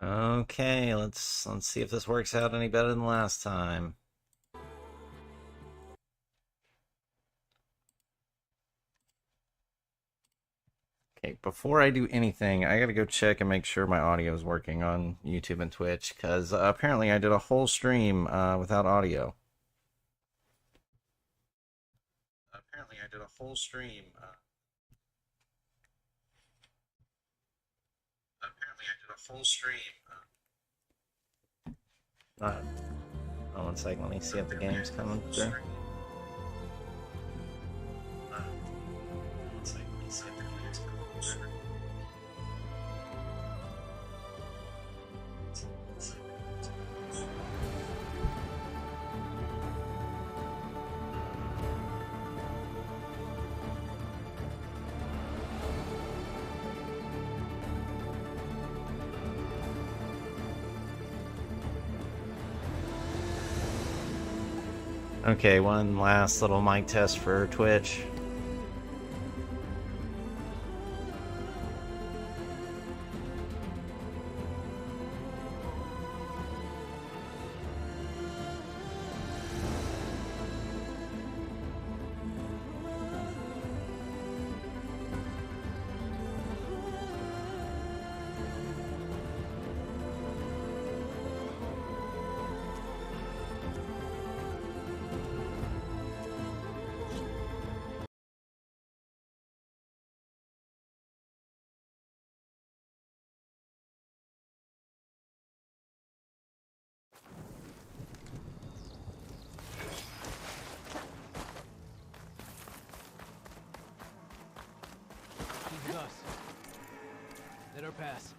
Okay, let's see if this works out any better than last time. Okay, before I do anything, I gotta go check and make sure my audio is working on YouTube and Twitch, because apparently I did a whole stream without audio. Apparently I did a whole stream. Apparently I did a whole stream. Oh, one second, let me see if the game's coming through. Okay, one last little mic test for Twitch. Let her pass.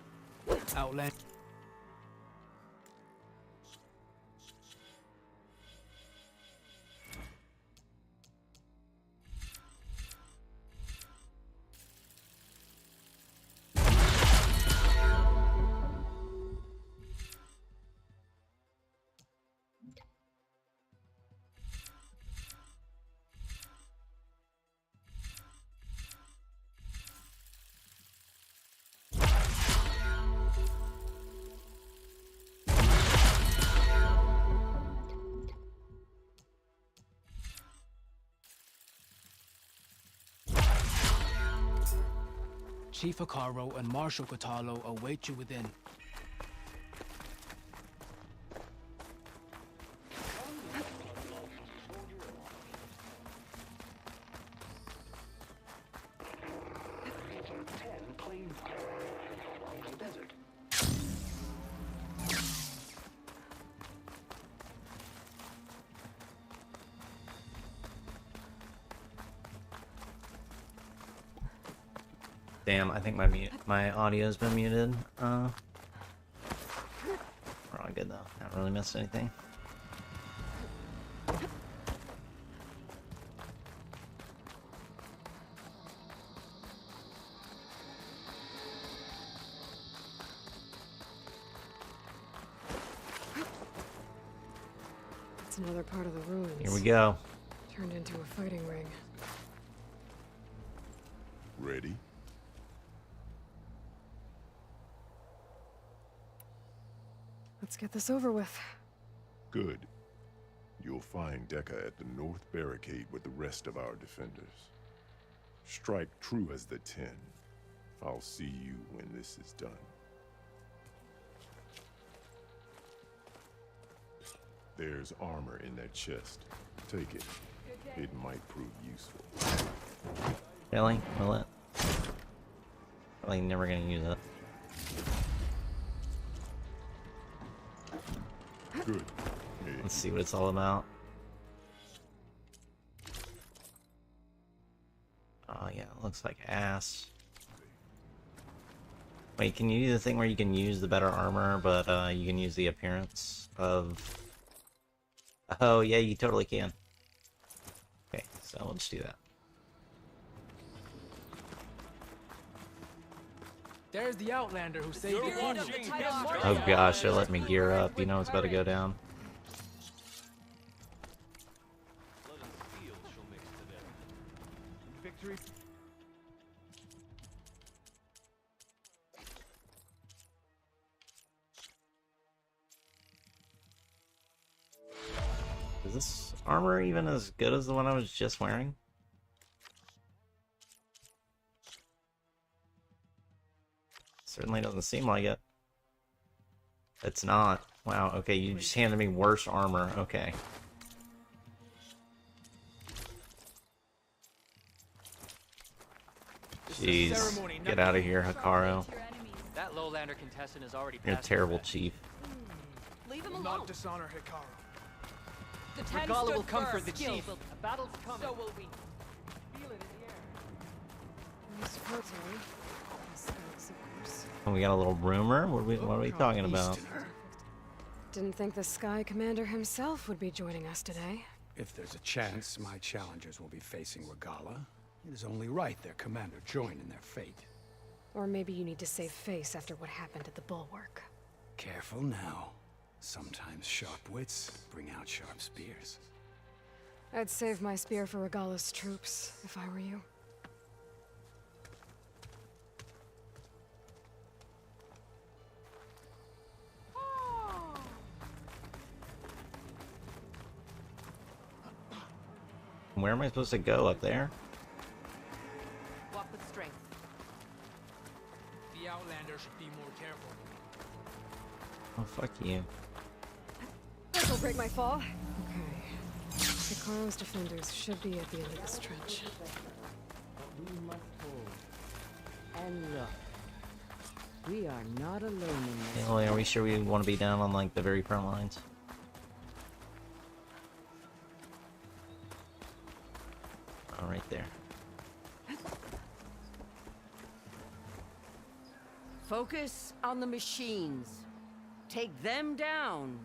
Outland. Chief Acaro and Marshal Catalo await you within. Damn, I think my audio's been muted. We're all good though. Not really missed anything. It's another part of the ruins. Here we go. Turned into a fighting ring. Ready? Let's get this over with. Good. You'll find Deca at the north barricade with the rest of our defenders. Strike true as the 10. I'll see you when this is done. There's armor in that chest. Take it. It might prove useful. Really? Will it? Probably never gonna use it. Good. Hey. Let's see what it's all about. Oh yeah, it looks like ass. Wait, can you do the thing where you can use the better armor, but you can use the appearance of... Oh yeah, you totally can. Okay, so we'll just do that. There's the Outlander who saved the king. Oh gosh, they're letting me gear up. You know it's about to go down. Victory. Is this armor even as good as the one I was just wearing? Certainly doesn't seem like it. It's not. Wow, okay, you just handed me worse armor. Okay. Jeez. Get out of here, Hikaru. That lowlander contestant is already You're a past terrible the threat. chief. Leave him Will alone. not dishonor Hikaru. The 10 Regala stood will come for first. the Skill. chief. A battle's coming. So will we. Feel it in the air. Nice photo. Mistakes, of course. Oh, we got a little rumor? What are we talking about? Didn't think the Sky Commander himself would be joining us today. If there's a chance my challengers will be facing Regala, it is only right their commander join in their fate. Or maybe you need to save face after what happened at the Bulwark. Careful now. Sometimes sharp wits bring out sharp spears. I'd save my spear for Regala's troops, if I were you. Where am I supposed to go? Up there? Walk with strength. The Outlander should be more careful. Oh, fuck you. This'll break my fall. Okay. Hikaru's defenders should be at the end of this trench. We must hold. And look, we are not alone in this. Ellie, are we sure we want to be down on, like, the very front lines? Oh, right there. Focus on the machines. Take them down.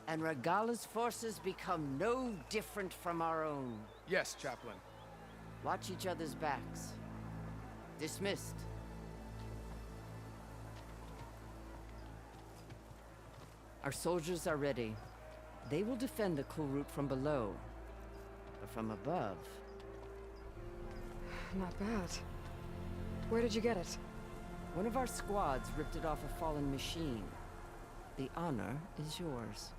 And Regala's forces become no different from our own. Yes, Chaplain. Watch each other's backs. Dismissed. Our soldiers are ready. They will defend the cool route from below. But from above... Not bad. Where did you get it? One of our squads ripped it off a fallen machine. The honor is yours.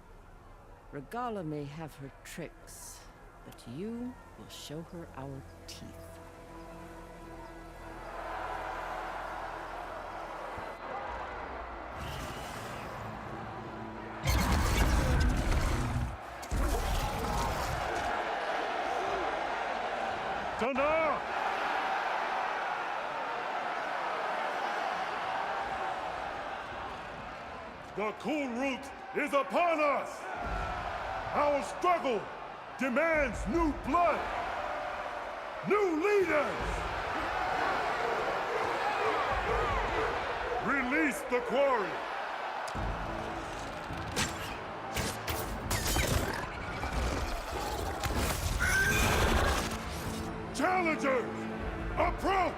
Regala may have her tricks, but you will show her our teeth. Thunder! The cool route is upon us! Our struggle demands new blood! New leaders! Release the quarry! Challengers, approach!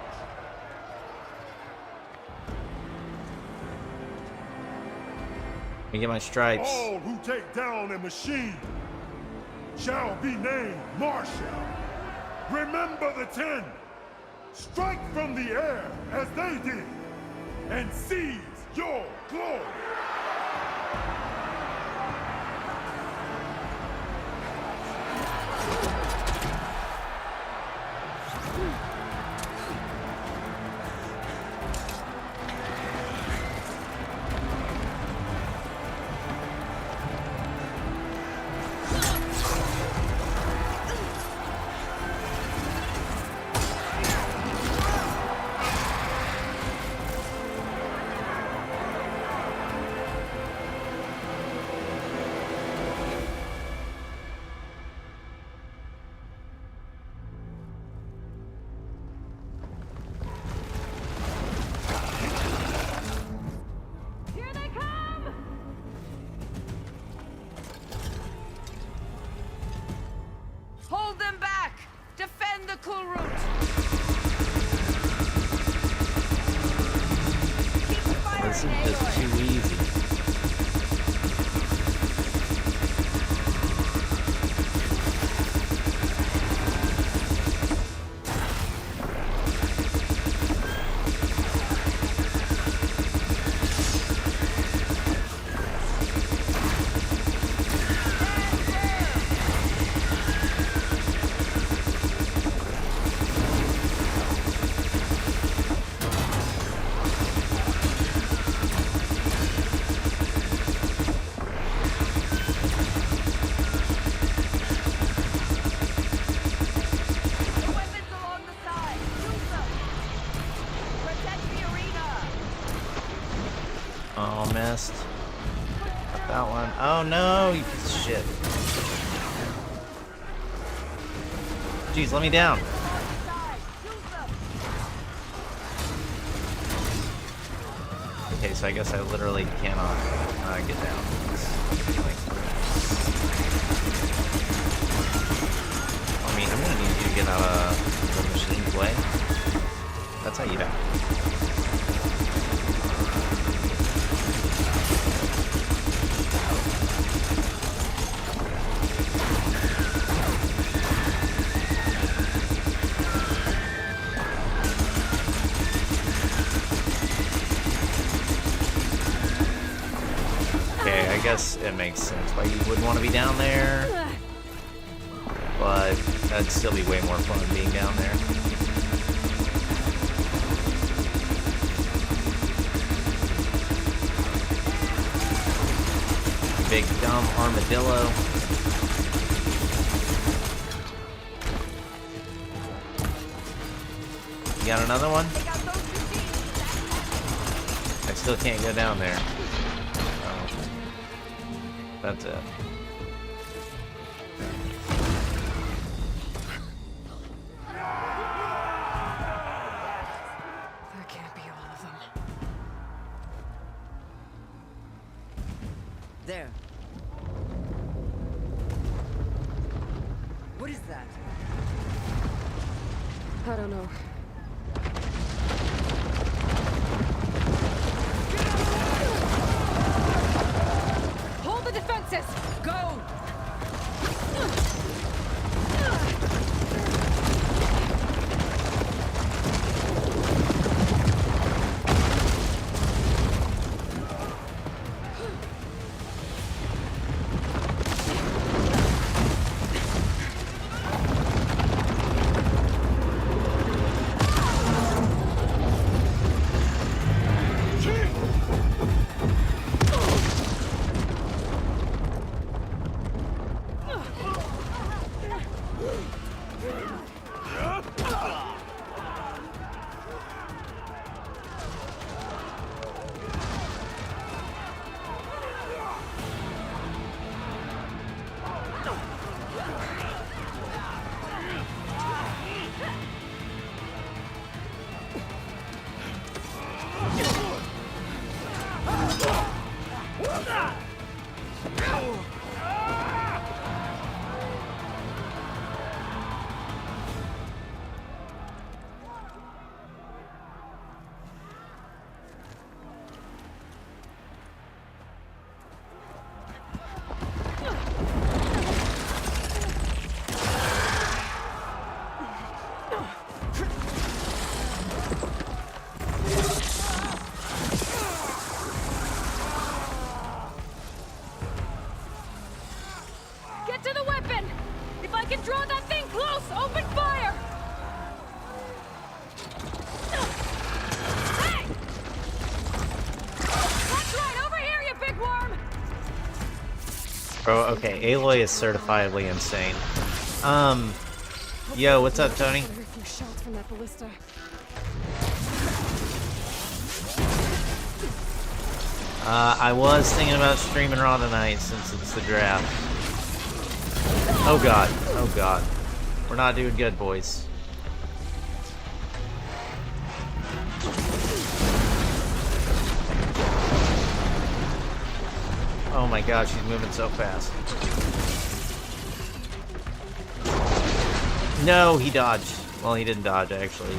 Let me get my stripes. All who take down a machine shall be named Marshal. Remember the 10. Strike from the air as they did, and seize your glory. Here they come! Hold them back! Defend the cool route! Keep firing, This is just too easy. Oh, missed. Got that one. Oh no, you piece of shit. Jeez, let me down. Okay, so I guess I literally cannot get down. I mean, I'm gonna need you to get out of the machine's way. That's how you die. Okay, I guess it makes sense why you wouldn't want to be down there. But that'd still be way more fun being down there. Big dumb armadillo. You got another one? I still can't go down there. Oh. That's it. That can't be all of them. There. What is that? I don't know. Hold the defenses! Go! Get to the weapon! If I can draw that thing close, open fire! Hey! That's right, over here, you big worm! Oh, okay. Aloy is certifiably insane. Yo, what's up, Tony? Very few shots from that ballista. I was thinking about streaming Raw tonight since it's the draft. Oh god, oh god. We're not doing good, boys. Oh my god, she's moving so fast. No, he dodged. Well, he didn't dodge, actually.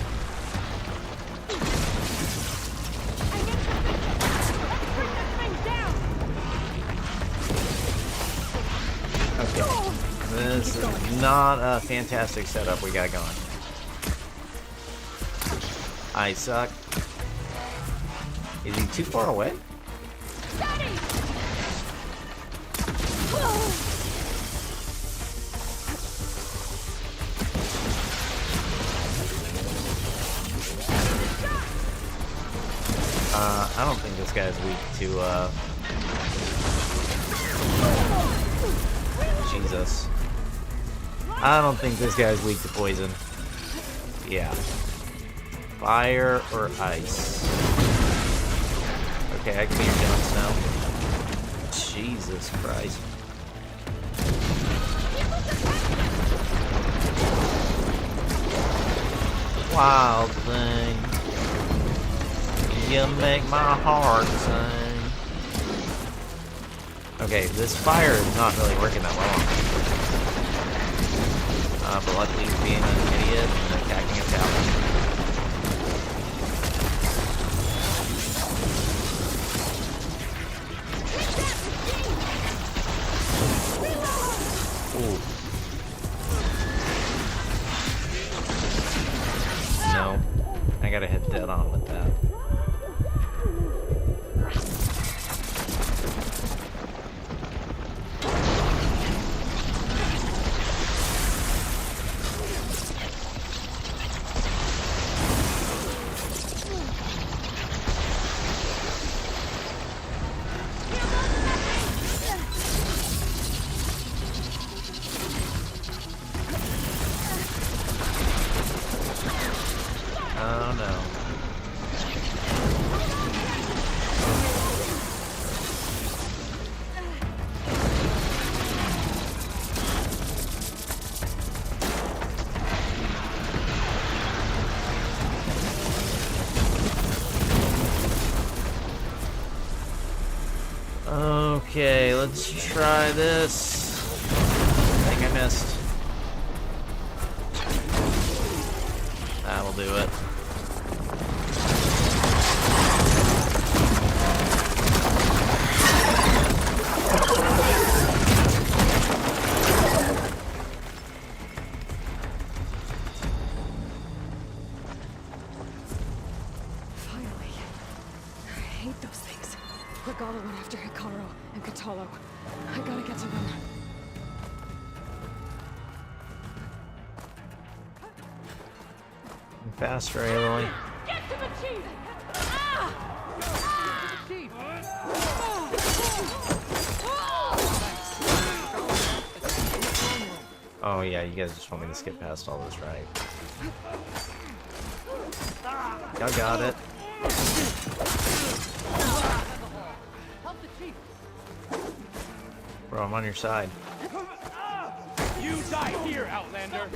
Okay. This is not a fantastic setup we got going. I suck. Is he too far away? I don't think this guy's weak to, Jesus. I don't think this guy's weak to poison. Yeah. Fire or ice? Okay, I can be your Jon Snow. Jesus Christ. Wild thing. You make my heart sing. Okay, this fire is not really working that well. But luckily he's being an idiot and attacking a tower. Ooh. No. I gotta hit dead on with that. Oh no. Okay, let's try this. I think I missed. That'll do it. Finally. I hate those things. Regala went after Hikaru and Katalo. I gotta get to them. Faster, Aloy. Get to the chief! Oh yeah, you guys just want me to skip past all this, right? Y'all got it. Help the chief. Bro, I'm on your side. You die here, Outlander.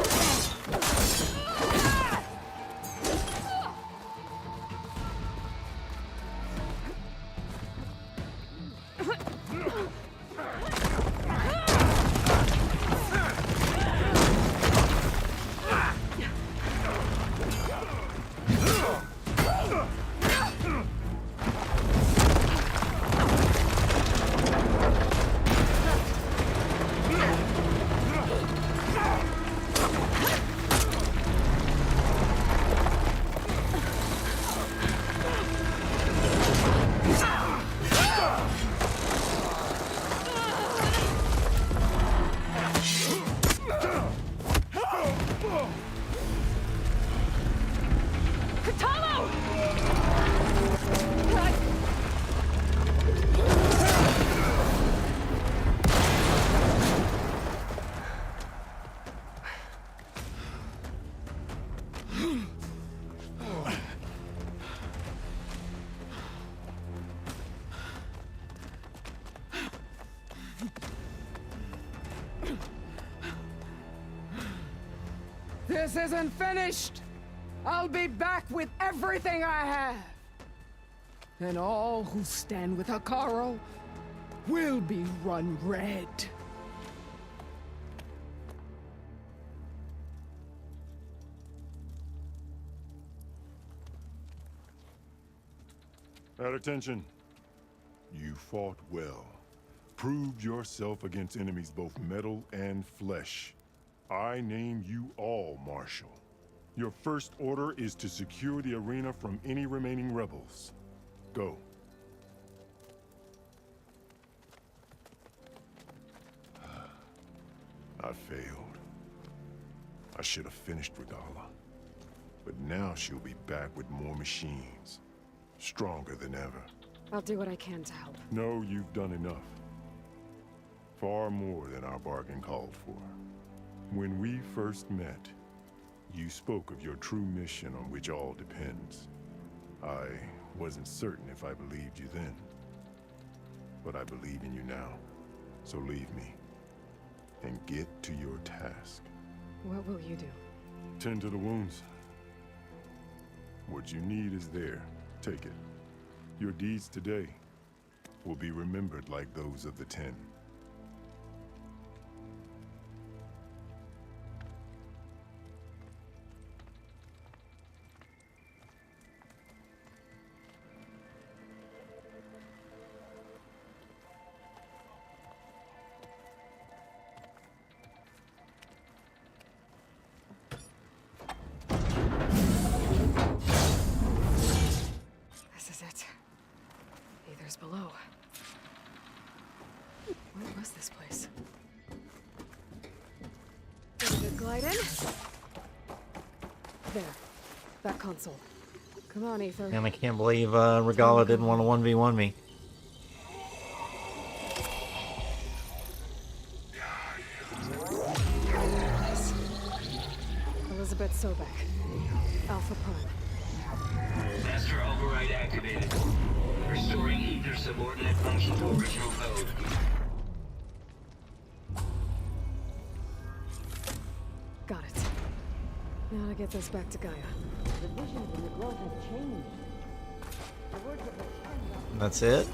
This isn't finished! I'll be back with everything I have! And all who stand with Hikaru will be run red. At attention. You fought well. Proved yourself against enemies both metal and flesh. I name you all Marshal. Your first order is to secure the arena from any remaining rebels. Go. I failed. I should have finished Regala. But now she'll be back with more machines. Stronger than ever. I'll do what I can to help. No, you've done enough. Far more than our bargain called for. When we first met, you spoke of your true mission on which all depends. I Wasn't certain if I believed you then, but I believe in you now. So leave me and get to your task. What will you do? Tend to the wounds. What you need is there. Take it. Your deeds today will be remembered like those of the 10. This is it. Aether's below. Where was this place? Ready to glide in? There. That console. Come on, Aether. And I can't believe Regala didn't want to 1v1 me. Elizabeth Sobek. Alpha Prime. Master override activated. Restoring Ether subordinate function to original code. Got it. Now to get this back to Gaia. The visions in the grove have changed. The words of the ten. That's it?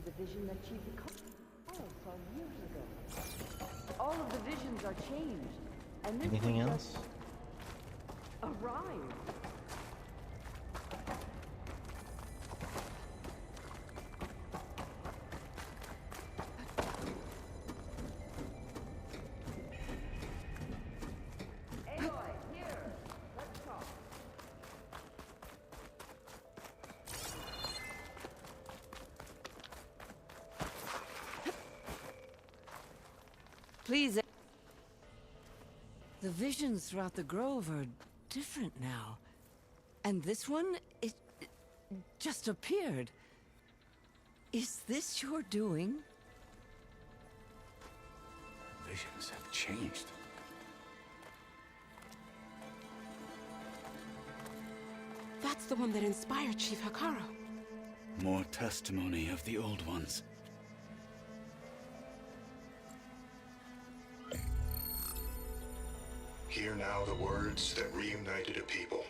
The vision that Chief Carl saw years ago. All of the visions are changed. And this Anything one else? just arrived. Aloy, here. Let's talk. Please. The visions throughout the grove are different now. And this one, it just appeared. Is this your doing? Visions have changed. That's the one that inspired Chief Hikaru. More testimony of the old ones. Hear now the words that reunited a people.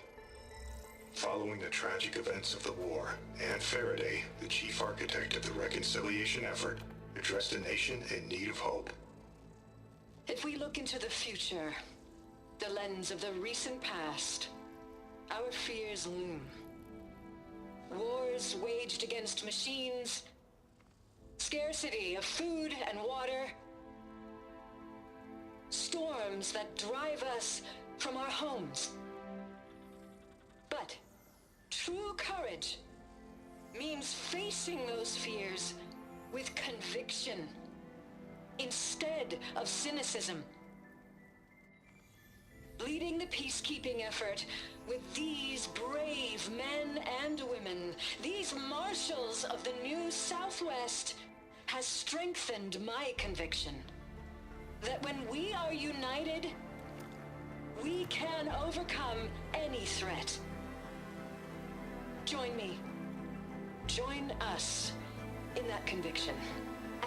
Following the tragic events of the war, Anne Faraday, the chief architect of the reconciliation effort, addressed a nation in need of hope. If we look into the future, the lens of the recent past, our fears loom. Wars waged against machines, scarcity of food and water, storms that drive us from our homes. But true courage means facing those fears with conviction instead of cynicism. Leading the peacekeeping effort with these brave men and women, these marshals of the new Southwest, has strengthened my conviction that when we are united, we can overcome any threat. Join me. Join us in that conviction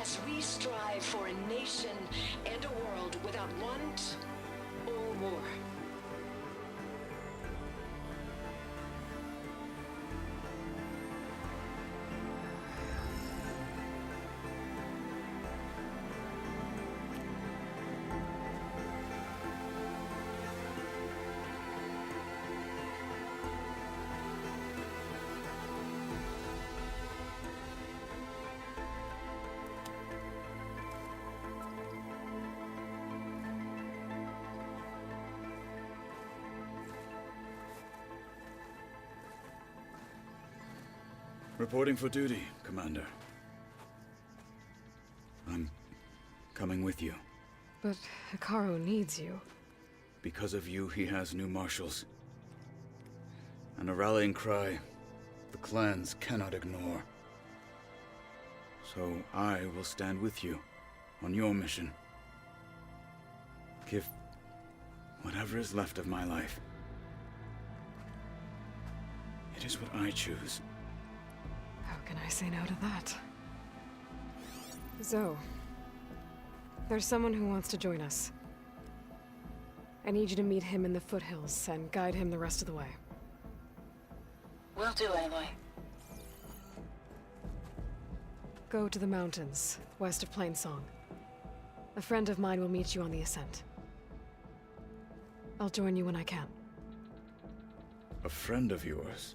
as we strive for a nation and a world without want or war. Reporting for duty, Commander. I'm coming with you. But Hikaru needs you. Because of you, he has new marshals. And a rallying cry the clans cannot ignore. So I will stand with you on your mission. Give whatever is left of my life. It is what I choose. How can I say no to that? Zoe, there's someone who wants to join us. I need you to meet him in the foothills and guide him the rest of the way. Will do, Aloy. Go to the mountains, west of Plainsong. A friend of mine will meet you on the ascent. I'll join you when I can. A friend of yours?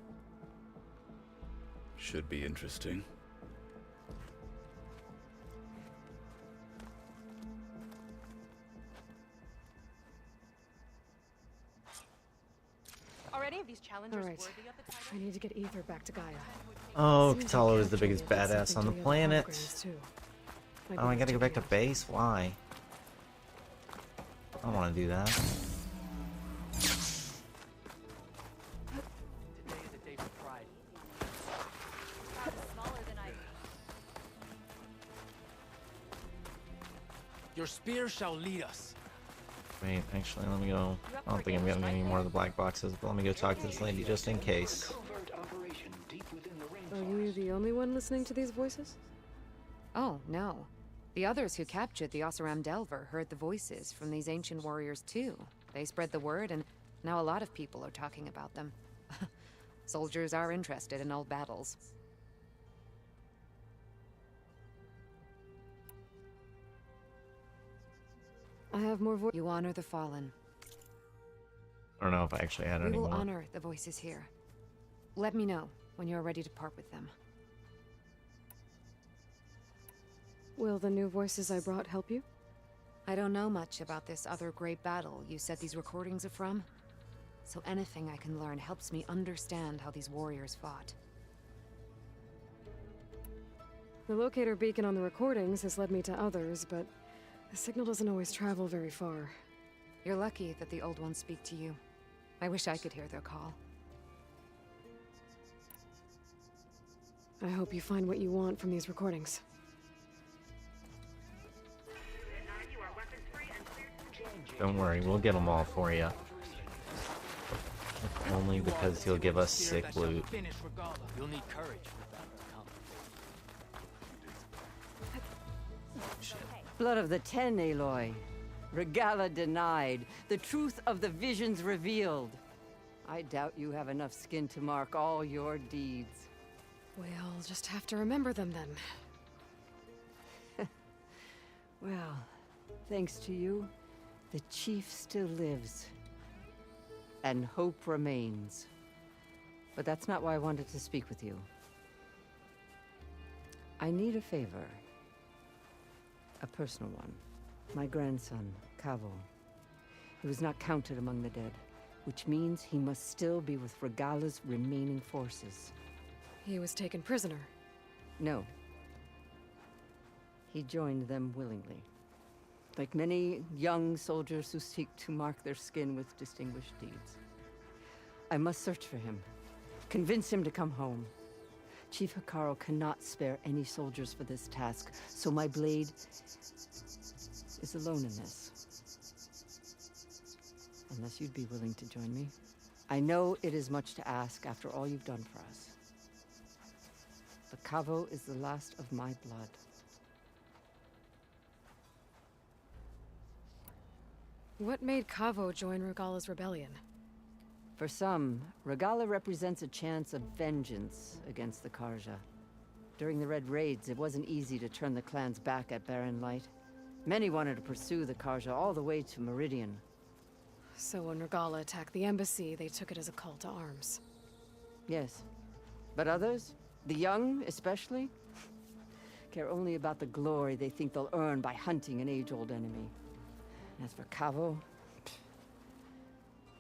Should be interesting. Are any of these challengers All right. worthy of the title? I need to get Ether back to Gaia. Oh, Seems Katalo like is the biggest Captain did badass on the something to the other planet. holograms, too. Might Oh, be I worth gotta go back to checking base? Why? I don't want to do that. Today is a day for pride. Your spear shall lead us. Wait, actually, let me go. I don't think I'm getting any more of the black boxes, but let me go talk to this lady just in case. Are you the only one listening to these voices? Oh, no. The others who captured the Oseram Delver heard the voices from these ancient warriors too. They spread the word, and now a lot of people are talking about them. Soldiers are interested in old battles. I have more voices. You honor the fallen. I don't know if I actually had We any will more. honor the voices here. Let me know when you're ready to part with them. Will the new voices I brought help you? I don't know much about this other great battle you said these recordings are from. So anything I can learn helps me understand how these warriors fought. The locator beacon on the recordings has led me to others, but the signal doesn't always travel very far. You're lucky that the old ones speak to you. I wish I could hear their call. I hope you find what you want from these recordings. Don't worry, we'll get them all for you. If only because he'll give us sick loot. Finish Regala. You'll need courage for the battle to come. Blood of the Ten, Aloy. Regala denied. The truth of the visions revealed. I doubt you have enough skin to mark all your deeds. We'll just have to remember them then. Well, thanks to you, the Chief still lives. And hope remains. But that's not why I wanted to speak with you. I need a favor. A personal one. My grandson, Cavo. He was not counted among the dead, which means he must still be with Regala's remaining forces. He was taken prisoner. No. He joined them willingly. Like many young soldiers who seek to mark their skin with distinguished deeds. I must search for him. Convince him to come home. Chief Hikaru cannot spare any soldiers for this task, so my blade is alone in this. Unless you'd be willing to join me. I know it is much to ask after all you've done for us. But Cavo is the last of my blood. What made Cavo join Regala's rebellion? For some, Regala represents a chance of vengeance against the Karja. During the Red Raids, it wasn't easy to turn the clans back at Barren Light. Many wanted to pursue the Karja all the way to Meridian. So when Regala attacked the embassy, they took it as a call to arms. Yes. But others, the young especially, care only about the glory they think they'll earn by hunting an age-old enemy. As for Cavo, it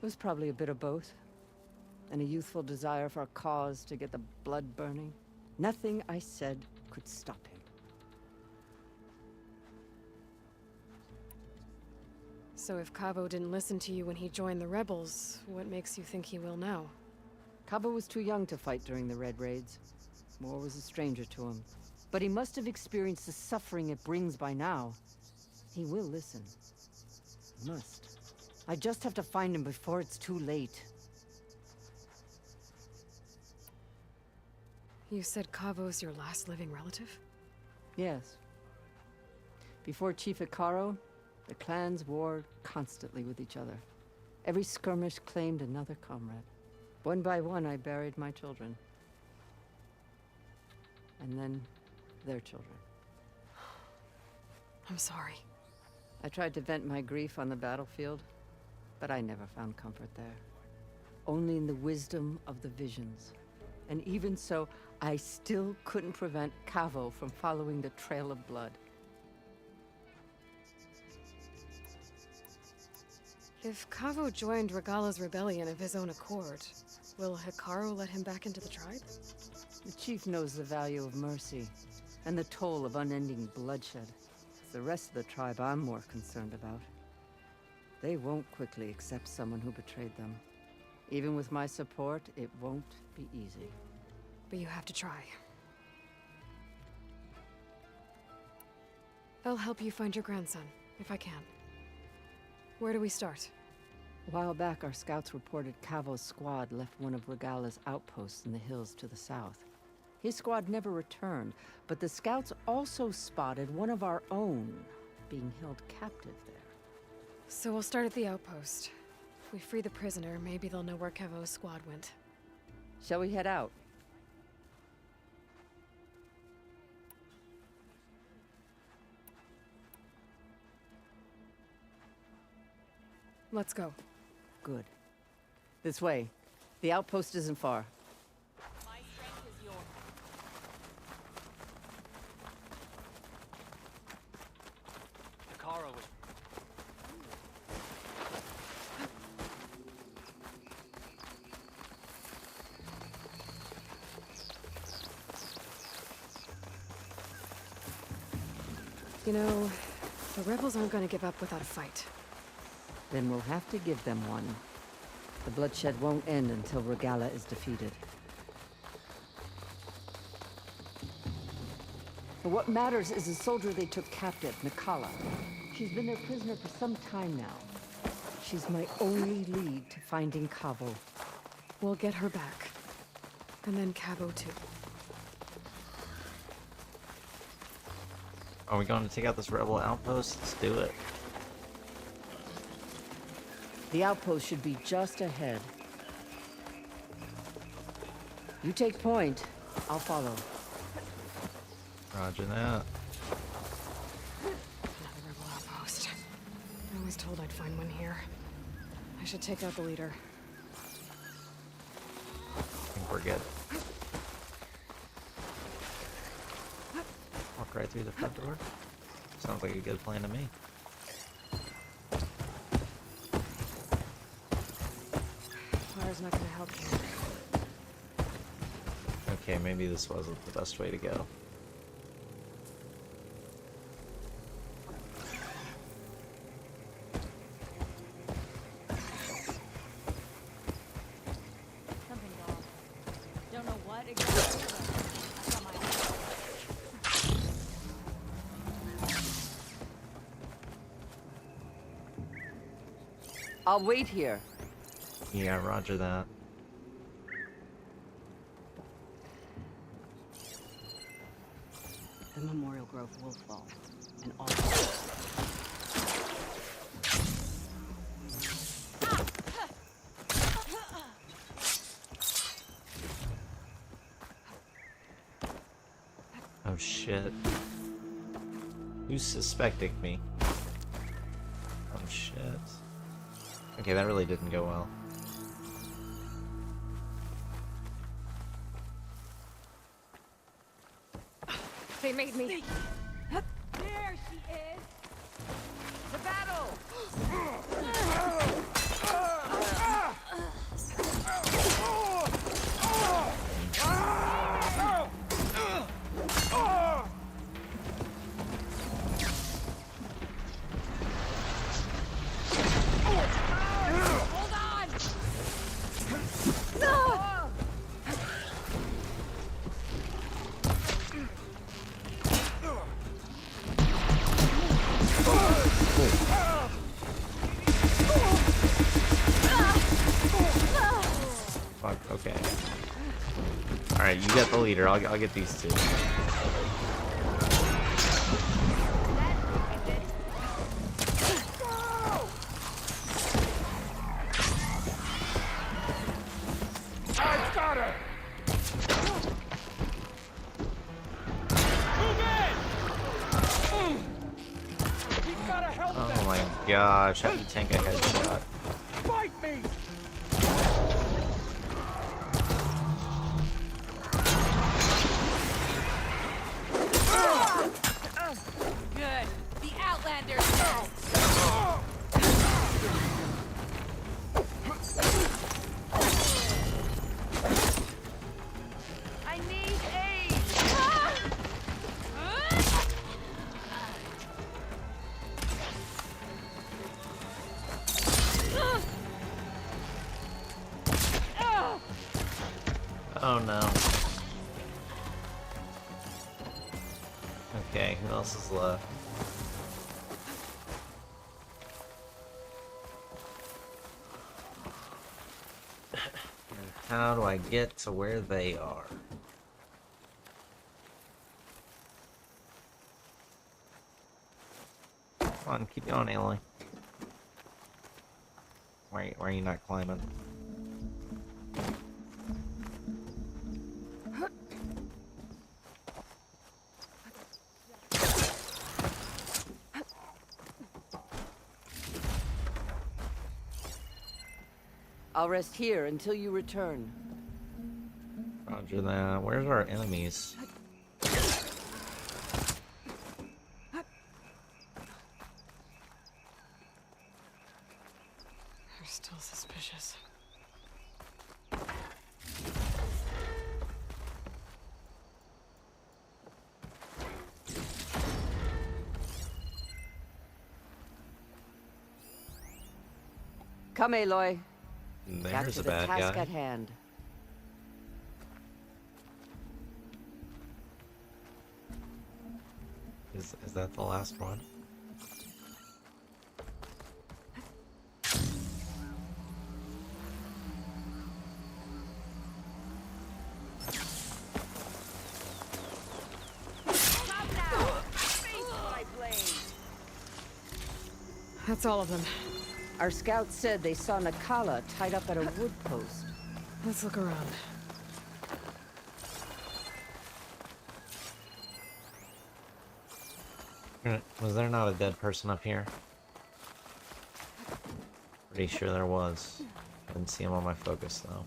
was probably a bit of both. And a youthful desire for a cause to get the blood burning. Nothing I said could stop him. So if Cavo didn't listen to you when he joined the rebels, what makes you think he will now? Cavo was too young to fight during the Red Raids. War was a stranger to him. but he must have experienced the suffering it brings by now. He will listen. He must. I just have to find him before it's too late. You said Cavo's your last living relative? Yes. Before Chief Hikaru, the clans warred constantly with each other. Every skirmish claimed another comrade. One by one, I buried my children. And then their children. I'm sorry. I tried to vent my grief on the battlefield, but I never found comfort there. Only in the wisdom of the visions. And even so, I still couldn't prevent Cavo from following the trail of blood. If Cavo joined Regala's rebellion of his own accord, will Hikaru let him back into the tribe? The chief knows the value of mercy, and the toll of unending bloodshed. It's the rest of the tribe I'm more concerned about. They won't quickly accept someone who betrayed them. Even with my support, it won't be easy. But you have to try. I'll help you find your grandson, if I can. Where do we start? A while back, our scouts reported Cavo's squad left one of Regala's outposts in the hills to the south. His squad never returned, but the scouts also spotted one of our own being held captive there. So we'll start at the outpost. If we free the prisoner, maybe they'll know where Cavo's squad went. Shall we head out? Let's go. Good. This way. The outpost isn't far. My strength is yours. Hikaru was... You know, the rebels aren't going to give up without a fight. Then we'll have to give them one. The bloodshed won't end until Regala is defeated. But what matters is the soldier they took captive, Nikala. She's been their prisoner for some time now. She's my only lead to finding Cavo. We'll get her back. And then Cavo too. Are we going to take out this rebel outpost? Let's do it. The outpost should be just ahead. You take point, I'll follow. Roger that. Another rebel outpost. I was told I'd find one here. I should take out the leader. I think we're good. Walk right through the front door. Sounds like a good plan to me. Fire's not gonna help you. Okay, maybe this wasn't the best way to go. Something's off. Don't know what exactly, but I got my... I'll wait here. Yeah, roger that. The Memorial Grove will fall, and all... Oh shit. Who's suspecting me? Oh shit. Okay, that really didn't go well. They made me. There she is! The battle! Hold on! No! got the leader. I'll get these two. I've got her! Oh my gosh, how do you tank a headshot? Fight me! Good. The Outlanders. I need aid. Oh no. Okay, who else is left? And how do I get to where they are? Come on, keep going, Aloy. Why are you not climbing? I'll rest here until you return. Roger that. Where's our enemies? They're still suspicious. Come, Aloy. Back There's to a the bad task guy. at hand. Is that the last one? That's all of them. Our scouts said they saw Nakala tied up at a wood post. Let's look around. Was there not a dead person up here? Pretty sure there was. Didn't see him on my focus though.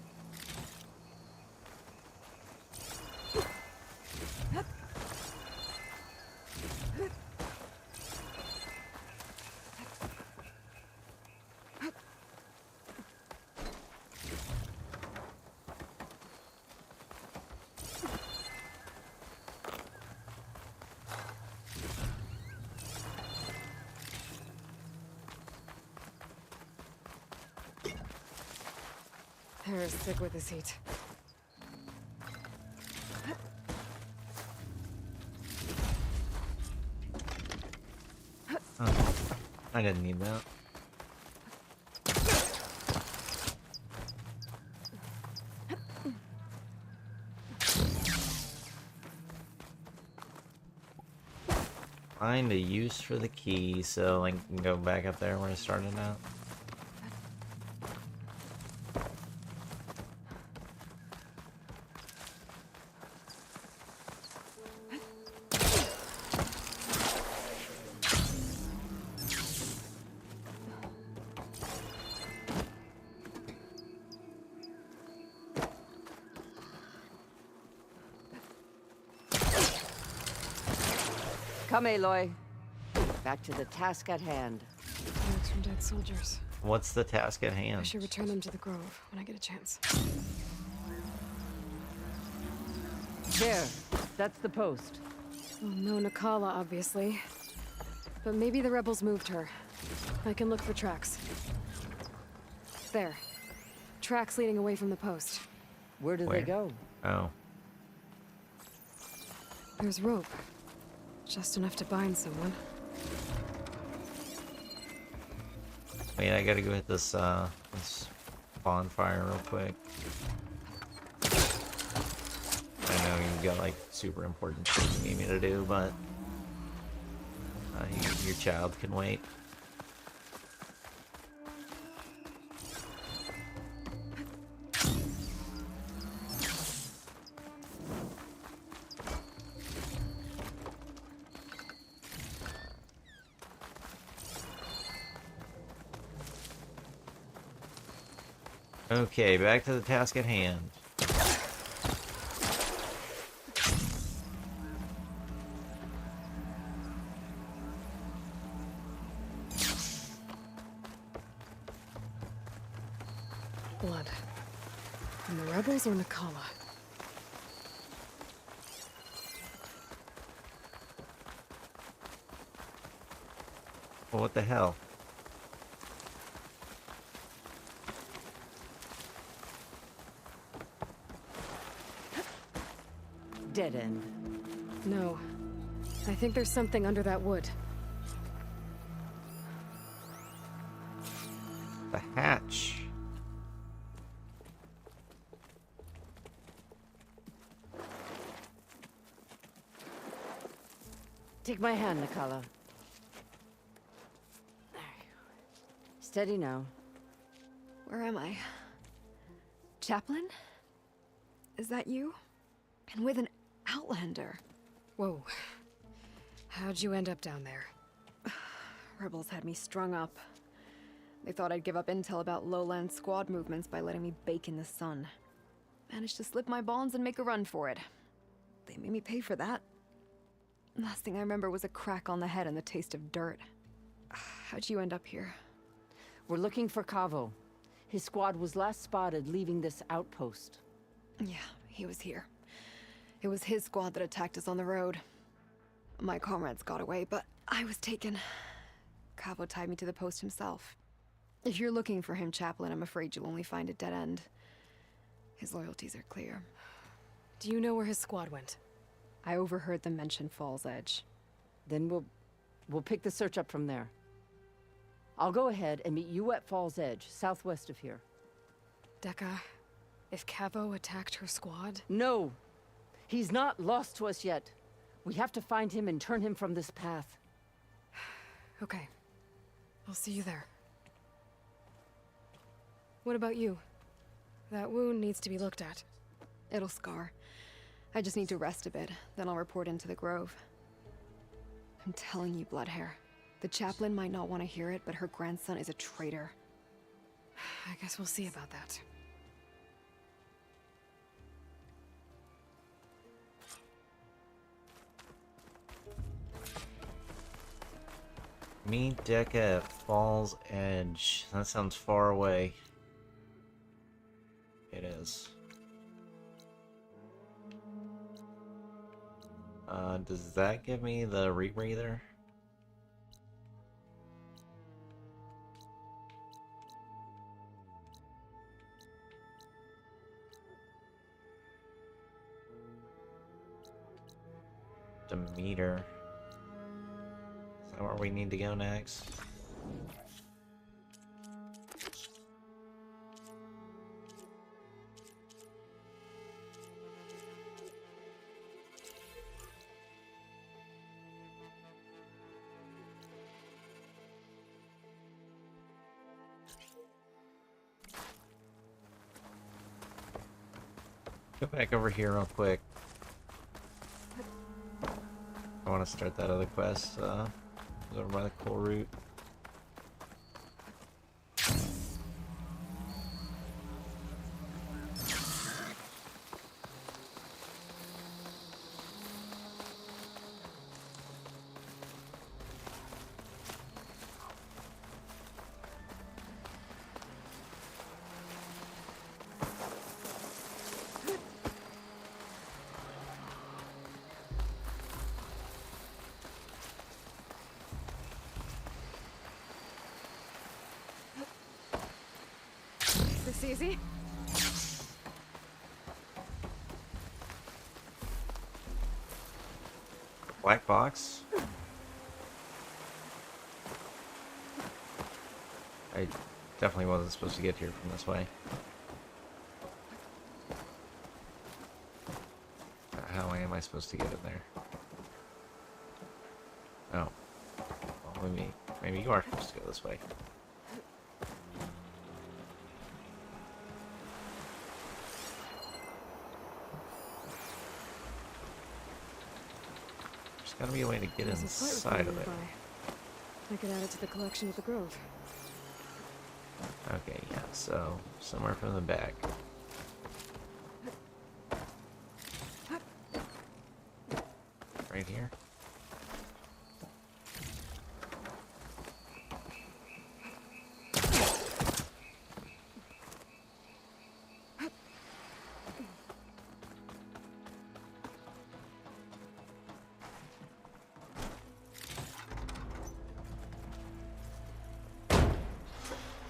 They're sick with this heat. Oh, I didn't need that. Find a use for the key so I can go back up there where I started out. Come, Aloy. Back to the task at hand. Marks from dead soldiers. What's the task at I hand? should return them to the grove when I get a chance. There. That's the post. Well, no Nakala, obviously. But maybe the rebels moved her. I can look for tracks. There. Tracks leading away from the post. Where do Where? they go? Oh. There's rope. Just enough to bind someone. Wait, I gotta go hit this, this bonfire real quick. I you've got like super important things you need me to do, but your child can wait. Okay, back to the task at hand. Blood. From the rebels or Nakala? Well, what the hell? Dead end. No. I think there's something under that wood. The hatch. Take my hand, Nakala. There you go. Steady now. Where am I? Chaplain? Is that you? And with an Outlander. Whoa. How'd you end up down there? Rebels had me strung up. They thought I'd give up intel about lowland squad movements by letting me bake in the sun. Managed to slip my bonds and make a run for it. They made me pay for that. Last thing I remember was a crack on the head and the taste of dirt. How'd you end up here? We're looking for Cavo. His squad was last spotted leaving this outpost. Yeah, he was here. It was his squad that attacked us on the road. My comrades got away, but I was taken. Cavo tied me to the post himself. If you're looking for him, Chaplain, I'm afraid you'll only find a dead end. His loyalties are clear. Do you know where his squad went? I overheard them mention Fall's Edge. Then we'll pick the search up from there. I'll go ahead and meet you at Fall's Edge, southwest of here. Dekka, if Cavo attacked her squad? No! He's not lost to us yet. We have to find him and turn him from this path. Okay. I'll see you there. What about you? That wound needs to be looked at. It'll scar. I just need to rest a bit, then I'll report into the Grove. I'm telling you, Bloodhair. The chaplain might not want to hear it, but her grandson is a traitor. I guess we'll see about that. Meet Dekka at Fall's Edge. That sounds far away. It is. Does that give me the rebreather? Demeter. Is that where we need to go next? Go back over here real quick. I want to start that other quest, over by the coal route. This easy? Black box? I definitely wasn't supposed to get here from this way. How am I I supposed to get in there? Oh. Well, maybe you are supposed to go this way. There's gotta be a way to get There's a flight inside of recorder it. nearby. I could add it to the collection at the Grove. Okay, yeah, so somewhere from the back. Right here.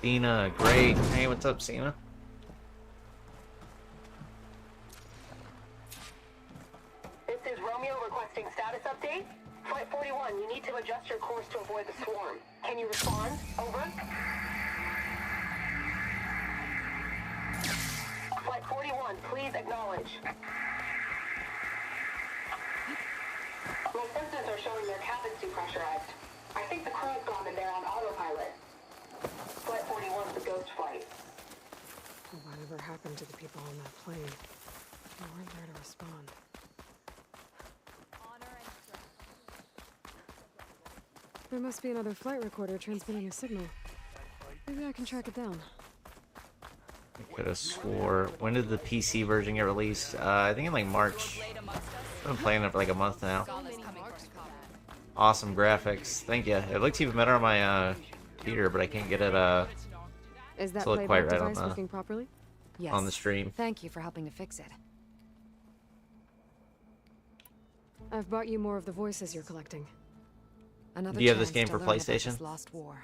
Cena, great. Hey, what's up, Cena? This is Romeo requesting status update. Flight 41, you need to adjust your course to avoid the swarm. Can you respond? Over. Flight 41, please acknowledge. My sensors are showing their cabins depressurized. I think the crew's gone and they're on autopilot. Flight 41's a ghost flight. Whatever happened to the people on that plane? They weren't there to respond. There must be another flight recorder transmitting a signal. Maybe I can track it down. I could have swore. When did the PC version get released? I think in like March. I've been playing it for like a month now. Awesome graphics. Thank you. It looks even better on my computer, but I can't get it Is that to look quite playback right device on working properly? Yes. on the stream. Thank you for helping to fix it. I've brought you more of the voices you're collecting. Another Do you have this chance game to for learn about PlayStation? this lost war.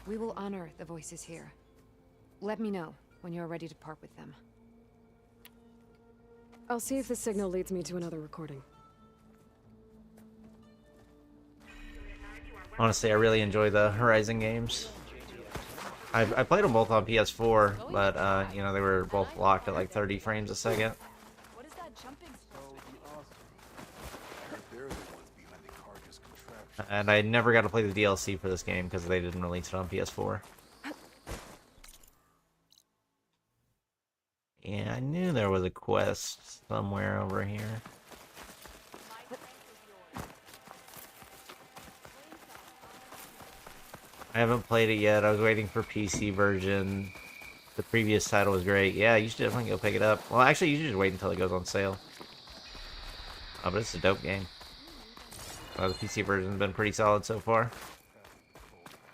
We will honor the voices here. Let me know when you're ready to part with them. I'll see if the signal leads me to another recording. Honestly, I really enjoy the Horizon games. I played them both on PS4, but you know, they were both locked at like 30 frames a second. What is that jumping? And I never got to play the DLC for this game because they didn't release it on PS4. Yeah, I knew there was a quest somewhere over here. I haven't played it yet. I was waiting for PC version. The previous title was great. Yeah, you should definitely go pick it up. Well, actually, you should just wait until it goes on sale. Oh, but it's a dope game. The PC version's been pretty solid so far.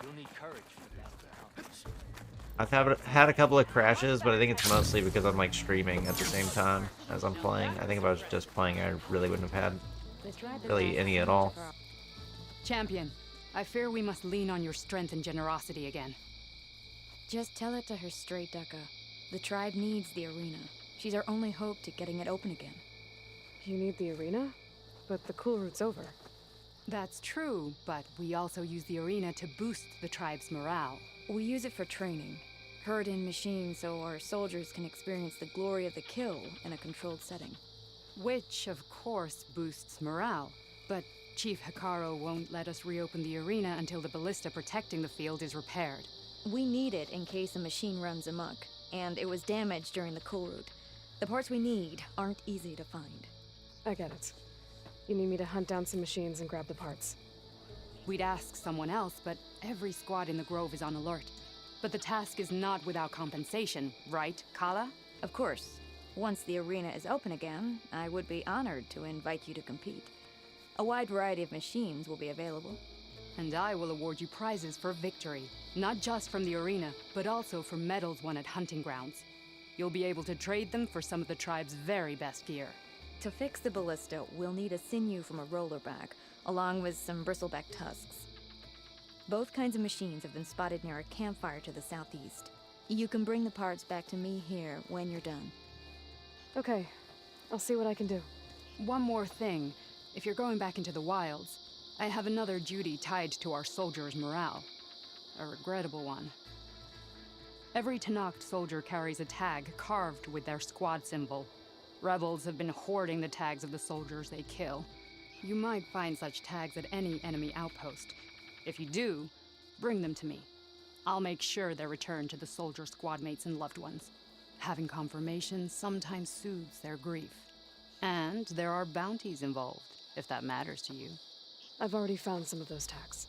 You'll need courage for that. I've had a couple of crashes, but I think it's mostly because I'm like streaming at the same time as I'm playing. I think if I was just playing, I really wouldn't have had really any at all. Champion, I fear we must lean on your strength and generosity again. Just tell it to her straight, Ducka. The tribe needs the arena. She's our only hope to getting it open again. You need the arena? But the cool route's over. That's true, but we also use the arena to boost the tribe's morale. We use it for training. Herd in machines so our soldiers can experience the glory of the kill in a controlled setting. Which, of course, boosts morale. But Chief Hikaru won't let us reopen the arena until the ballista protecting the field is repaired. We need it in case a machine runs amok, and it was damaged during the cool route. The parts we need aren't easy to find. I get it. You need me to hunt down some machines and grab the parts. We'd ask someone else, but every squad in the Grove is on alert. But the task is not without compensation, right, Kala? Of course. Once the arena is open again, I would be honored to invite you to compete. A wide variety of machines will be available. And I will award you prizes for victory, not just from the arena, but also for medals won at hunting grounds. You'll be able to trade them for some of the tribe's very best gear. To fix the ballista, we'll need a sinew from a rollerback, along with some bristleback tusks. Both kinds of machines have been spotted near a campfire to the southeast. You can bring the parts back to me here when you're done. Okay, I'll see what I can do. One more thing. If you're going back into the wilds, I have another duty tied to our soldiers' morale. A regrettable one. Every Tenakth soldier carries a tag carved with their squad symbol. Rebels have been hoarding the tags of the soldiers they kill. You might find such tags at any enemy outpost. If you do, bring them to me. I'll make sure they're returned to the soldier squad mates and loved ones. Having confirmation sometimes soothes their grief. And there are bounties involved, if that matters to you. I've already found some of those tags.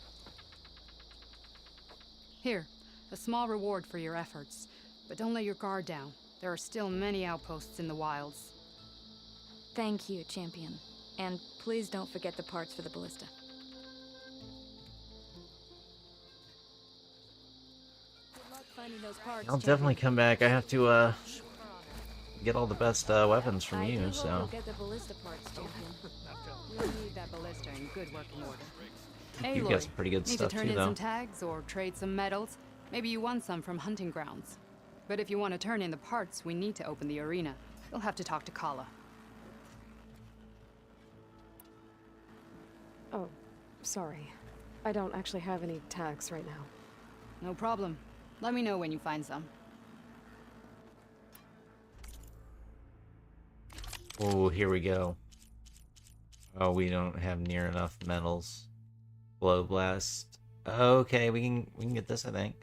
Here, a small reward for your efforts. But don't let your guard down. There are still many outposts in the wilds. Thank you, Champion. And please don't forget the parts for the ballista. I'll definitely come back. I have to get all the best weapons from you, so. Get the ballista parts, Champion. We need that ballista in good working order. You've got some pretty good need stuff to turn too, in though. some tags or trade some medals. Maybe you won some from hunting grounds. But if you want to turn in the parts, we need to open the arena. You'll have to talk to Kala. Oh, sorry. I don't actually have any tags right now. No problem. Let me know when you find some. Oh, here we go. Oh, we don't have near enough metals. Blow blast. Okay, we can get this, I think.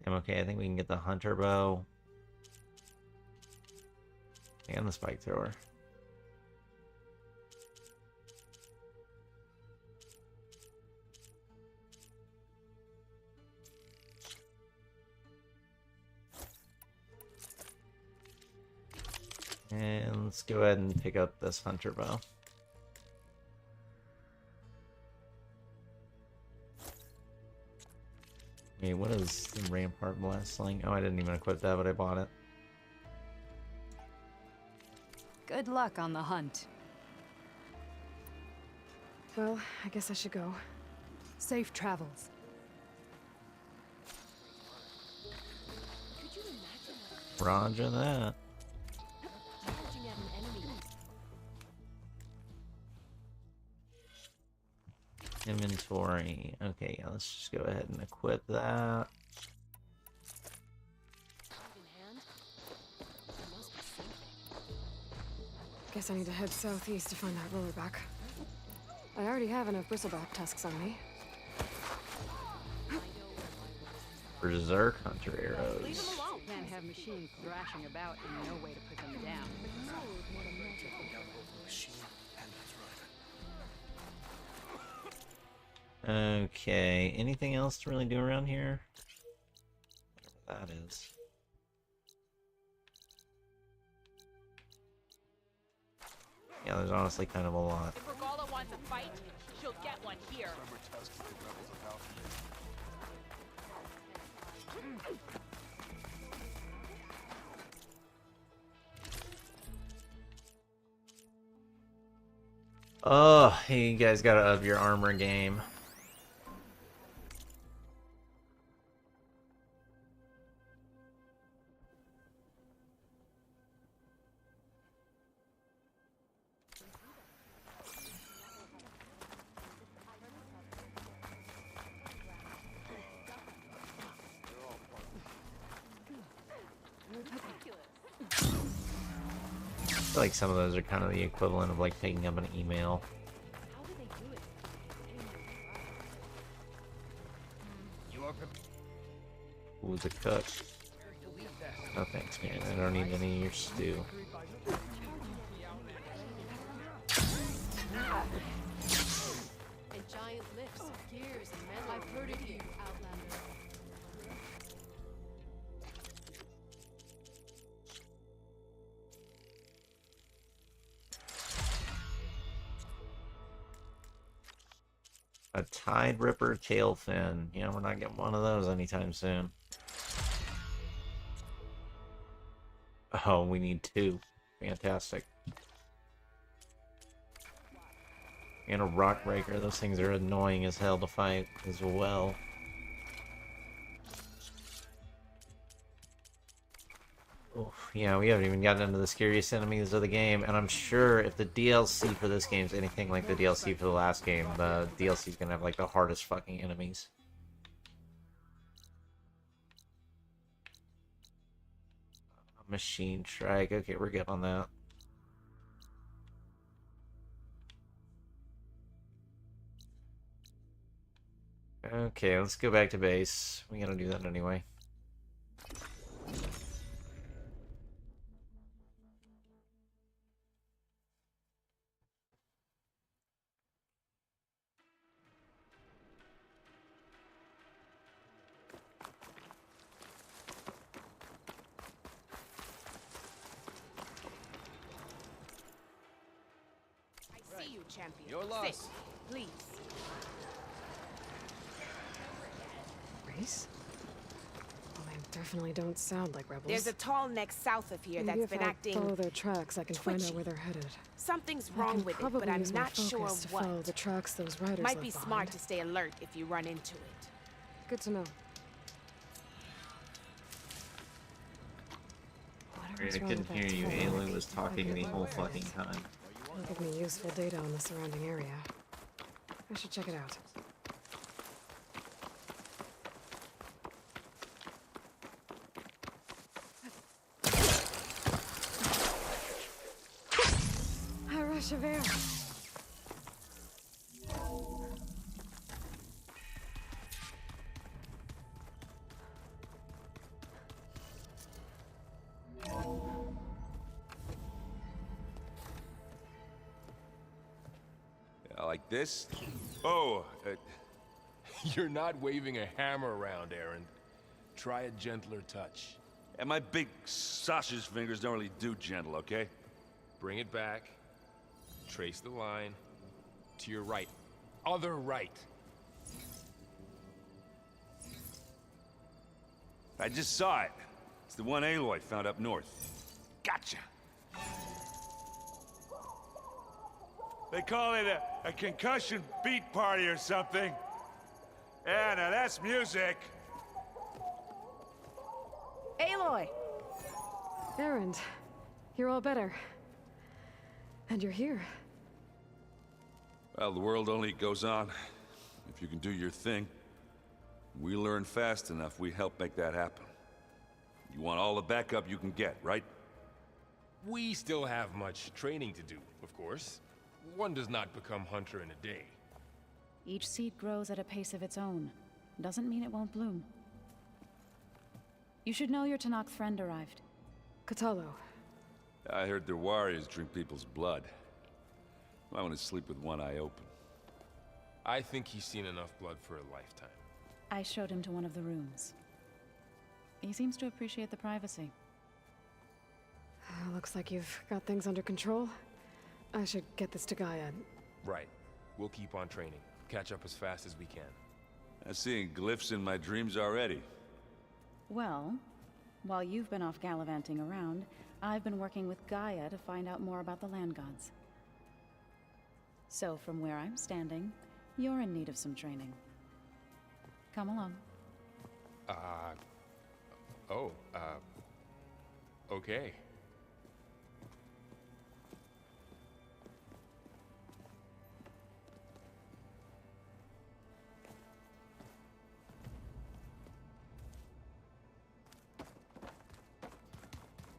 Okay, I think we can get the hunter bow and the spike thrower. And let's go ahead and pick up this hunter bow. Wait, what is the rampart blast sling? Oh, I didn't even equip that, but I bought it. Good luck on the hunt. Well, I guess I should go. Safe travels. Roger that. Inventory. Okay, yeah, let's just go ahead and equip that. Guess I need to head southeast to find that roller back. I already have enough bristleback tusks on me. Berserk hunter arrows. Can't have machines thrashing about and no way to put them down. Okay, anything else to really do around here? Whatever that is. Yeah, there's honestly kind of a lot. If Regala wants a fight, she'll get one here. Oh, hey, you guys gotta up your armor game. I feel like some of those are kind of the equivalent of like picking up an email. Ooh, the cook. No thanks, man. I don't need any of your stew. And giant lifts, gears, and men. I've heard of you, Outlander. A Tide Ripper tail fin. Yeah, we're not getting one of those anytime soon. Oh, we need two. Fantastic. And a rock breaker. Those things are annoying as hell to fight as well. Oof, yeah, we haven't even gotten into the scariest enemies of the game, and I'm sure if the DLC for this game is anything like the DLC for the last game, the DLC is gonna have like the hardest fucking enemies. Machine strike. Okay, we're good on that. Okay, let's go back to base. We gotta do that anyway. I see you, champion. Your loss. Sit, please. Race? Well, they definitely don't sound like rebels. There's a tall neck south of here Maybe that's if been I acting follow their tracks, I can find out twitchy. where they're headed. Something's I wrong can with it, probably but I'm use my not sure focus to what. follow the tracks those riders Might left be behind. smart to stay alert if you run into it. Good to know. Great, I couldn't hear you. Aloy was talking the whole fucking time. It'll give me useful data on the surrounding area. I should check it out. A rush of air. Like this? Oh, you're not waving a hammer around, Aaron. Try a gentler touch. And my big sausage fingers don't really do gentle, okay? Bring it back. Trace the line. To your right. Other right. I just saw it. It's the one Aloy found up north. Gotcha. They call it a concussion beat party or something. Yeah, now that's music. Aloy! Erend, you're all better. And you're here. Well, the world only goes on if you can do your thing. We learn fast enough, we help make that happen. You want all the backup you can get, right? We still have much training to do, of course. One does not become hunter in a day. Each seed grows at a pace of its own. Doesn't mean it won't bloom. You should know your Tanakh friend arrived. Katalo. I heard their warriors drink people's blood. I want to sleep with one eye open. I think he's seen enough blood for a lifetime. I showed him to one of the rooms. He seems to appreciate the privacy. Looks like you've got things under control. I should get this to Gaia. Right. We'll keep on training. Catch up as fast as we can. I'm seeing glyphs in my dreams already. Well, while you've been off gallivanting around, I've been working with Gaia to find out more about the land gods. So from where I'm standing, you're in need of some training. Come along. Okay.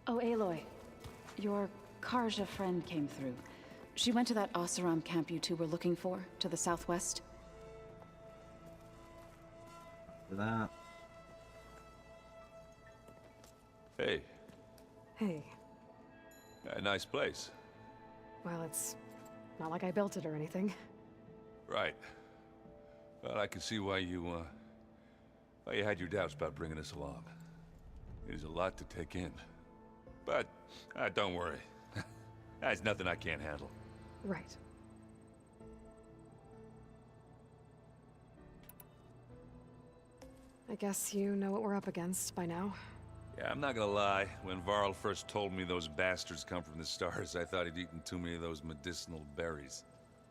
Oh, Aloy. Your Karja friend came through. She went to that Oseram camp you two were looking for, to the southwest. That. Hey. Hey. A nice place. Well, it's not like I built it or anything. Right. Well, I can see why you had your doubts about bringing us along. It is a lot to take in. But, don't worry. There's nothing I can't handle. Right. I guess you know what we're up against by now. Yeah, I'm not gonna lie. When Varl first told me those bastards come from the stars, I thought he'd eaten too many of those medicinal berries.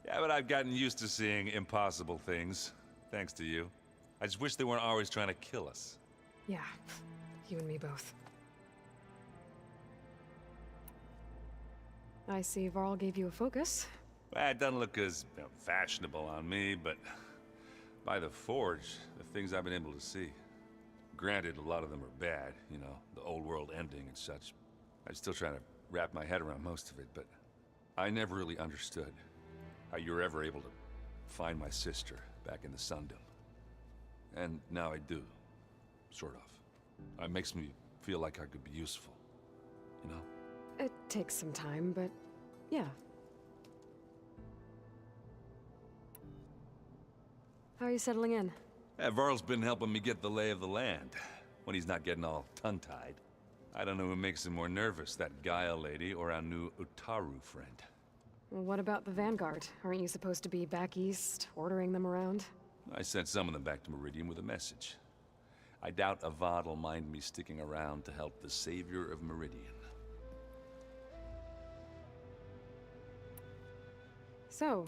Yeah, but I've gotten used to seeing impossible things, thanks to you. I just wish they weren't always trying to kill us. Yeah, you and me both. I see Varl gave you a focus. Well, it doesn't look as fashionable on me, but by the Forge, the things I've been able to see. Granted, a lot of them are bad, you know, the old world ending and such, I'm still trying to wrap my head around most of it, but I never really understood how you were ever able to find my sister back in the Sundom. And now I do, sort of. It makes me feel like I could be useful, you know? It takes some time, but yeah. How are you settling in? Varl's been helping me get the lay of the land, when he's not getting all tongue-tied. I don't know who makes him more nervous, that Gaia lady or our new Utaru friend. Well, what about the Vanguard? Aren't you supposed to be back east, ordering them around? I sent some of them back to Meridian with a message. I doubt Avad will mind me sticking around to help the savior of Meridian. So,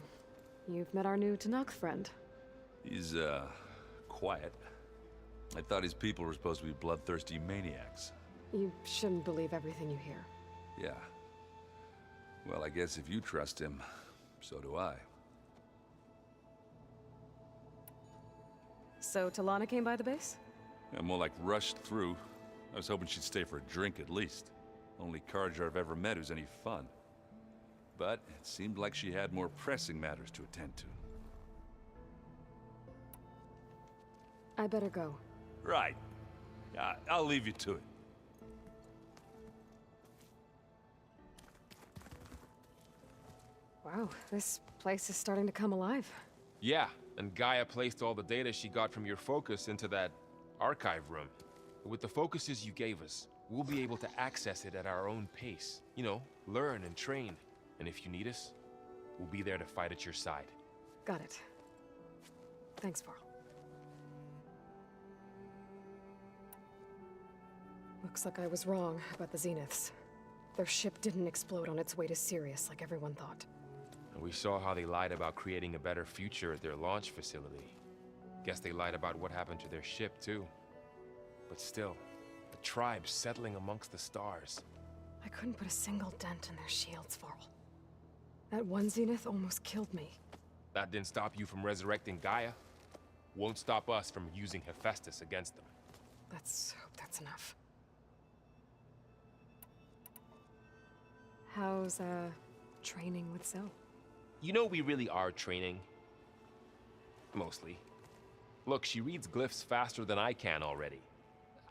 you've met our new Tanakh friend. He's, quiet. I thought his people were supposed to be bloodthirsty maniacs. You shouldn't believe everything you hear. Yeah. Well, I guess if you trust him, so do I. So, Talana came by the base? Yeah, more like rushed through. I was hoping she'd stay for a drink at least. Only Carja I've ever met who's any fun. But it seemed like she had more pressing matters to attend to. I better go. Right. I'll leave you to it. Wow, this place is starting to come alive. Yeah, and Gaia placed all the data she got from your focus into that archive room. With the focuses you gave us, we'll be able to access it at our own pace. You know, learn and train. And if you need us, we'll be there to fight at your side. Got it. Thanks, Varl. Looks like I was wrong about the Zeniths. Their ship didn't explode on its way to Sirius like everyone thought. And we saw how they lied about creating a better future at their launch facility. Guess they lied about what happened to their ship, too. But still, the tribe settling amongst the stars. I couldn't put a single dent in their shields, Varl. That one Zenith almost killed me. That didn't stop you from resurrecting Gaia. Won't stop us from using Hephaestus against them. Let's hope that's enough. How's, training with Zoe? You know we really are training. Mostly. Look, she reads glyphs faster than I can already.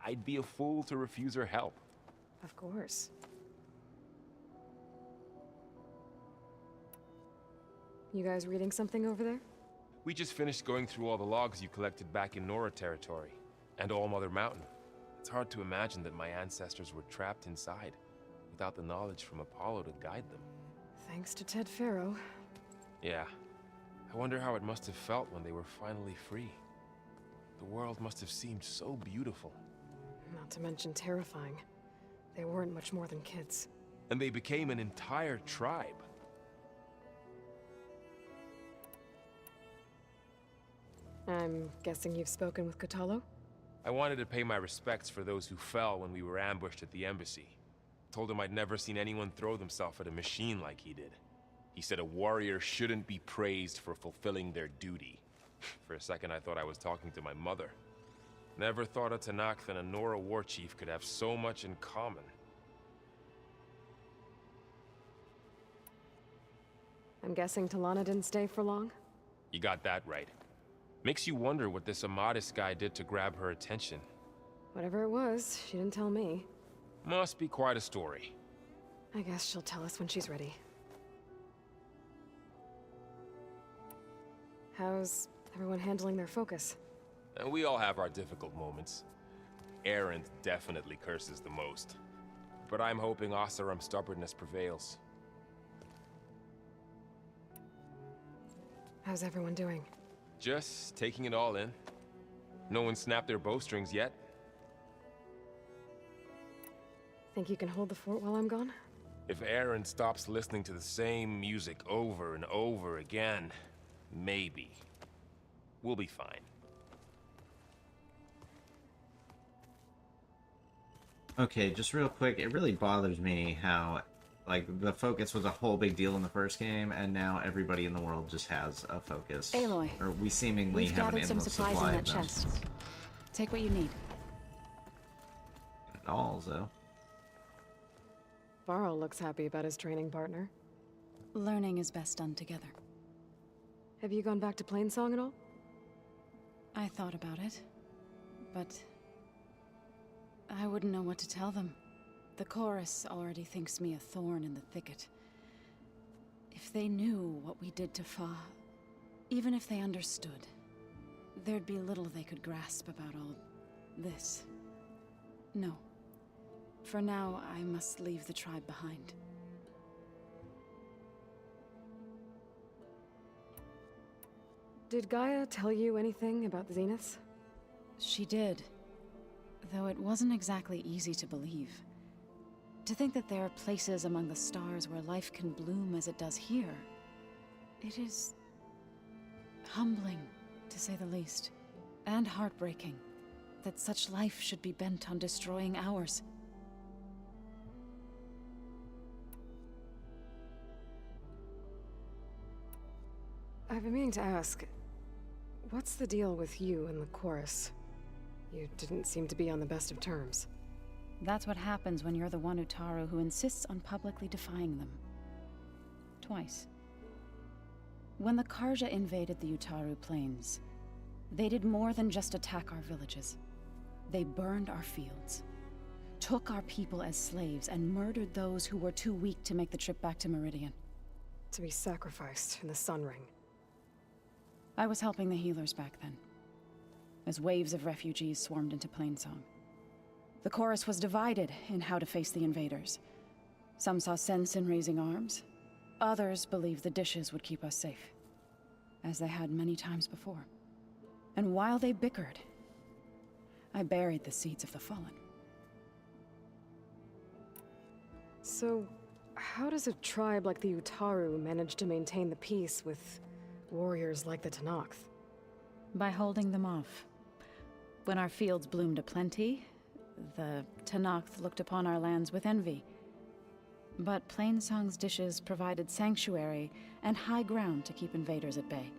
I'd be a fool to refuse her help. Of course. You guys reading something over there? We just finished going through all the logs you collected back in Nora territory, and All Mother Mountain. It's hard to imagine that my ancestors were trapped inside, without the knowledge from Apollo to guide them. Thanks to Ted Faro. Yeah. I wonder how it must have felt when they were finally free. The world must have seemed so beautiful. Not to mention terrifying. They weren't much more than kids. And they became an entire tribe. I'm guessing you've spoken with Kotallo? I wanted to pay my respects for those who fell when we were ambushed at the embassy. Told him I'd never seen anyone throw themselves at a machine like he did. He said a warrior shouldn't be praised for fulfilling their duty. For a second I thought I was talking to my mother. Never thought a Tanakh and a Nora war chief could have so much in common. I'm guessing Talana didn't stay for long? You got that right. Makes you wonder what this Amadis guy did to grab her attention. Whatever it was, she didn't tell me. Must be quite a story. I guess she'll tell us when she's ready. How's everyone handling their focus? And we all have our difficult moments. Erend definitely curses the most. But I'm hoping Oseram's stubbornness prevails. How's everyone doing? Just taking it all in. No one snapped their bowstrings yet. Think you can hold the fort while I'm gone? If Erend stops listening to the same music over and over again, maybe. We'll be fine. Okay, just real quick, it really bothers me how, like, the focus was a whole big deal in the first game, and now everybody in the world just has a focus. Aloy, or we seemingly we've have an gathered some endless supplies supply in of that them. chest. Take what you need. Dolls, though. Varl looks happy about his training partner. Learning is best done together. Have you gone back to Plainsong at all? I thought about it, but I wouldn't know what to tell them. The chorus already thinks me a thorn in the thicket. If they knew what we did to Fa, even if they understood, there'd be little they could grasp about all this. No. For now, I must leave the tribe behind. Did Gaia tell you anything about the Zeniths? She did. Though it wasn't exactly easy to believe. To think that there are places among the stars where life can bloom as it does here. It is humbling, to say the least. And heartbreaking that such life should be bent on destroying ours. I've been meaning to ask, what's the deal with you and the chorus? You didn't seem to be on the best of terms. That's what happens when you're the one Utaru who insists on publicly defying them. Twice. When the Karja invaded the Utaru plains, they did more than just attack our villages. They burned our fields, took our people as slaves, and murdered those who were too weak to make the trip back to Meridian. To be sacrificed in the Sun Ring. I was helping the healers back then, as waves of refugees swarmed into Plainsong. The chorus was divided in how to face the invaders. Some saw sense in raising arms. Others believed the dishes would keep us safe, as they had many times before. And while they bickered, I buried the seeds of the fallen. So, how does a tribe like the Utaru manage to maintain the peace with warriors like the Tenakth? By holding them off. When our fields bloomed aplenty, the Tenakth looked upon our lands with envy. But Plainsong's dishes provided sanctuary and high ground to keep invaders at bay.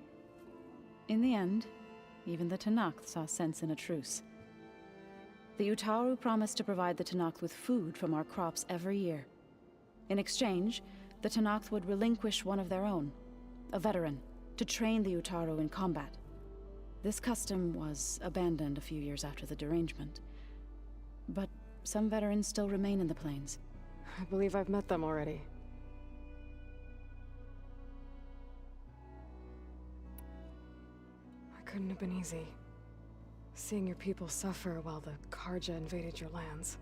In the end, even the Tenakth saw sense in a truce. The Utaru promised to provide the Tenakth with food from our crops every year. In exchange, the Tenakth would relinquish one of their own, a veteran, to train the Utaru in combat. This custom was abandoned a few years after the derangement. But some veterans still remain in the plains. I believe I've met them already. It couldn't have been easy. Seeing your people suffer while the Karja invaded your lands.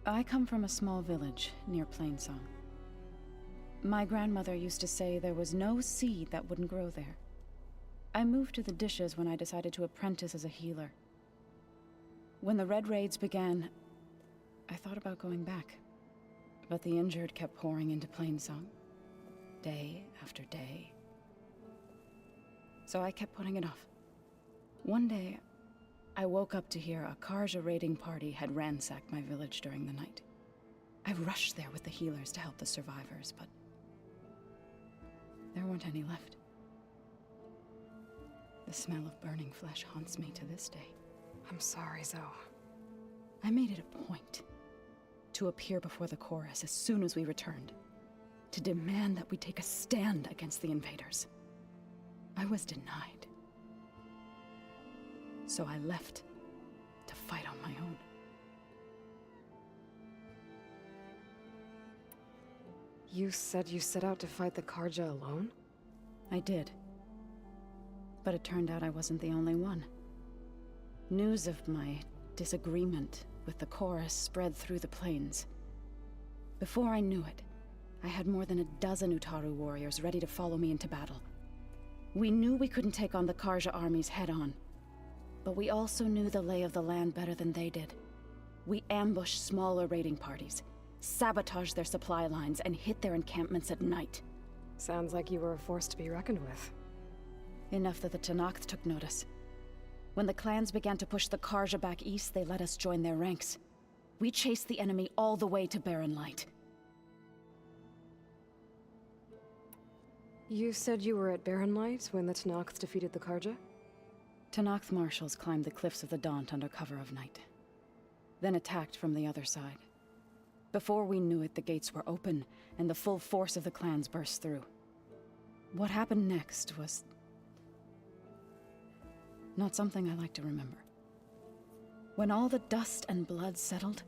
I come from a small village near Plainsong. My grandmother used to say there was no seed that wouldn't grow there. I moved to the dishes when I decided to apprentice as a healer. When the Red Raids began, I thought about going back. But the injured kept pouring into Plainsong, day after day. So I kept putting it off. One day, I woke up to hear a Karja raiding party had ransacked my village during the night. I rushed there with the healers to help the survivors, but there weren't any left. The smell of burning flesh haunts me to this day. I'm sorry, Zoe. I made it a point to appear before the chorus as soon as we returned, to demand that we take a stand against the invaders. I was denied. So I left to fight on my own. You said you set out to fight the Karja alone? I did. But it turned out I wasn't the only one. News of my disagreement with the chorus spread through the plains. Before I knew it, I had more than a dozen Utaru warriors ready to follow me into battle. We knew we couldn't take on the Karja armies head-on, but we also knew the lay of the land better than they did. We ambushed smaller raiding parties, sabotaged their supply lines, and hit their encampments at night. Sounds like you were a force to be reckoned with. Enough that the Tenakth took notice. When the clans began to push the Karja back east, they let us join their ranks. We chased the enemy all the way to Barren Light. You said you were at Barren Light when the Tenakth defeated the Karja? Tenakth marshals climbed the cliffs of the Daunt under cover of night, then attacked from the other side. Before we knew it, the gates were open, and the full force of the clans burst through. What happened next was not something I like to remember. When all the dust and blood settled,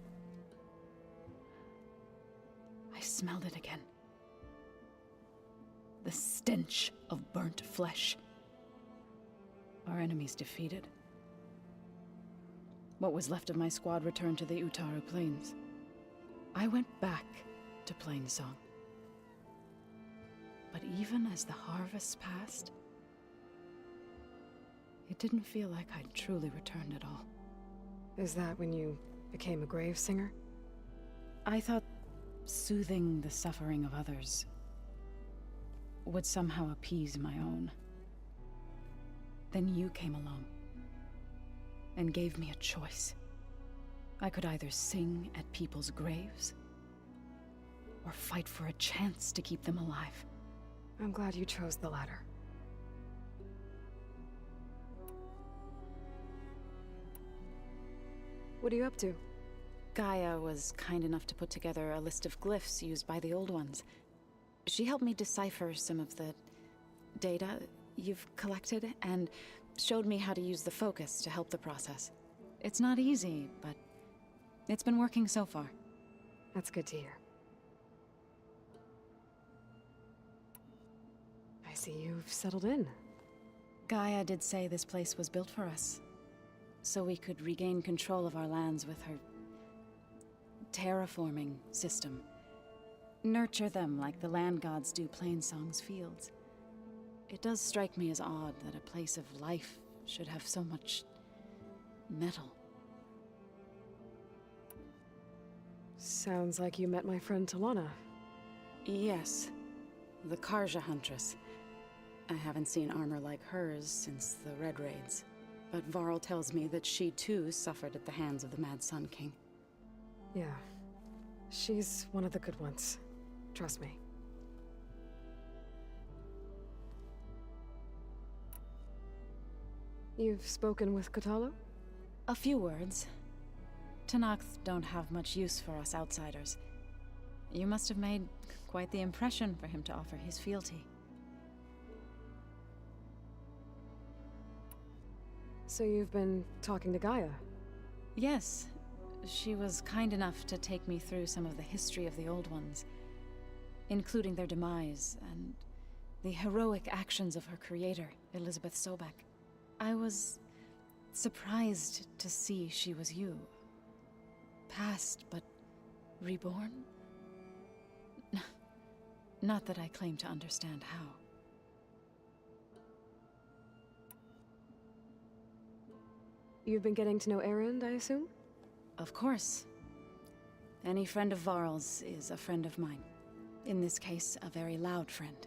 I smelled it again. The stench of burnt flesh. Our enemies defeated. What was left of my squad returned to the Utaru Plains. I went back to Plainsong. But even as the harvests passed, it didn't feel like I'd truly returned at all. Is that when you became a grave singer? I thought soothing the suffering of others would somehow appease my own. Then you came along and gave me a choice. I could either sing at people's graves or fight for a chance to keep them alive. I'm glad you chose the latter. What are you up to? Gaia was kind enough to put together a list of glyphs used by the Old Ones. She helped me decipher some of the data you've collected and showed me how to use the focus to help the process. It's not easy, but it's been working so far. That's good to hear. I see you've settled in. Gaia did say this place was built for us, so we could regain control of our lands with her terraforming system. Nurture them like the land gods do Plainsong's fields. It does strike me as odd that a place of life should have so much metal. Sounds like you met my friend Talana. Yes, the Karja Huntress. I haven't seen armor like hers since the Red Raids, but Varl tells me that she too suffered at the hands of the Mad Sun King. Yeah, she's one of the good ones. Trust me. You've spoken with Kotallo? A few words. Tenakth don't have much use for us outsiders. You must have made quite the impression for him to offer his fealty. So you've been talking to Gaia? Yes. She was kind enough to take me through some of the history of the Old Ones, including their demise and the heroic actions of her creator, Elizabeth Sobek. I was surprised to see she was you. Past, but reborn? Not that I claim to understand how. You've been getting to know Erend, I assume? Of course. Any friend of Varl's is a friend of mine. In this case, a very loud friend.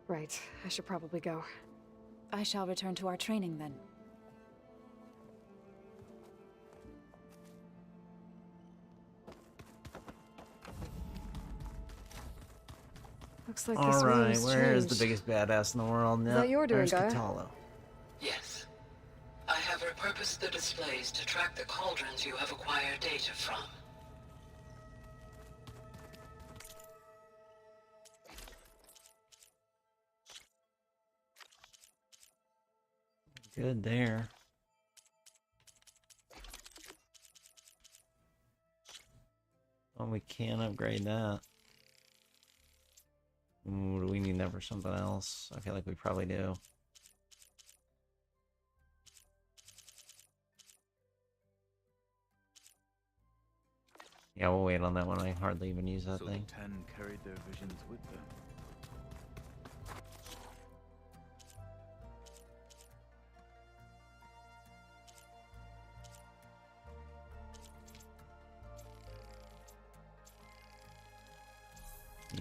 Right, I should probably go. I shall return to our training then. Looks like all this right, room's where is changed. the biggest badass in the world now? Is that your doing, There's Gaia? Kotallo. Yes. I have repurposed the displays to track the cauldrons you have acquired data from. Good there. Well, we can upgrade that. Ooh, do we need that for something else? I feel like we probably do. Yeah, we'll wait on that one. I hardly even use that So thing. the 10 carried their visions with them.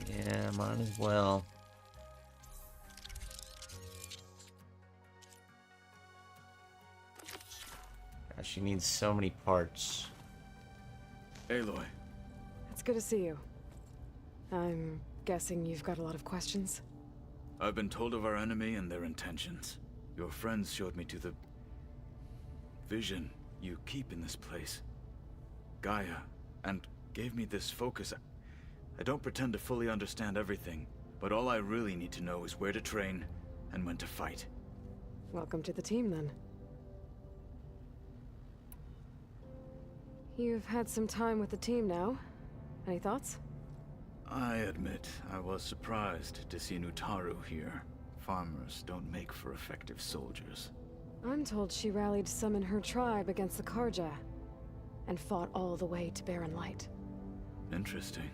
Yeah, mine as well. Gosh, she needs so many parts. Aloy. It's good to see you. I'm guessing you've got a lot of questions? I've been told of our enemy and their intentions. Your friends showed me to the vision you keep in this place. Gaia, and gave me this focus. I don't pretend to fully understand everything, but all I really need to know is where to train and when to fight. Welcome to the team, then. You've had some time with the team now. Any thoughts? I admit, I was surprised to see Nutaru here. Farmers don't make for effective soldiers. I'm told she rallied some in her tribe against the Karja, and fought all the way to Barren Light. Interesting.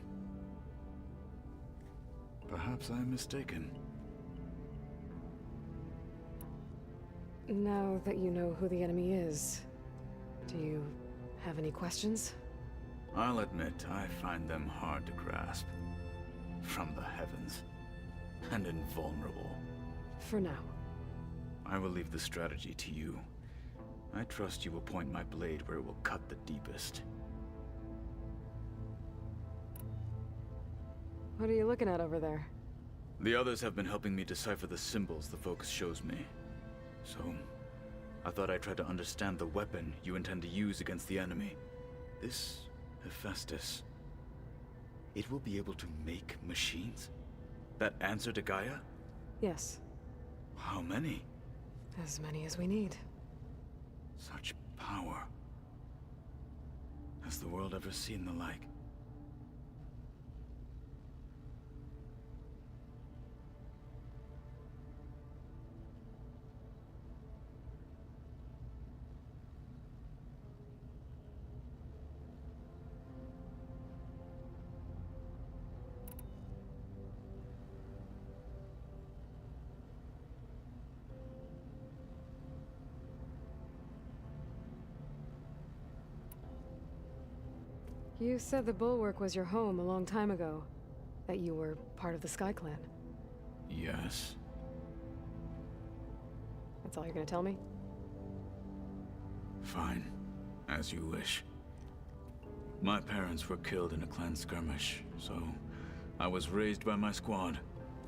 Perhaps I'm mistaken. Now that you know who the enemy is, do you have any questions? I'll admit, I find them hard to grasp. From the heavens. And invulnerable. For now. I will leave the strategy to you. I trust you will point my blade where it will cut the deepest. What are you looking at over there? The others have been helping me decipher the symbols the focus shows me. So, I thought I'd try to understand the weapon you intend to use against the enemy. This Hephaestus. It will be able to make machines? That answer to Gaia? Yes. How many? As many as we need. Such power. Has the world ever seen the like? You said the Bulwark was your home a long time ago. That you were part of the Sky Clan. Yes. That's all you're gonna tell me? Fine. As you wish. My parents were killed in a clan skirmish, so I was raised by my squad.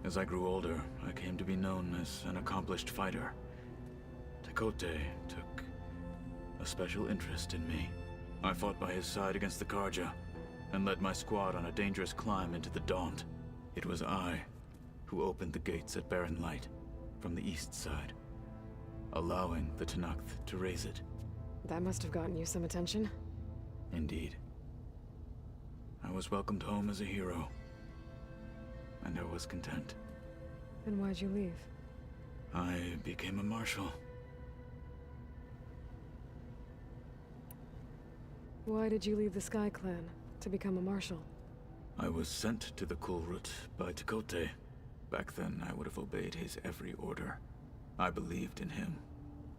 As I grew older, I came to be known as an accomplished fighter. Tekote took a special interest in me. I fought by his side against the Karja, and led my squad on a dangerous climb into the Daunt. It was I who opened the gates at Barren Light, from the east side, allowing the Tenakth to raise it. That must have gotten you some attention. Indeed. I was welcomed home as a hero, and I was content. Then why'd you leave? I became a marshal. Why did you leave the Sky Clan to become a marshal? I was sent to the Kulrut by Tekote. Back then, I would have obeyed his every order. I believed in him,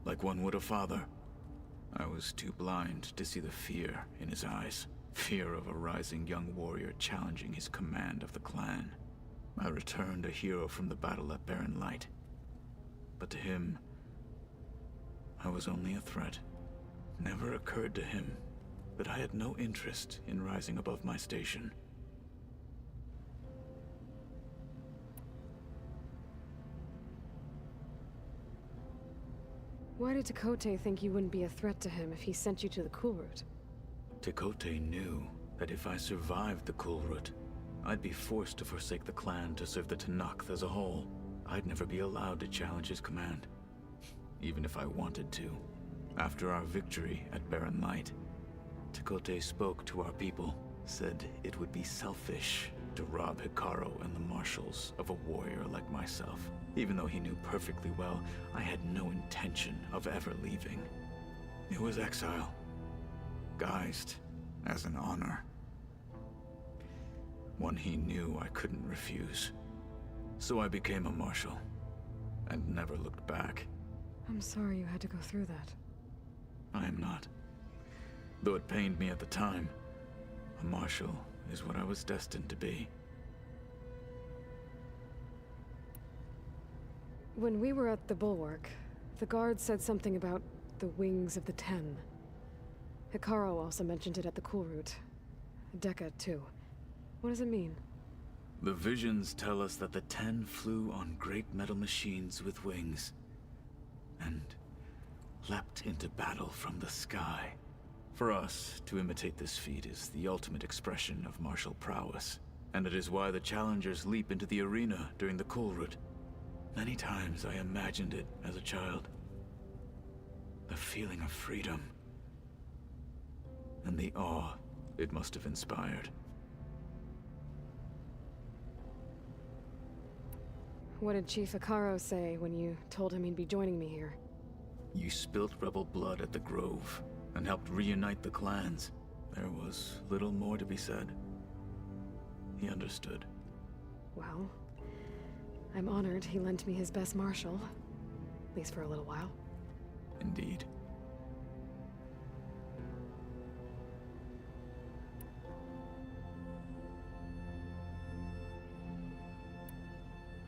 like one would a father. I was too blind to see the fear in his eyes. Fear of a rising young warrior challenging his command of the clan. I returned a hero from the battle at Barren Light. But to him, I was only a threat. Never occurred to him that I had no interest in rising above my station. Why did Tekote think you wouldn't be a threat to him if he sent you to the Kulrut? Tekote knew that if I survived the Kulrut, I'd be forced to forsake the clan to serve the Tenakth as a whole. I'd never be allowed to challenge his command, even if I wanted to. After our victory at Barren Light, Tekote spoke to our people, said it would be selfish to rob Hikaru and the marshals of a warrior like myself. Even though he knew perfectly well, I had no intention of ever leaving. It was exile, guised as an honor. One he knew I couldn't refuse. So I became a marshal, and never looked back. I'm sorry you had to go through that. I am not. Though it pained me at the time, a marshal is what I was destined to be. When we were at the Bulwark, the guard said something about the Wings of the Ten. Hikaru also mentioned it at the Kulrut. Dekka, too. What does it mean? The visions tell us that the Ten flew on great metal machines with wings. And leapt into battle from the sky. For us, to imitate this feat is the ultimate expression of martial prowess, and it is why the challengers leap into the arena during the Kulrut. Many times I imagined it as a child. The feeling of freedom, and the awe it must have inspired. What did Chief Akaro say when you told him he'd be joining me here? You spilt rebel blood at the Grove, and helped reunite the clans. There was little more to be said. He understood. Well, I'm honored he lent me his best martial. At least for a little while. Indeed.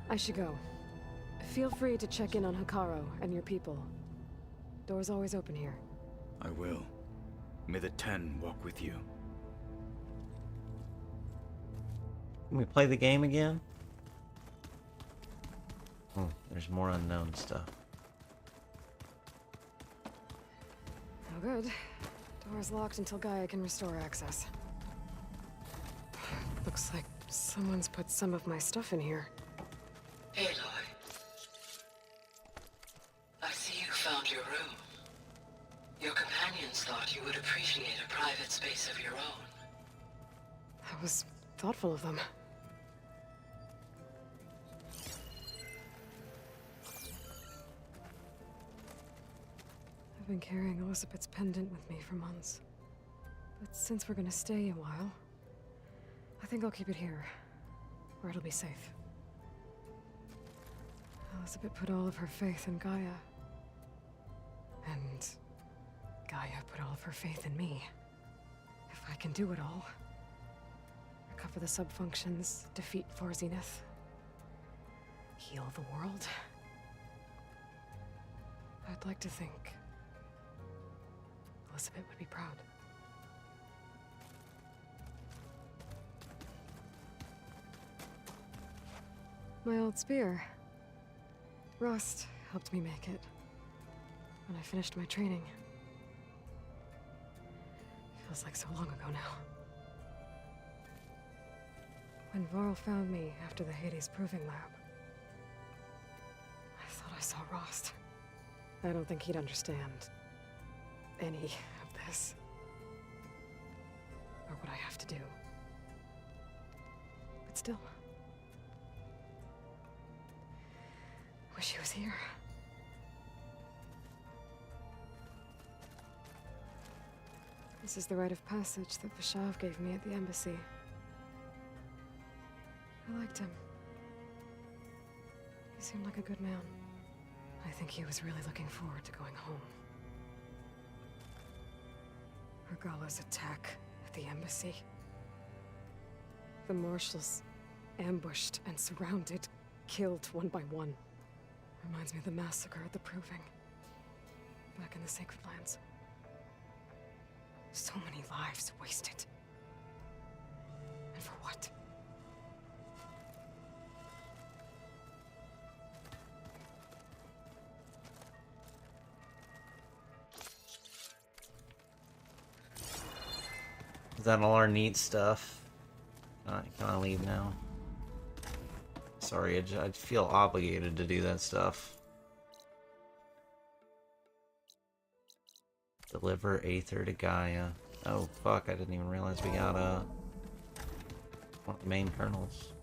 I should go. Feel free to check in on Hikaru and your people. Door's always open here. I will. May the 10 walk with you. Can we play the game again? Oh, there's more unknown stuff. Oh, good. Door's locked until Gaia can restore access. Looks like someone's put some of my stuff in here. Aloy, I see you found your room. Your companions thought you would appreciate a private space of your own. That was thoughtful of them. I've been carrying Elizabeth's pendant with me for months. But since we're gonna stay a while, I think I'll keep it here, where it'll be safe. Elizabeth put all of her faith in Gaia. And Gaia put all of her faith in me. If I can do it all, recover the sub-functions, defeat For Zenith, heal the world, I'd like to think Elizabeth would be proud. My old spear. Rust helped me make it when I finished my training. Feels like so long ago now. When Varl found me after the Hades Proving Lab, I thought I saw Rost. I don't think he'd understand any of this, or what I have to do. But still, wish he was here. This is the rite of passage that Vashav gave me at the embassy. I liked him. He seemed like a good man. I think he was really looking forward to going home. Regala's attack at the embassy. The marshals ambushed and surrounded, killed one by one. Reminds me of the massacre at the Proving, back in the Sacred Lands. So many lives wasted. And for what? Is that all our neat stuff? Can I leave now? Sorry, I feel obligated to do that stuff. Deliver Aether to Gaia. Oh fuck, I didn't even realize we got one of the main kernels.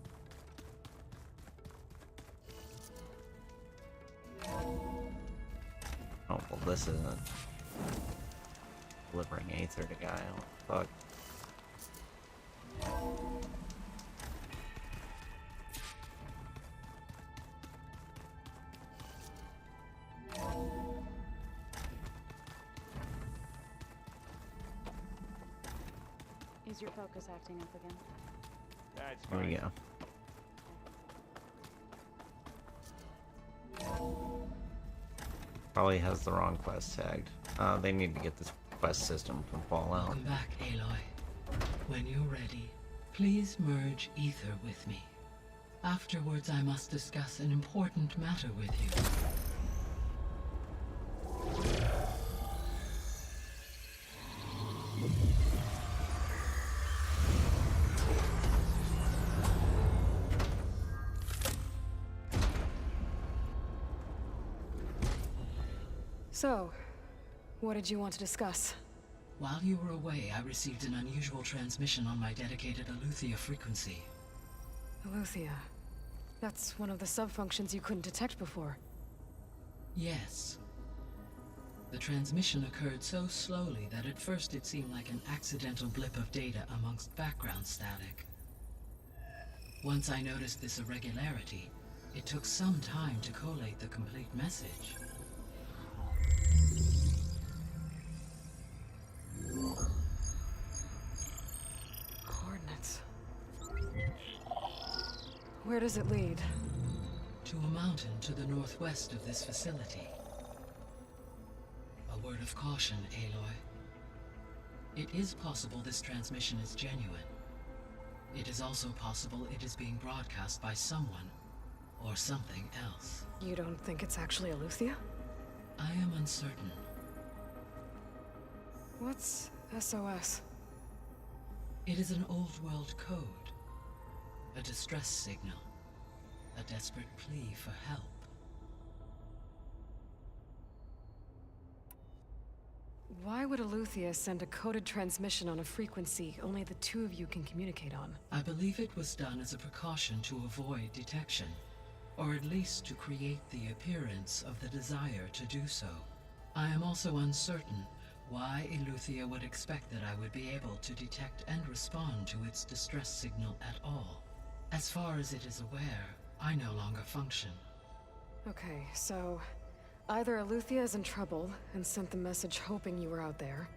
Oh, well this isn't delivering Aether to Gaia. What the fuck? Is your focus acting up again? That's There we go. Probably has the wrong quest tagged. They need to get this quest system from Fallout. Welcome back, Aloy. When you're ready, please merge Ether with me. Afterwards, I must discuss an important matter with you. So, what did you want to discuss? While you were away, I received an unusual transmission on my dedicated Eleuthia frequency. Eleuthia. That's one of the sub-functions you couldn't detect before. Yes. The transmission occurred so slowly that at first it seemed like an accidental blip of data amongst background static. Once I noticed this irregularity, it took some time to collate the complete message. Coordinates. Where does it lead? To a mountain to the northwest of this facility. A word of caution, Aloy. It is possible this transmission is genuine. It is also possible it is being broadcast by someone or something else. You don't think it's actually Eleuthia? I am uncertain. What's SOS? It is an old world code. A distress signal. A desperate plea for help. Why would Eleuthia send a coded transmission on a frequency only the two of you can communicate on? I believe it was done as a precaution to avoid detection, or at least to create the appearance of the desire to do so. I am also uncertain why Eleuthia would expect that I would be able to detect and respond to its distress signal at all. As far as it is aware, I no longer function. Okay, so either Eleuthia is in trouble and sent the message hoping you were out there,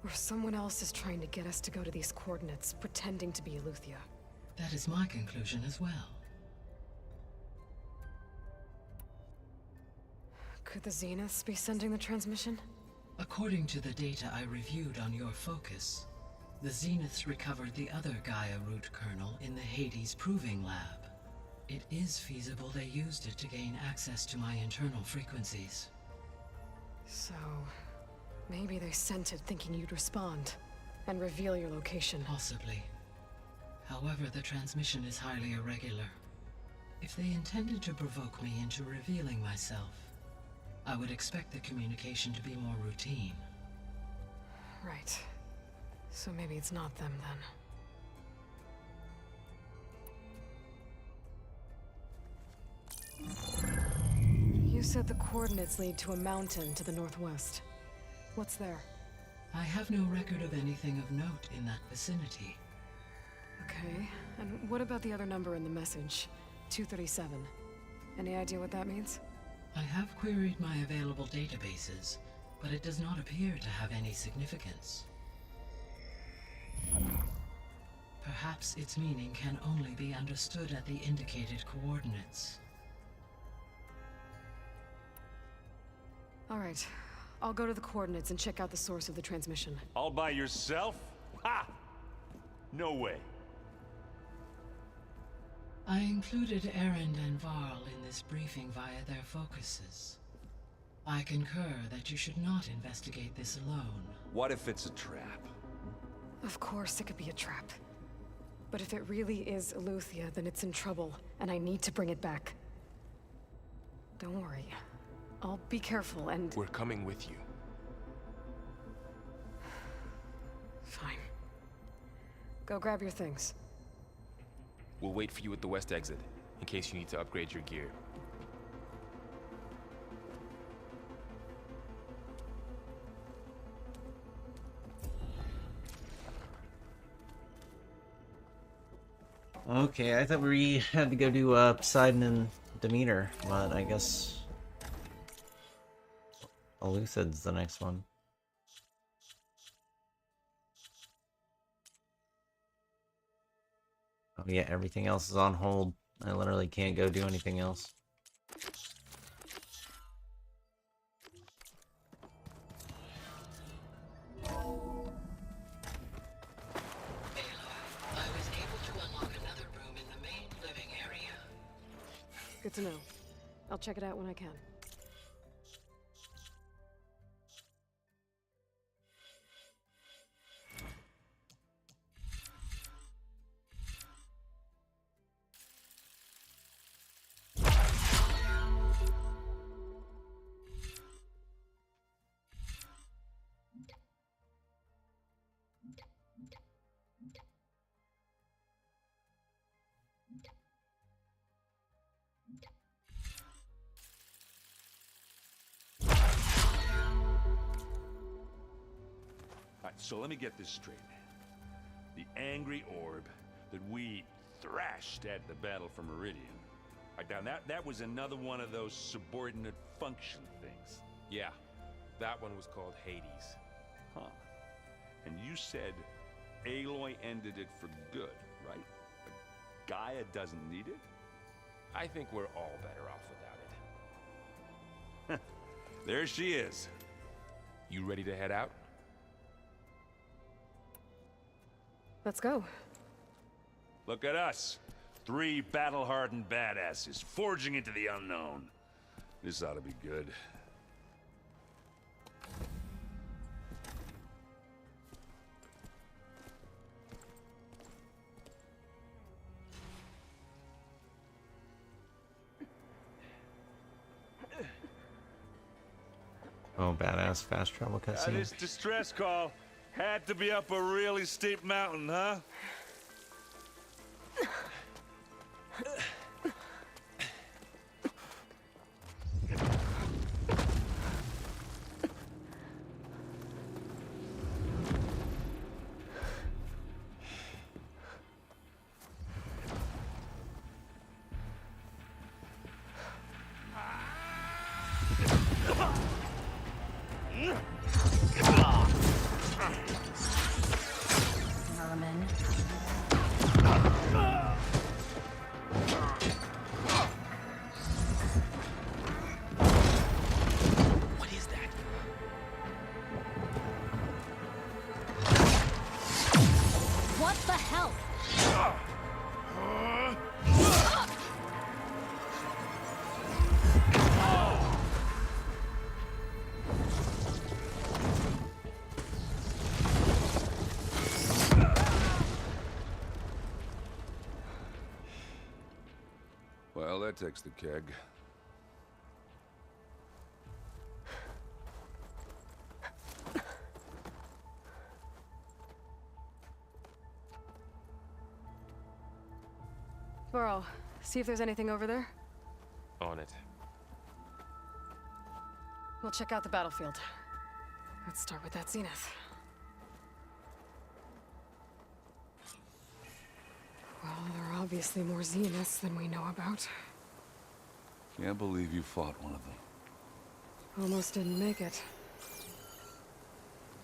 or someone else is trying to get us to go to these coordinates, pretending to be Eleuthia. That is my conclusion as well. Could the Zeniths be sending the transmission? According to the data I reviewed on your focus, the Zeniths recovered the other Gaia root kernel in the Hades Proving Lab. It is feasible they used it to gain access to my internal frequencies. So, maybe they sent it thinking you'd respond and reveal your location. Possibly. However, the transmission is highly irregular. If they intended to provoke me into revealing myself, I would expect the communication to be more routine. Right. So maybe it's not them then. You said the coordinates lead to a mountain to the northwest. What's there? I have no record of anything of note in that vicinity. Okay, and what about the other number in the message? 237. Any idea what that means? I have queried my available databases, but it does not appear to have any significance. Perhaps its meaning can only be understood at the indicated coordinates. All right, I'll go to the coordinates and check out the source of the transmission. All by yourself? Ha! No way. I included Erend and Varl in this briefing via their focuses. I concur that you should not investigate this alone. What if it's a trap? Of course it could be a trap. But if it really is Eleuthia, then it's in trouble, and I need to bring it back. Don't worry. I'll be careful and... We're coming with you. Fine. Go grab your things. We'll wait for you at the west exit, in case you need to upgrade your gear. Okay, I thought we had to go do Poseidon and Demeter, but I guess Eleuthid's the next one. Oh yeah, everything else is on hold. I literally can't go do anything else. Good to know. I'll check it out when I can. So let me get this straight. The angry orb that we thrashed at the battle for Meridian. Like now that was another one of those subordinate function things. Yeah, that one was called Hades. Huh. And you said Aloy ended it for good, right? But Gaia doesn't need it? I think we're all better off without it. There she is. You ready to head out? Let's go. Look at us. 3 battle-hardened badasses forging into the unknown. This ought to be good. Oh, badass fast travel cutscene. This distress call had to be up a really steep mountain, huh? What the hell? Well, that takes the keg. Burrow, see if there's anything over there. On it. We'll check out the battlefield. Let's start with that zenith. Well, there are obviously more zeniths than we know about. Can't believe you fought one of them. Almost didn't make it.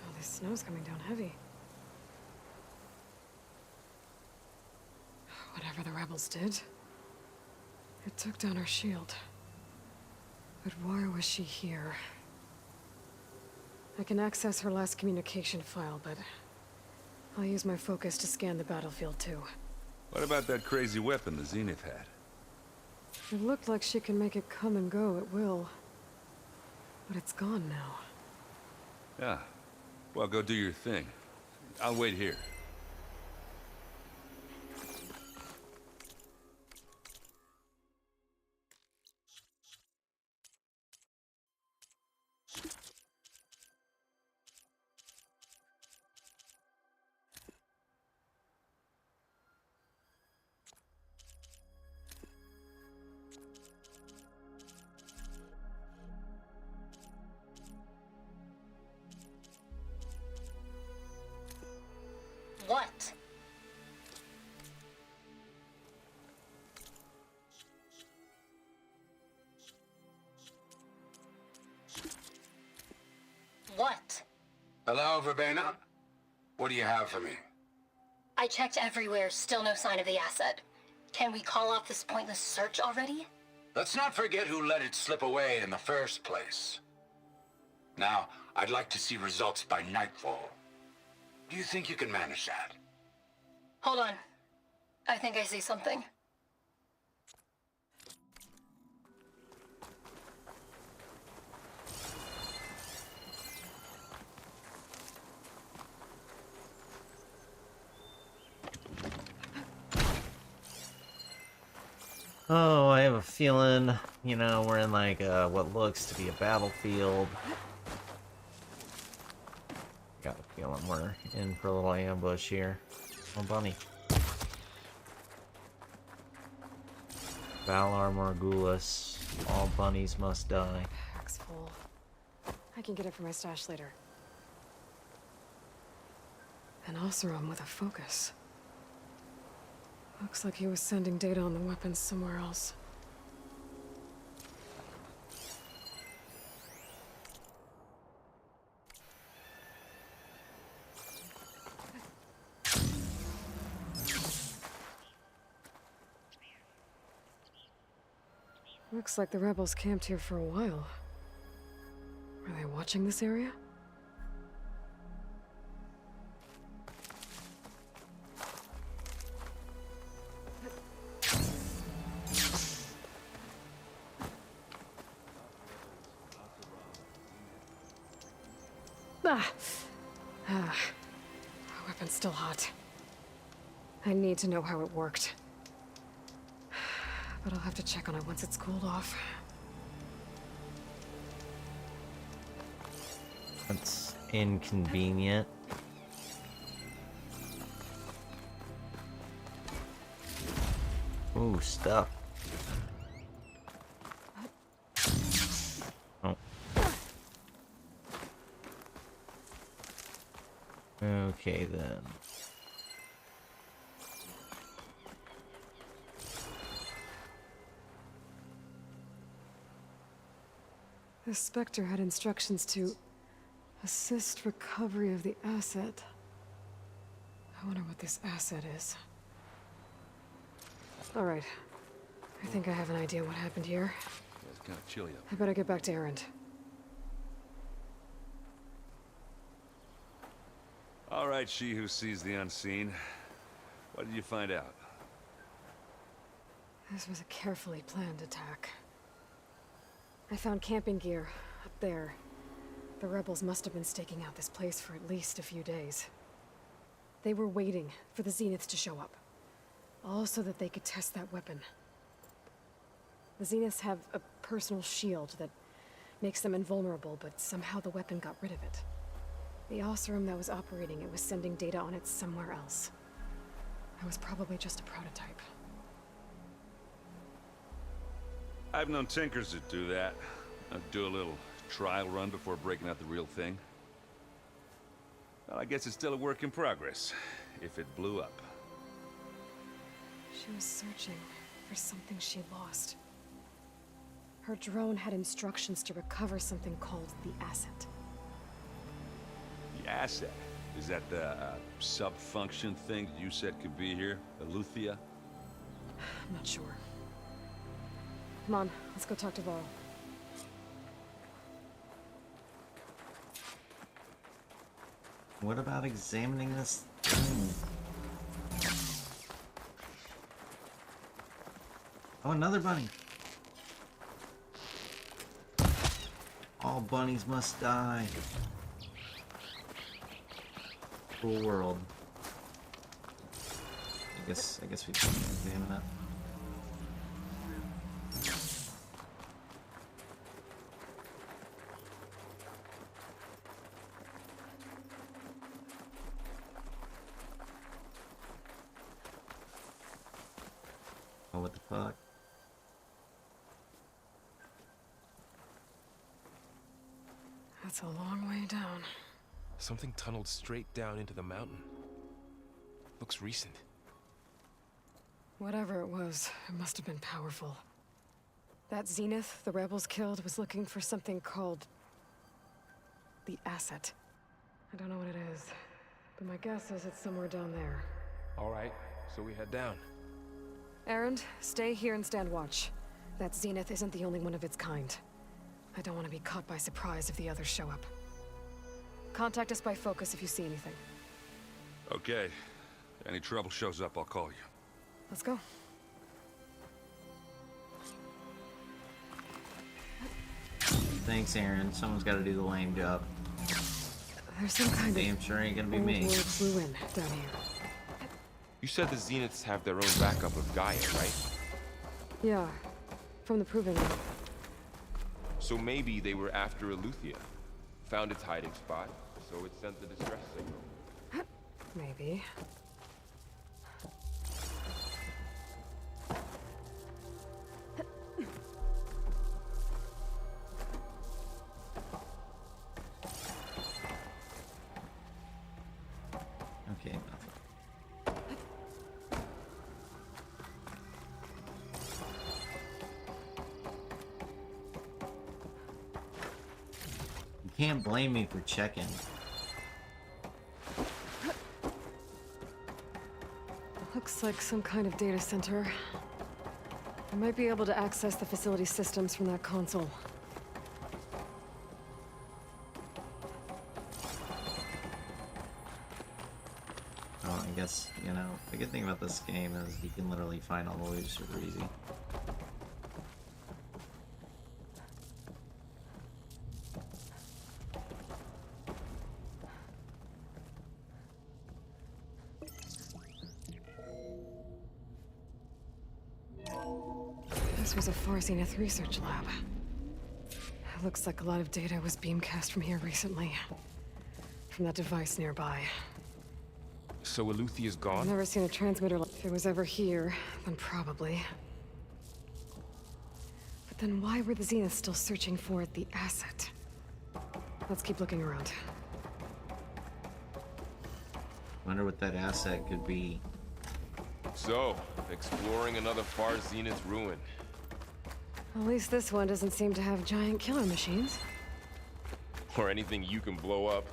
Oh, this snow's coming down heavy. Whatever the rebels did, it took down our shield. But why was she here? I can access her last communication file, but I'll use my focus to scan the battlefield too. What about that crazy weapon the Zenith had? It looked like she can make it come and go at will. But it's gone now. Yeah. Well, go do your thing. I'll wait here. What? What? Hello, Verbena? What do you have for me? I checked everywhere, still no sign of the asset. Can we call off this pointless search already? Let's not forget who let it slip away in the first place. Now, I'd like to see results by nightfall. Do you think you can manage that? Hold on. I think I see something. Oh, I have a feeling, you know, we're in like what looks to be a battlefield. Got a feeling we're in for a little ambush here. Oh, bunny. Valar Morghulis. All bunnies must die. Pack's full. I can get it from my stash later. An Oseram with a focus. Looks like he was sending data on the weapons somewhere else. Looks like the rebels camped here for a while. Are they watching this area? Ah. The weapon's still hot. I need to know how it worked. But I'll have to check on it once it's cooled off. That's inconvenient. Ooh, stuff. Oh. Okay then. The Spectre had instructions to assist recovery of the asset. I wonder what this asset is. All right. I think I have an idea what happened here. Yeah, it's kind of chilly up. I better get back to Erend. All right, she who sees the unseen. What did you find out? This was a carefully planned attack. I found camping gear up there. The rebels must have been staking out this place for at least a few days. They were waiting for the Zeniths to show up. All so that they could test that weapon. The Zeniths have a personal shield that makes them invulnerable, but somehow the weapon got rid of it. The Oseram that was operating it was sending data on it somewhere else. It was probably just a prototype. I've known tinkers that do that. I'd do a little trial run before breaking out the real thing. Well, I guess it's still a work in progress, if it blew up. She was searching for something she lost. Her drone had instructions to recover something called the asset. The asset? Is that the sub-function thing that you said could be here? Eleuthia? I'm not sure. Come on, let's go talk to Varl. What about examining this thing? Oh, another bunny. All bunnies must die. Cool world. I guess we can examine that. Oh, what the fuck? That's a long way down. Something tunneled straight down into the mountain. Looks recent. Whatever it was, it must have been powerful. That Zenith the rebels killed was looking for something called the asset. I don't know what it is, but my guess is it's somewhere down there. All right, so we head down. Erend, stay here and stand watch. That Zenith isn't the only one of its kind. I don't want to be caught by surprise if the others show up. Contact us by focus if you see anything. Okay. Any trouble shows up, I'll call you. Let's go. Thanks, Aaron. Someone's got to do the lame job. There's some kind Damn sure ain't gonna be old me. world ruin down here. You said the Zeniths have their own backup of Gaia, right? Yeah, from the Proving Ground. So maybe they were after Eleuthia. Found its hiding spot, so it sent the distress signal. Maybe. can't blame me for checking. Looks like some kind of data center. I might be able to access the facility systems from that console. Oh, I guess, you know, the good thing about this game is you can literally find all the loot super easy. This was a Far Zenith research lab. It looks like a lot of data was beamcast from here recently. From that device nearby. So Eluthia's I've gone? never seen a transmitter like if it was ever here, then probably. But then why were the Zeniths still searching for the asset? Let's keep looking around. Wonder what that asset could be. So, exploring another Far Zenith ruin. At least this one doesn't seem to have giant killer machines. Or anything you can blow up.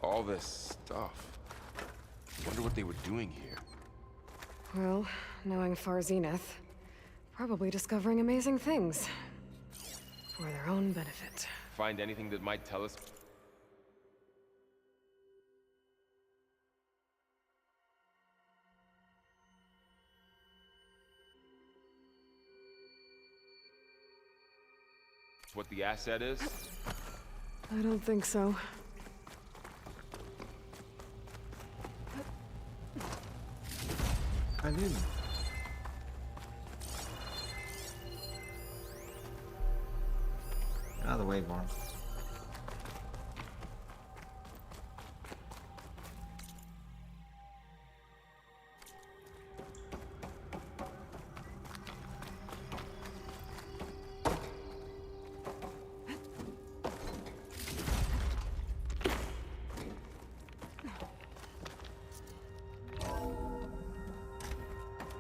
All this stuff. Wonder what they were doing here. Well, knowing Far Zenith, probably discovering amazing things. For their own benefit. Find anything that might tell us? What the asset is? I don't think so. I didn't. Get out of the way, Vaughn.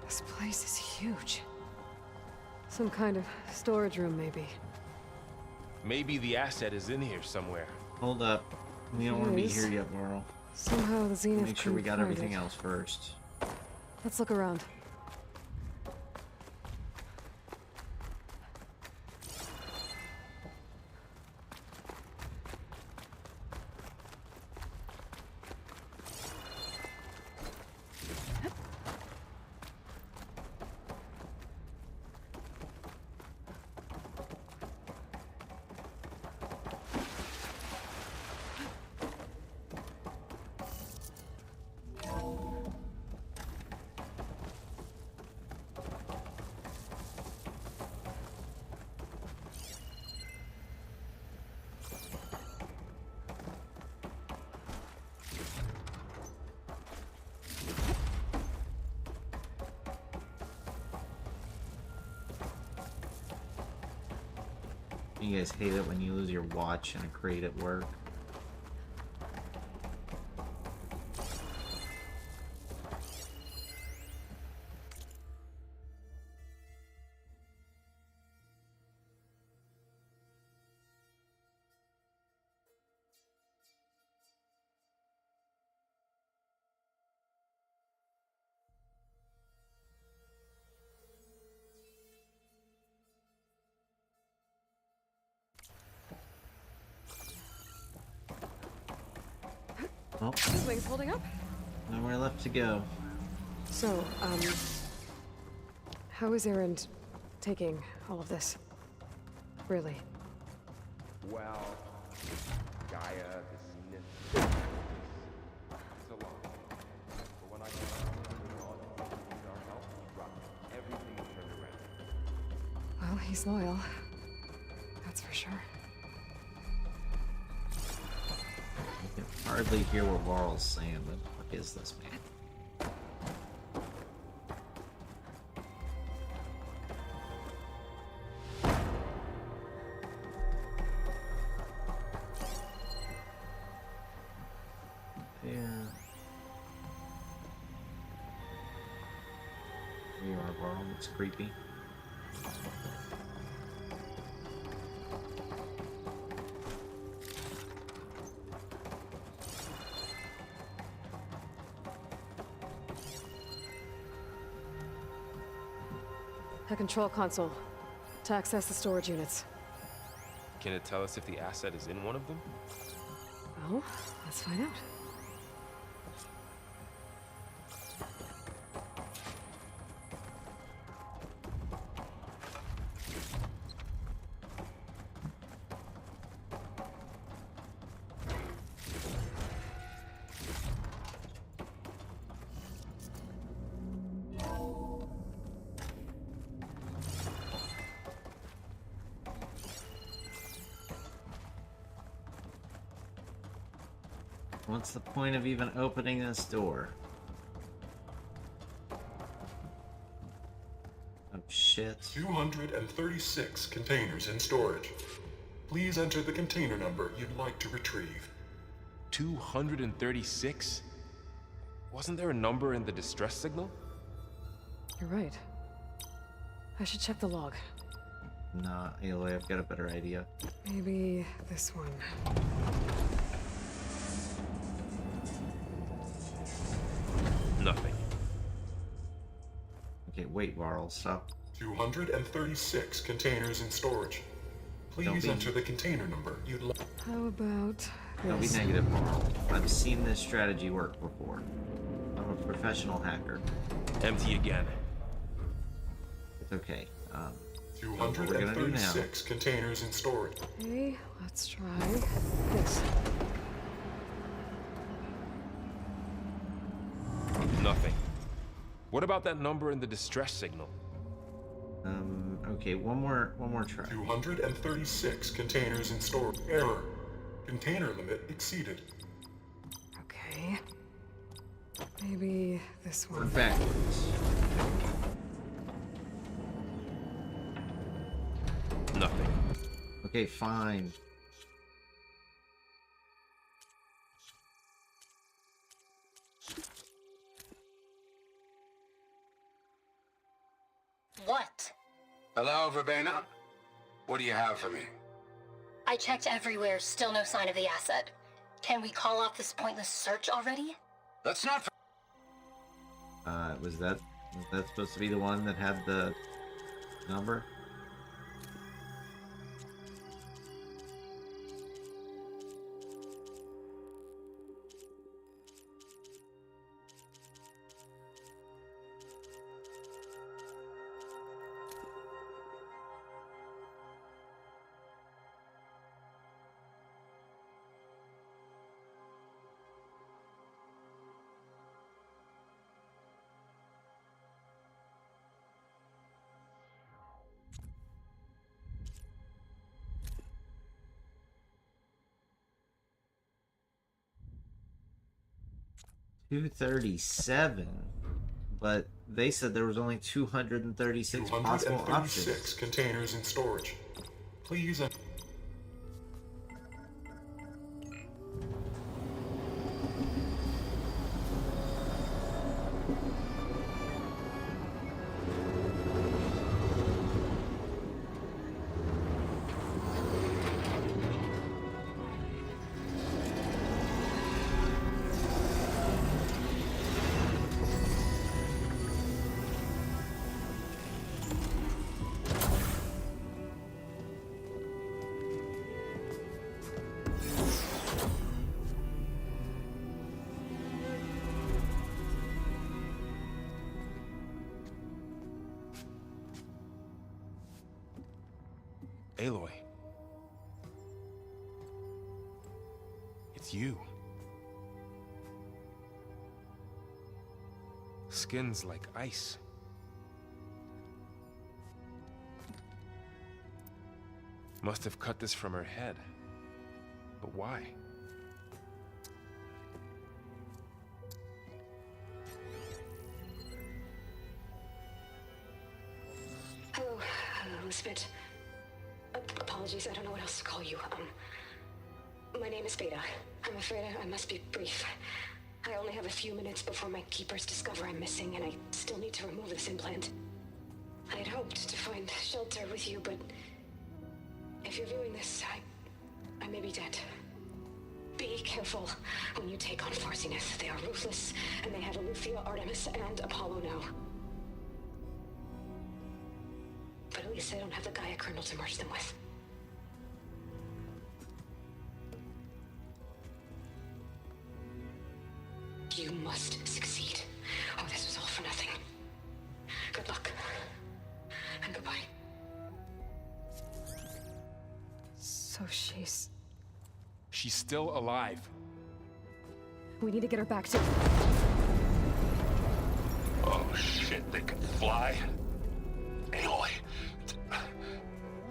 This place is huge. Some kind of storage room, maybe. Maybe the asset is in here somewhere. Hold up. We don't want to be Yes. here yet, Laurel. Somehow the Zenith Make sure we got couldn't find everything it. else first. Let's look around. You guys hate it when you lose your watch in a crate at work. Well, This wing's holding up. nowhere left to go. So, how is Erend taking all of this? Really? Well, Gaia, the Zenith. It's a lot. But when I got on our help, he dropped everything and turned around. Well, he's loyal. That's for sure. hardly hear what Varl's saying. What is this, man? You are Varl. It's creepy. A control console to access the storage units. Can it tell us if the asset is in one of them? Well, let's find out. What's the point of even opening this door? Oh shit. 236 containers in storage. Please enter the container number you'd like to retrieve. 236? Wasn't there a number in the distress signal? You're right. I should check the log. Nah, Aloy, I've got a better idea. Maybe this one. Nothing. Okay, wait, Varl, stop. 236 containers in storage. Please enter the container number you'd like. How about Don't be this? negative, Varl. I've seen this strategy work before. I'm a professional hacker. Empty again. It's okay. What we're gonna do now. 236 containers in storage. Okay, let's try this. Nothing. What about that number in the distress signal? Okay, one more try. 236 containers in storage. Error. Container limit exceeded. Okay. Maybe this one. Work backwards. Nothing. Okay, fine. What? Hello, Verbena? What do you have for me? I checked everywhere, still no sign of the asset. Can we call off this pointless search already? That's not Was that supposed to be the one that had the number? $237, but they said there was only 236 possible 236 options. containers in storage. Please enter. Aloy. It's you. Skin's like ice. Must have cut this from her head. But why? was a bit... apologies, I don't know what else to call you. My name is Beta. I'm afraid I must be brief. I only have a few minutes before my keepers discover I'm missing, and I still need to remove this implant. I had hoped to find shelter with you, but if you're viewing this, I may be dead. Be careful when you take on Farsineth. They are ruthless, and they have Eleuthia, Artemis, and Apollo now. But at least they don't have the Gaia kernel to merge them with. You must succeed. Oh, this was all for nothing. Good luck. And goodbye. So she's... She's still alive. We need to get her back to... Oh shit, they can fly? Aloy!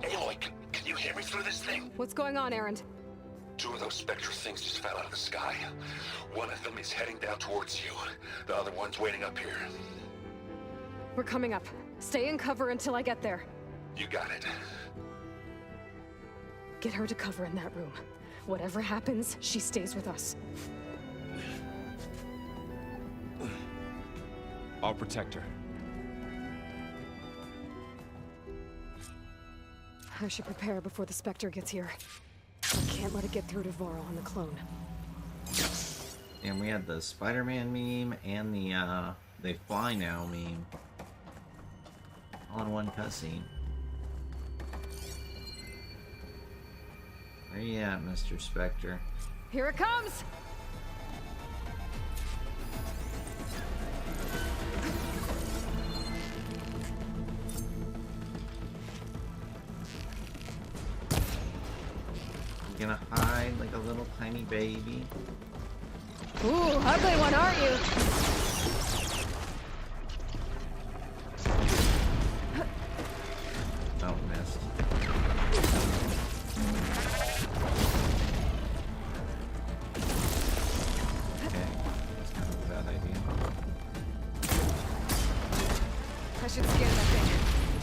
Aloy, can you hear me through this thing? What's going on, Erend? 2 of those spectral things just fell out of the sky. One of them is heading down towards you. The other one's waiting up here. We're coming up. Stay in cover until I get there. You got it. Get her to cover in that room. Whatever happens, she stays with us. I'll protect her. I should prepare before the Spectre gets here. I can't let it get through to Varl and the clone. And we had the Spider-Man meme and the they fly now meme. All in one cutscene. Where you at, Mr. Spectre? Here it comes! You gonna hide like a little tiny baby? Ooh, ugly one, aren't you? Oh, missed. Okay, that's kind of a bad idea. I should scan that thing.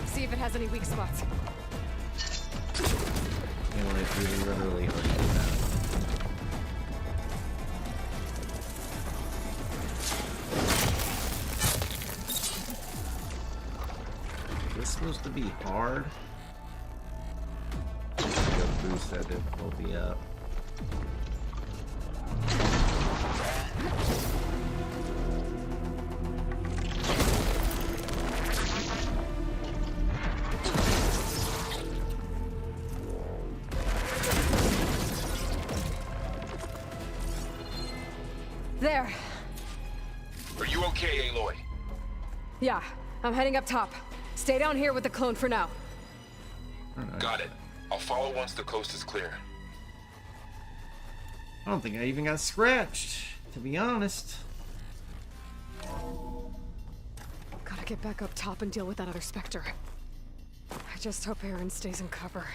See if it has any weak spots. You know, if you literally already did that. Is this supposed to be hard? Just to boost that difficulty up. There. Are you okay, Aloy? Yeah, I'm heading up top. Stay down here with the clone for now. Got it. I'll follow once the coast is clear. I don't think I even got scratched, to be honest. Gotta get back up top and deal with that other Spectre. I just hope Aaron stays in cover.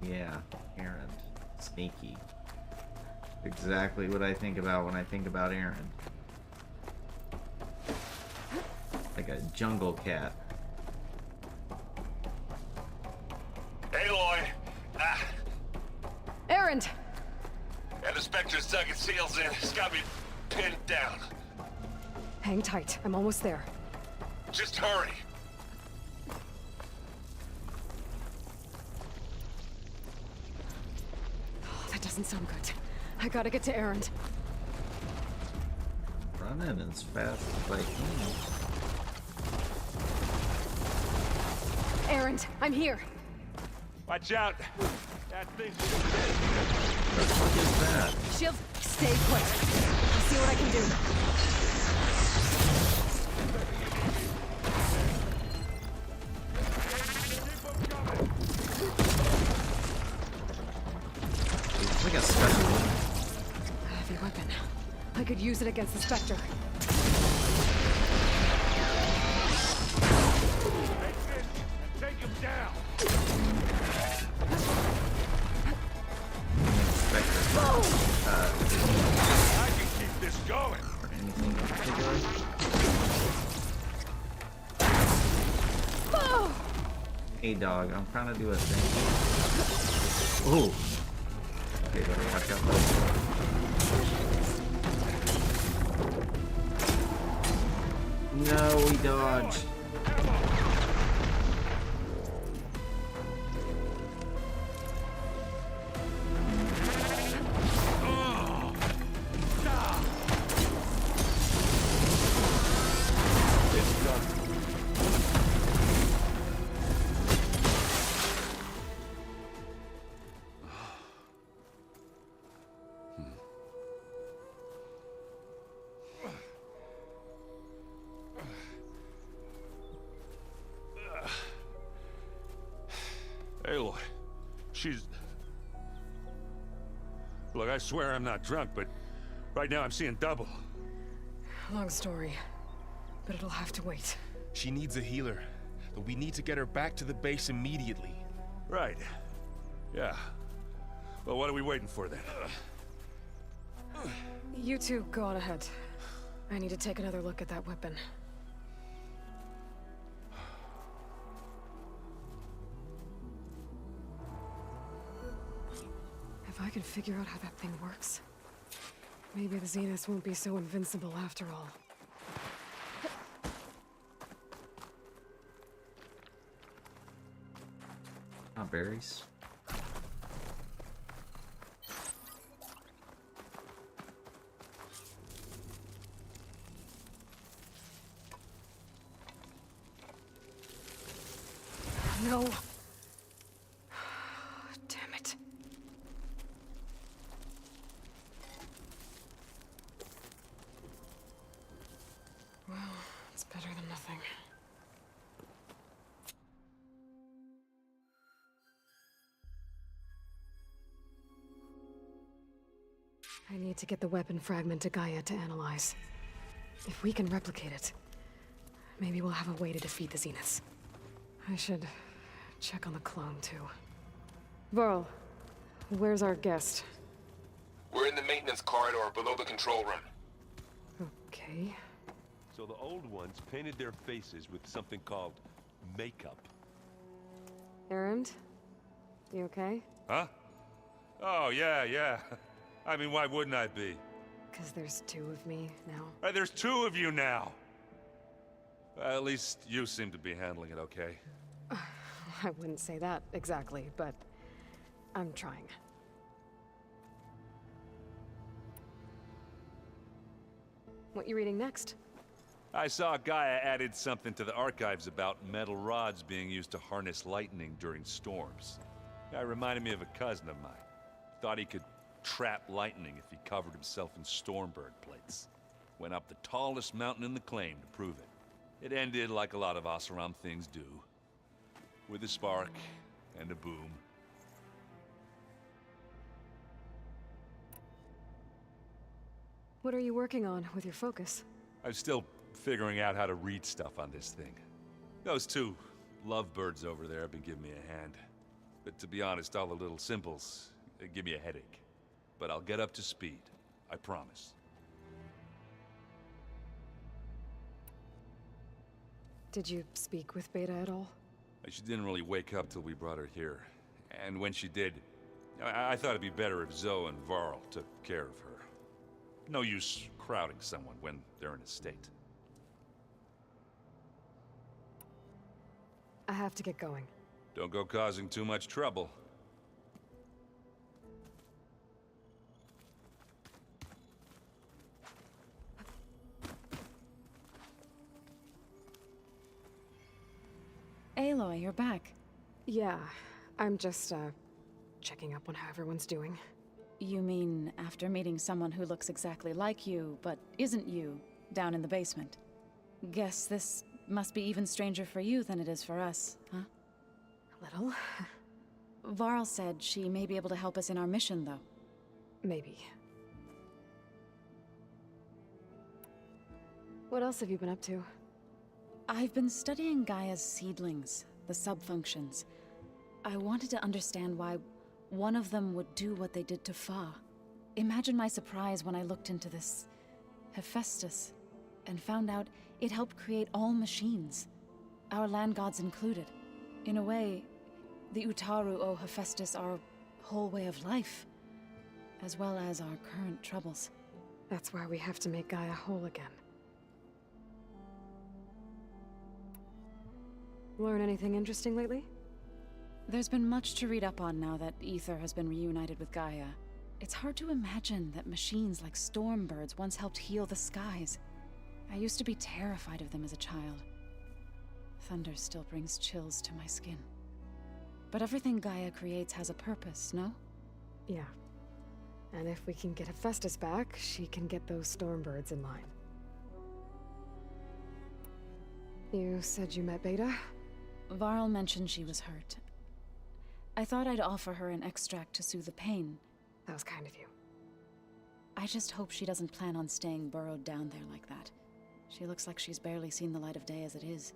Yeah, Aaron. Sneaky. Exactly what I think about when I think about Aaron. Like a jungle cat. Aloy! Ah! Aaron! And the Spectre's dug its heels in. It's got me pinned down. Hang tight. I'm almost there. Just hurry. Oh, that doesn't sound good. I gotta get to Aaron. Running as fast as I can. Aaron, I'm here. Watch out. That thing's... What the fuck is that? Shield, stay put. I'll see what I can do. It's like a special one. Heavy weapon. I could use it against the Spectre. Take him down. I can keep this going. Or anything in particular. Hey dog, I'm trying to do a thing. Ooh. Okay, better watch out, buddy. No, we dodged. Aloy, she's... Look, I swear I'm not drunk, but right now I'm seeing double. Long story, but it'll have to wait. She needs a healer, but we need to get her back to the base immediately. Right. Yeah. Well, what are we waiting for then? You two go on ahead. I need to take another look at that weapon. If I can figure out how that thing works, maybe the Zeniths won't be so invincible after all. Not berries. No. Damn it. Well, it's better than nothing. I need to get the weapon fragment to Gaia to analyze. If we can replicate it, maybe we'll have a way to defeat the Zeniths. I should check on the clone, too. Varl, where's our guest? We're in the maintenance corridor below the control room. Okay. So the old ones painted their faces with something called makeup. Erend? You okay? Huh? Oh, yeah. I mean, why wouldn't I be? Because there's two of me now. Right, there's two of you now! Well, at least you seem to be handling it okay. I wouldn't say that exactly, but I'm trying. What you reading next? I saw Gaia added something to the archives about metal rods being used to harness lightning during storms. That reminded me of a cousin of mine. Thought he could trap lightning if he covered himself in Stormbird plates. Went up the tallest mountain in the claim to prove it. It ended like a lot of Oseram things do. With a spark and a boom. What are you working on with your focus? I'm still figuring out how to read stuff on this thing. Those two lovebirds over there have been giving me a hand. But to be honest, all the little symbols, they give me a headache. But I'll get up to speed. I promise. Did you speak with Beta at all? She didn't really wake up till we brought her here. And when she did, I thought it'd be better if Zoe and Varl took care of her. No use crowding someone when they're in a state. I have to get going. Don't go causing too much trouble. Aloy, you're back. Yeah, I'm just, checking up on how everyone's doing. You mean after meeting someone who looks exactly like you, but isn't you, down in the basement? Guess this must be even stranger for you than it is for us, huh? A little. Varl said she may be able to help us in our mission, though. Maybe. What else have you been up to? I've been studying Gaia's seedlings, the subfunctions. I wanted to understand why one of them would do what they did to Fa. Imagine my surprise when I looked into this Hephaestus and found out it helped create all machines, our land gods included. In a way, the Utaru owe Hephaestus our whole way of life, as well as our current troubles. That's why we have to make Gaia whole again. Learn anything interesting lately? There's been much to read up on now that Ether has been reunited with Gaia. It's hard to imagine that machines like Stormbirds once helped heal the skies. I used to be terrified of them as a child. Thunder still brings chills to my skin. But everything Gaia creates has a purpose, no? Yeah. And if we can get Hephaestus back, she can get those Stormbirds in line. You said you met Beta? Varl mentioned she was hurt. I thought I'd offer her an extract to soothe the pain. That was kind of you. I just hope she doesn't plan on staying burrowed down there like that. She looks like she's barely seen the light of day as it is.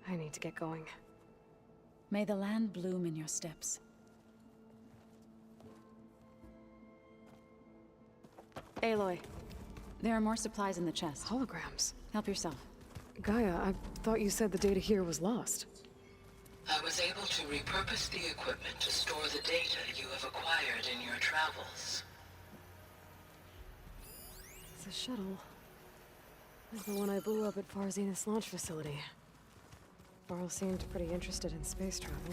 I need to get going. May the land bloom in your steps. Aloy. There are more supplies in the chest. Holograms. Help yourself. Gaia, I thought you said the data here was lost. I was able to repurpose the equipment to store the data you have acquired in your travels. It's a shuttle. It's the one I blew up at Far Zenith's launch facility. Varl seemed pretty interested in space travel.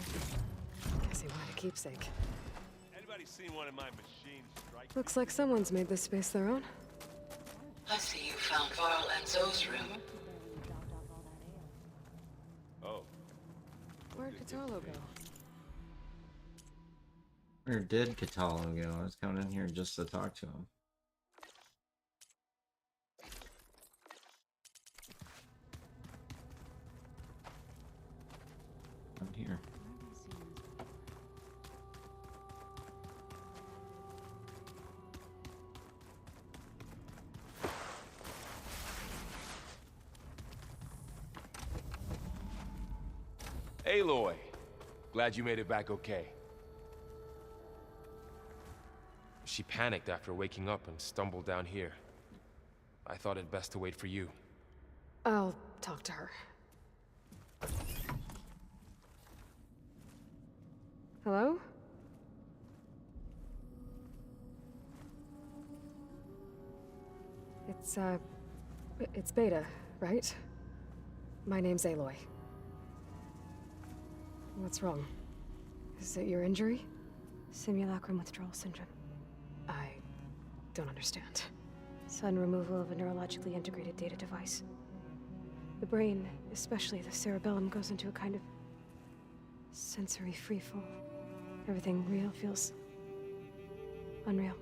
Guess he wanted a keepsake. Anybody seen one of my machines strike? Looks like someone's made this space their own. I see you found Varl and Zoe's room. Oh. Where'd Catalo go? Where did Catalo go? I was coming in here just to talk to him. I'm here. Aloy! Glad you made it back okay. She panicked after waking up and stumbled down here. I thought it best to wait for you. I'll talk to her. Hello? It's Beta, right? My name's Aloy. What's wrong? Is it your injury? Simulacrum withdrawal syndrome. I don't understand. Sudden removal of a neurologically integrated data device. The brain, especially the cerebellum, goes into a kind of sensory freefall. Everything real feels unreal.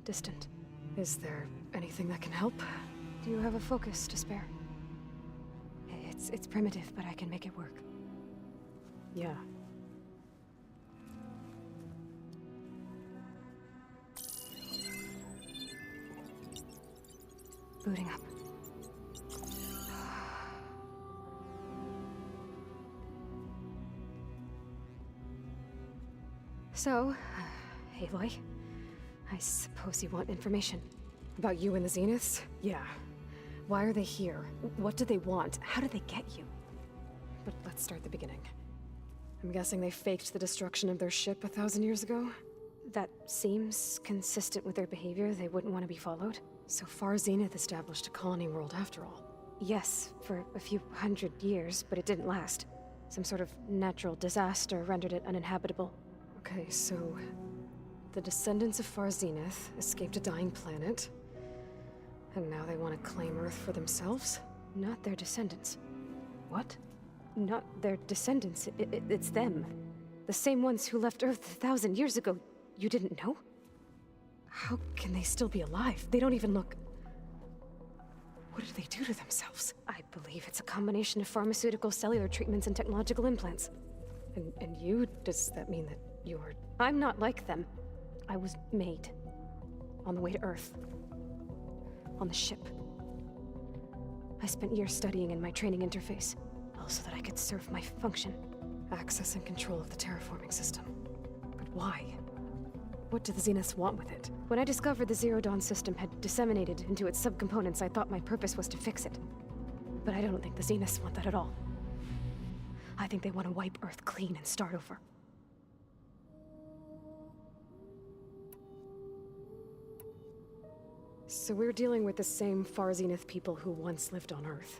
Distant. Is there anything that can help? Do you have a focus to spare? It's primitive, but I can make it work. Yeah. Booting up. So, Aloy, I suppose you want information. About you and the Zeniths? Yeah. Why are they here? What do they want? How did they get you? But let's start at the beginning. I'm guessing they faked the destruction of their ship 1,000 years ago? That seems consistent with their behavior. They wouldn't want to be followed. So Far Zenith established a colony world after all. Yes, for a few hundred years, but it didn't last. Some sort of natural disaster rendered it uninhabitable. Okay, so the descendants of Far Zenith escaped a dying planet, and now they want to claim Earth for themselves? Not their descendants. What? Not their descendants. It's them. The same ones who left Earth 1,000 years ago. You didn't know? How can they still be alive? They don't even look... What did they do to themselves? I believe it's a combination of pharmaceutical, cellular treatments, and technological implants. And you? Does that mean that you're... I'm not like them. I was made. On the way to Earth. On the ship. I spent years studying in my training interface, all so that I could serve my function. Access and control of the terraforming system. But why? What do the Zeniths want with it? When I discovered the Zero Dawn system had disseminated into its subcomponents, I thought my purpose was to fix it. But I don't think the Zeniths want that at all. I think they want to wipe Earth clean and start over. So we're dealing with the same Far Zenith people who once lived on Earth.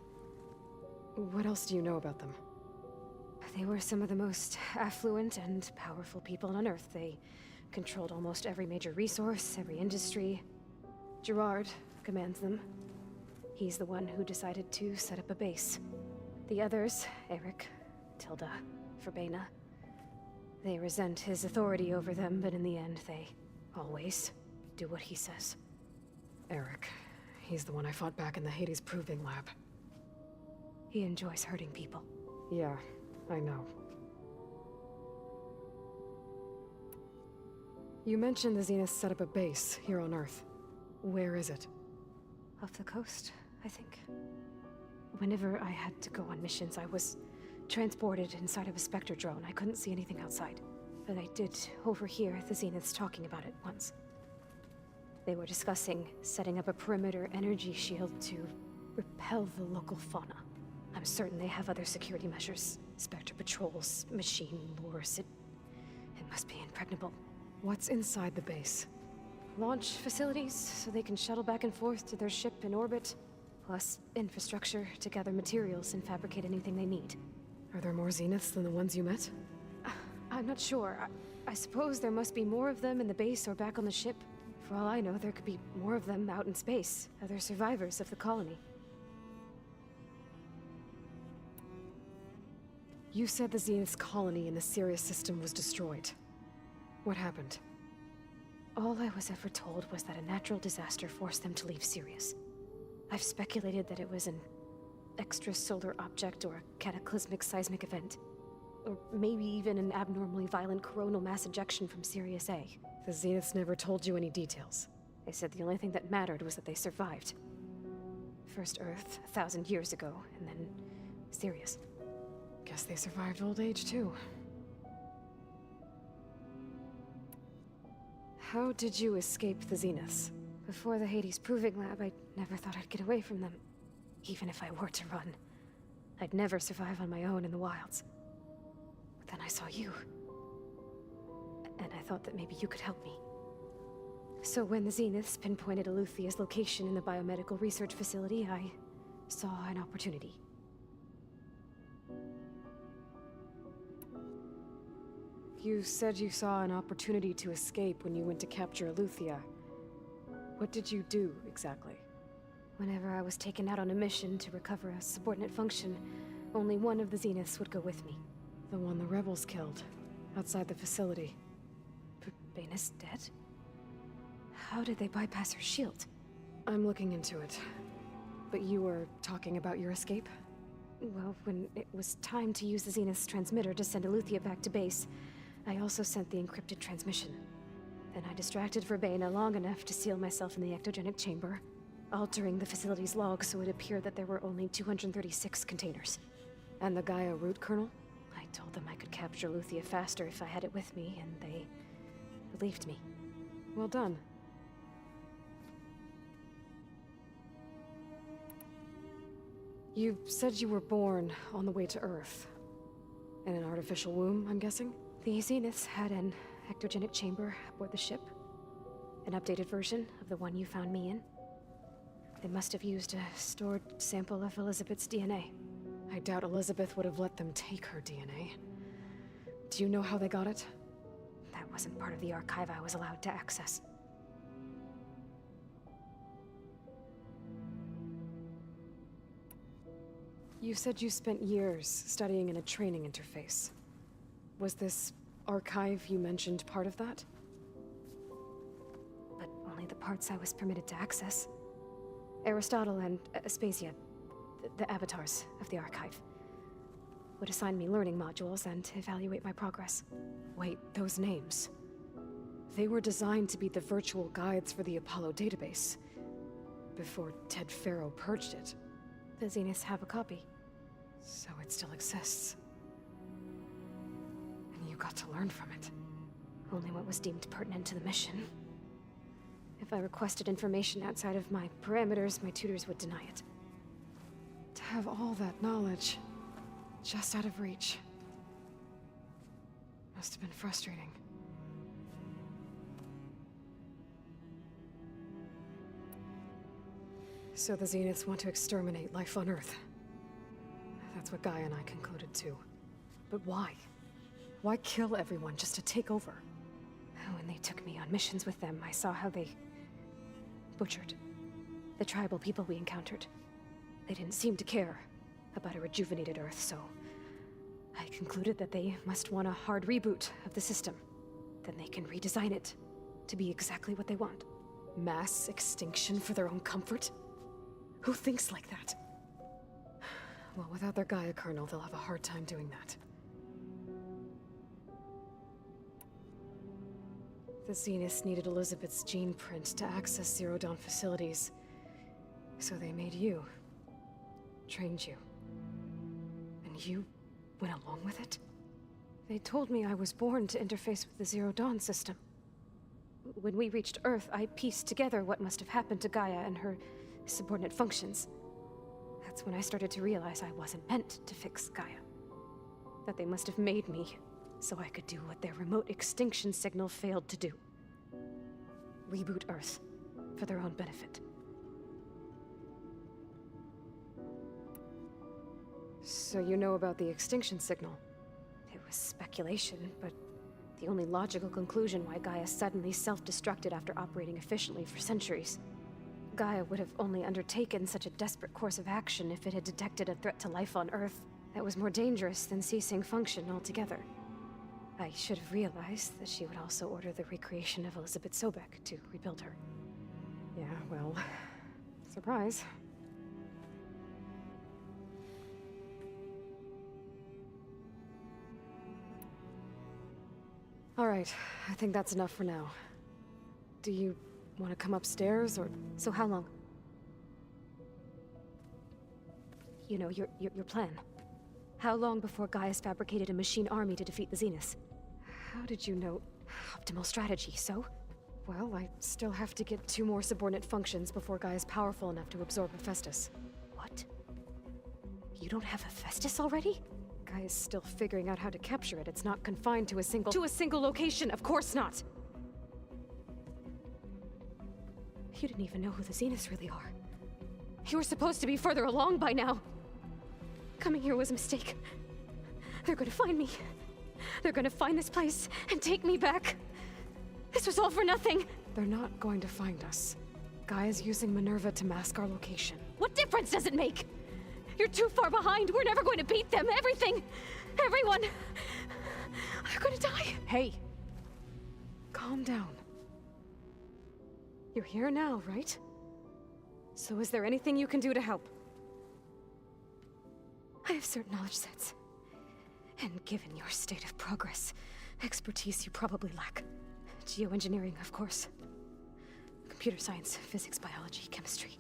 What else do you know about them? They were some of the most affluent and powerful people on Earth. They controlled almost every major resource, every industry. Gerard commands them. He's the one who decided to set up a base. The others, Eric, Tilda, Verbena, they resent his authority over them, but in the end, they always do what he says. Eric. He's the one I fought back in the Hades Proving Lab. He enjoys hurting people. Yeah, I know. You mentioned the Zeniths set up a base here on Earth. Where is it? Off the coast, I think. Whenever I had to go on missions, I was transported inside of a Spectre drone. I couldn't see anything outside. But I did overhear the Zeniths talking about it once. They were discussing setting up a perimeter energy shield to repel the local fauna. I'm certain they have other security measures. Spectre patrols, machine wars. It must be impregnable. What's inside the base? Launch facilities, so they can shuttle back and forth to their ship in orbit. Plus infrastructure to gather materials and fabricate anything they need. Are there more Zeniths than the ones you met? I'm not sure. I suppose there must be more of them in the base or back on the ship. For all I know, there could be more of them out in space. Other survivors of the colony. You said the Zenith's colony in the Sirius system was destroyed. What happened? All I was ever told was that a natural disaster forced them to leave Sirius. I've speculated that it was an extrasolar object or a cataclysmic seismic event. Or maybe even an abnormally violent coronal mass ejection from Sirius A. The Zeniths never told you any details. They said the only thing that mattered was that they survived. First Earth, 1,000 years ago, and then Sirius. Guess they survived old age, too. How did you escape the Zeniths? Before the Hades Proving Lab, I never thought I'd get away from them. Even if I were to run. I'd never survive on my own in the wilds. But then I saw you. And I thought that maybe you could help me. So when the Zeniths pinpointed Eluthia's location in the biomedical research facility, I saw an opportunity. You said you saw an opportunity to escape when you went to capture Eluthia. What did you do, exactly? Whenever I was taken out on a mission to recover a subordinate function, only one of the Zeniths would go with me. The one the rebels killed, outside the facility. Baina's dead? How did they bypass her shield? I'm looking into it. But you were talking about your escape? Well, when it was time to use the Zenith's transmitter to send Eluthia back to base, I also sent the encrypted transmission. Then I distracted Verbena long enough to seal myself in the ectogenic chamber, altering the facility's log so it appeared that there were only 236 containers. And the Gaia root kernel? I told them I could capture Eluthia faster if I had it with me, and they believed me. Well done. You said you were born on the way to Earth. In an artificial womb, I'm guessing? The Zeniths had an ectogenic chamber aboard the ship. An updated version of the one you found me in. They must have used a stored sample of Elizabeth's DNA. I doubt Elizabeth would have let them take her DNA. Do you know how they got it? That wasn't part of the archive I was allowed to access. You said you spent years studying in a training interface. Was this archive you mentioned part of that? But only the parts I was permitted to access. Aristotle and Aspasia, the avatars of the archive, would assign me learning modules and evaluate my progress. Wait, those names. They were designed to be the virtual guides for the Apollo database, before Ted Faro purged it. The Zeniths have a copy. So it still exists. And you got to learn from it. Only what was deemed pertinent to the mission. If I requested information outside of my parameters, my tutors would deny it. have all that knowledge just out of reach. Must have been frustrating. So the Zeniths want to exterminate life on Earth. That's what Gaia and I concluded too. But why? Why kill everyone just to take over? When they took me on missions with them, I saw how they butchered the tribal people we encountered. They didn't seem to care about a rejuvenated Earth, so I concluded that they must want a hard reboot of the system. Then they can redesign it to be exactly what they want. Mass extinction for their own comfort? Who thinks like that? Well, without their Gaia kernel, they'll have a hard time doing that. The Zeniths needed Elizabeth's gene print to access Zero Dawn facilities. So they made you. Trained you. And you went along with it? They told me I was born to interface with the Zero Dawn system. When we reached Earth, I pieced together what must have happened to Gaia and her subordinate functions. That's when I started to realize I wasn't meant to fix Gaia. That they must have made me so I could do what their remote extinction signal failed to do. Reboot Earth for their own benefit. So you know about the extinction signal? It was speculation, but the only logical conclusion why Gaia suddenly self-destructed after operating efficiently for centuries. Gaia would have only undertaken such a desperate course of action if it had detected a threat to life on Earth that was more dangerous than ceasing function altogether. I should have realized that she would also order the recreation of Elizabeth Sobek to rebuild her. Yeah, well, surprise. All right, I think that's enough for now. Do you want to come upstairs, or... So how long? You know, your plan. How long before Gaia's fabricated a machine army to defeat the Zeniths? How did you know? Optimal strategy, so? Well, I still have to get 2 more subordinate functions before Gaia's powerful enough to absorb Hephaestus. What? You don't have Hephaestus already? Gaia's still figuring out how to capture it. It's not confined to a single... To a single location! Of course not! You didn't even know who the Zeniths really are. You were supposed to be further along by now. Coming here was a mistake. They're gonna find me. They're gonna find this place and take me back. This was all for nothing. They're not going to find us. Gaia's using Minerva to mask our location. What difference does it make? You're too far behind. We're never going to beat them. Everything. Everyone. They're gonna die. Hey. Calm down. You're here now, right? So is there anything you can do to help? I have certain knowledge sets. And given your state of progress, expertise you probably lack. Geoengineering, of course. Computer science, physics, biology, chemistry.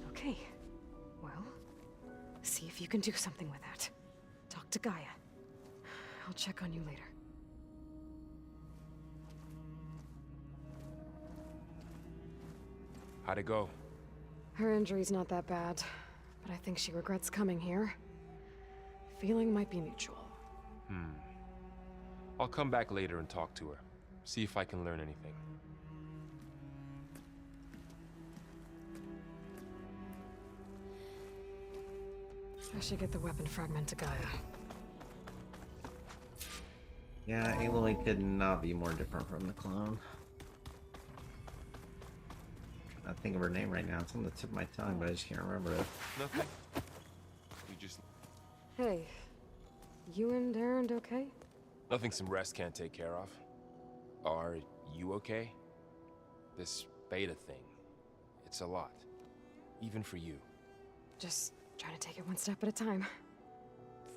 Okay. Well, see if you can do something with that. Talk to Gaia. I'll check on you later. How'd it go? Her injury's not that bad, but I think she regrets coming here. Feeling might be mutual. I'll come back later and talk to her. See if I can learn anything. I should get the weapon fragment to Gaia. Yeah, Aloy could not be more different from the clone. I think of her name right now. It's on the tip of my tongue, but I just can't remember it. Nothing. You just... Hey, you and Darren okay? Nothing some rest can't take care of. Are you okay? This beta thing, it's a lot. Even for you. Just trying to take it one step at a time.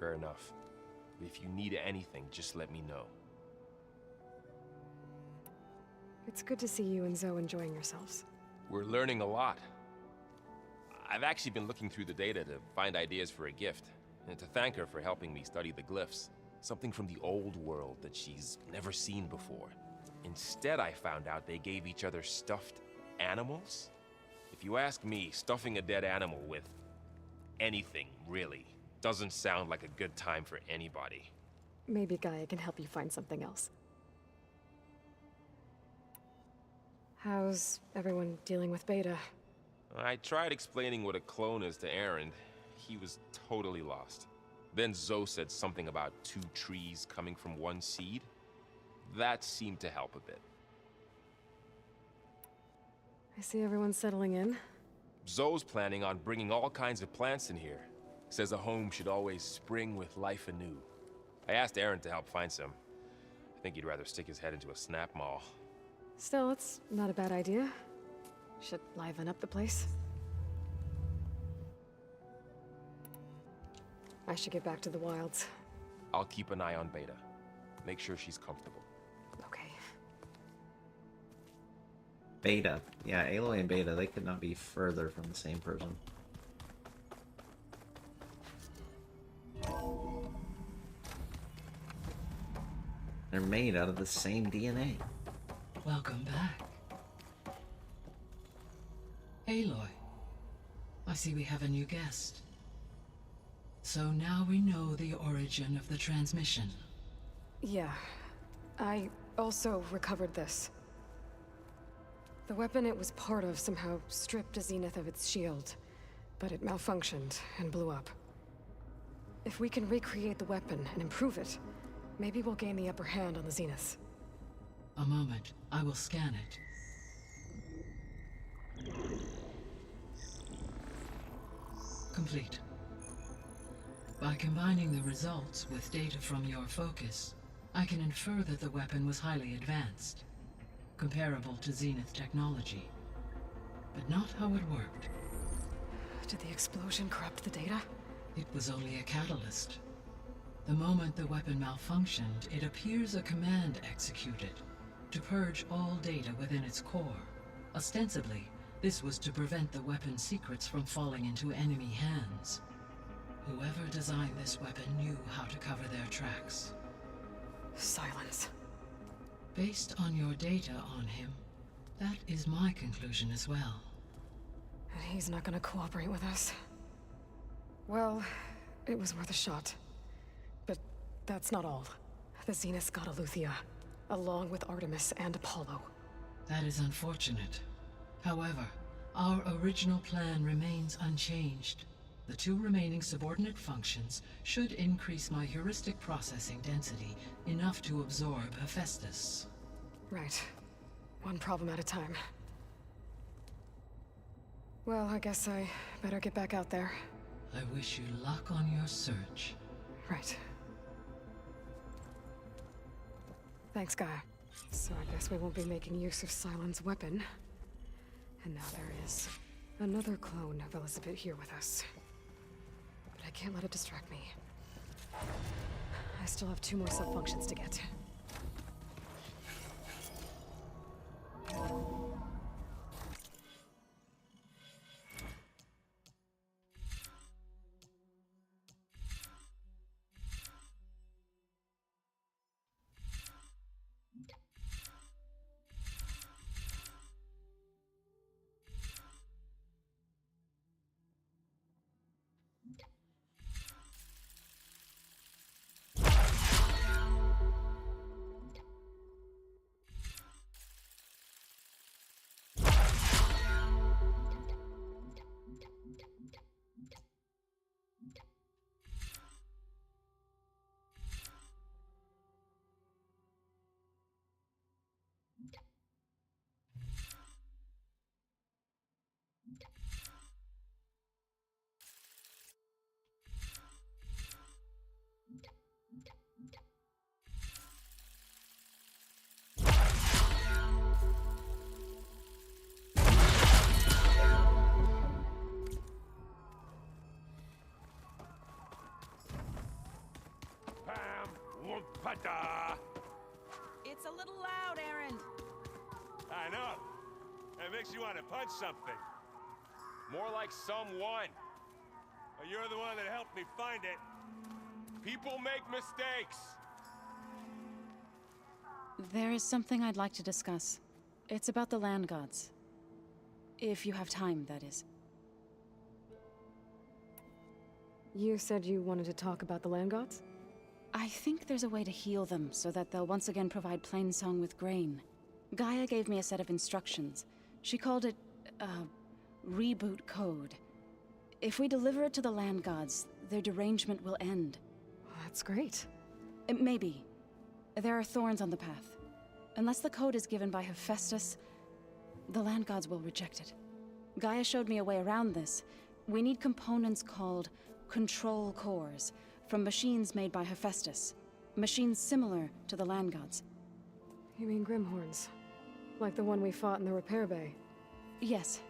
Fair enough. If you need anything, just let me know. It's good to see you and Zoe enjoying yourselves. We're learning a lot. I've actually been looking through the data to find ideas for a gift, and to thank her for helping me study the glyphs. Something from the old world that she's never seen before. Instead, I found out they gave each other stuffed animals. If you ask me, stuffing a dead animal with anything, really. Doesn't sound like a good time for anybody. Maybe Gaia can help you find something else. How's everyone dealing with Beta? I tried explaining what a clone is to Aaron. He was totally lost. Then Zoe said something about 2 trees coming from 1 seed. That seemed to help a bit. I see everyone's settling in. Zoe's planning on bringing all kinds of plants in here. Says a home should always spring with life anew. I asked Aaron to help find some. I think he'd rather stick his head into a snap mall. Still, it's not a bad idea. Should liven up the place. I should get back to the wilds. I'll keep an eye on Beta. Make sure she's comfortable. Okay. Beta. Yeah, Aloy and Beta, they could not be further from the same person. They're made out of the same DNA. Welcome back. Aloy, I see we have a new guest. So now we know the origin of the transmission. Yeah. I also recovered this. The weapon it was part of somehow stripped Zenith of its shield, but it malfunctioned and blew up. If we can recreate the weapon and improve it, maybe we'll gain the upper hand on the Zeniths. A moment, I will scan it. Complete. By combining the results with data from your focus, I can infer that the weapon was highly advanced, comparable to Zenith technology, but not how it worked. Did the explosion corrupt the data? It was only a catalyst. The moment the weapon malfunctioned, it appears a command executed to purge all data within its core. Ostensibly, this was to prevent the weapon's secrets from falling into enemy hands. Whoever designed this weapon knew how to cover their tracks. Silence. Based on your data on him, that is my conclusion as well. And he's not gonna cooperate with us. Well, it was worth a shot. But that's not all. The Zeniths got Eleuthia, along with Artemis and Apollo. That is unfortunate. However, our original plan remains unchanged. The 2 remaining subordinate functions should increase my heuristic processing density enough to absorb Hephaestus. Right. One problem at a time. Well, I guess I better get back out there. I wish you luck on your search. Right. Thanks, Gaia. So I guess we won't be making use of Cylon's weapon. And now there is another clone of Elizabeth here with us. But I can't let it distract me. I still have 2 more sub-functions to get. It's a little loud, Aaron. I know. It makes you want to punch something. More like someone. Well, you're the one that helped me find it. People make mistakes. There is something I'd like to discuss. It's about the land gods. If you have time, that is. You said you wanted to talk about the land gods? I think there's a way to heal them so that they'll once again provide Plainsong with grain. Gaia gave me a set of instructions. She called it, reboot code. If we deliver it to the land gods, their derangement will end. That's great. Maybe. There are thorns on the path. Unless the code is given by Hephaestus, the land gods will reject it. Gaia showed me a way around this. We need components called control cores from machines made by Hephaestus. Machines similar to the land gods. You mean Grimhorns? Like the one we fought in the repair bay? Yes.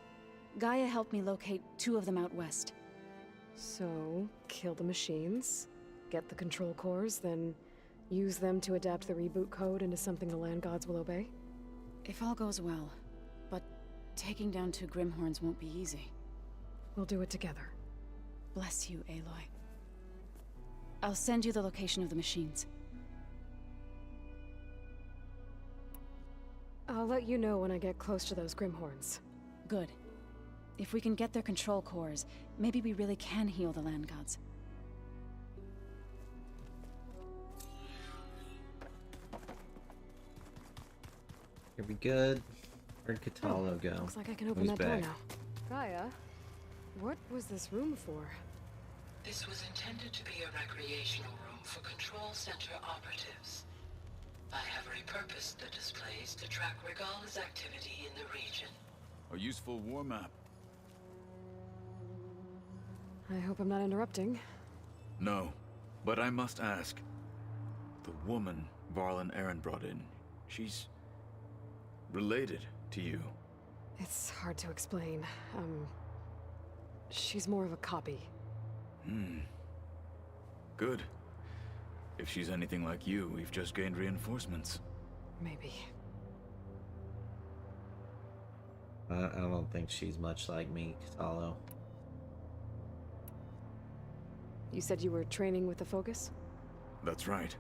Gaia helped me locate 2 of them out west. So, kill the machines, get the control cores, then use them to adapt the reboot code into something the land gods will obey? If all goes well. But taking down 2 Grimhorns won't be easy. We'll do it together. Bless you, Aloy. I'll send you the location of the machines. I'll let you know when I get close to those Grimhorns. Good. If we can get their control cores, maybe we really can heal the land gods. Here we good. Where'd Cataldo go? Looks like I can open Who's that door back? now. Gaia, what was this room for? This was intended to be a recreational room for Control Center operatives. I have repurposed the displays to track Regala's activity in the region. A useful war map. I hope I'm not interrupting. No, but I must ask. The woman Varl and Aaron brought in, she's related to you. It's hard to explain. She's more of a copy. Good. If she's anything like you, we've just gained reinforcements. Maybe. I don't think she's much like me, Cataldo. You said you were training with the Focus? That's right.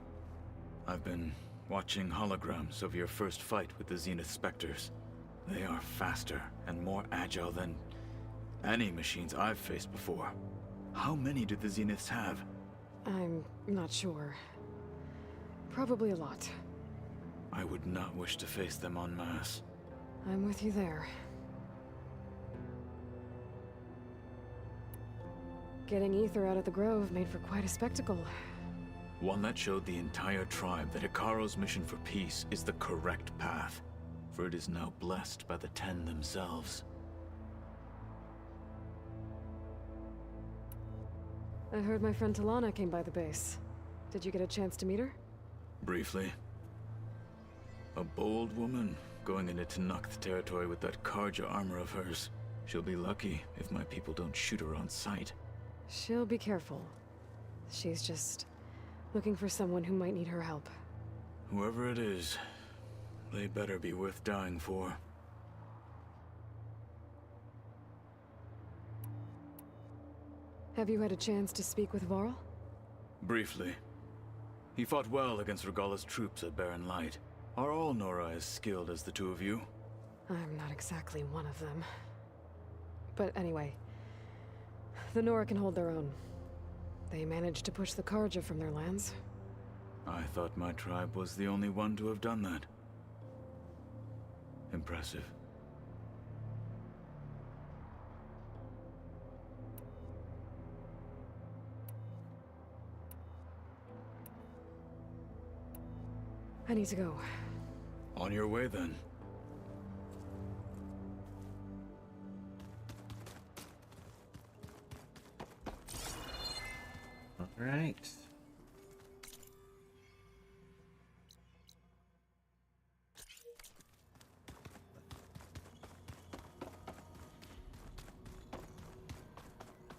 I've been watching holograms of your first fight with the Zenith Spectres. They are faster and more agile than any machines I've faced before. How many do the Zeniths have? I'm not sure. Probably a lot. I would not wish to face them en masse. I'm with you there. Getting Ether out of the Grove made for quite a spectacle. One that showed the entire tribe that Hikaro's mission for peace is the correct path, for it is now blessed by the Ten themselves. I heard my friend Talana came by the base. Did you get a chance to meet her? Briefly. A bold woman going into Tenakth territory with that Karja armor of hers. She'll be lucky if my people don't shoot her on sight. She'll be careful. She's just looking for someone who might need her help. Whoever it is, they better be worth dying for. Have you had a chance to speak with Varl? Briefly. He fought well against Regala's troops at Barren Light. Are all Nora as skilled as the 2 of you? I'm not exactly one of them. But anyway, the Nora can hold their own. They managed to push the Karja from their lands. I thought my tribe was the only one to have done that. Impressive. I need to go. On your way, then. All right.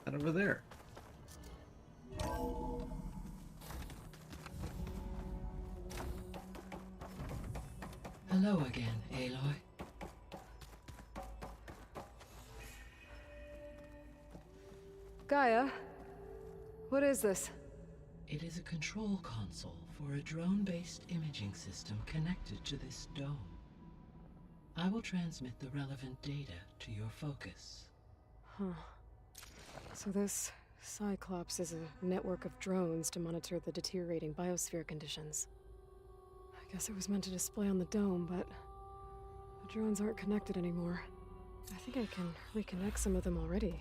That over there. Hello again, Aloy. Gaia, what is this? It is a control console for a drone-based imaging system connected to this dome. I will transmit the relevant data to your focus. Huh. So this Cyclops is a network of drones to monitor the deteriorating biosphere conditions. I guess it was meant to display on the dome, but the drones aren't connected anymore. I think I can reconnect some of them already.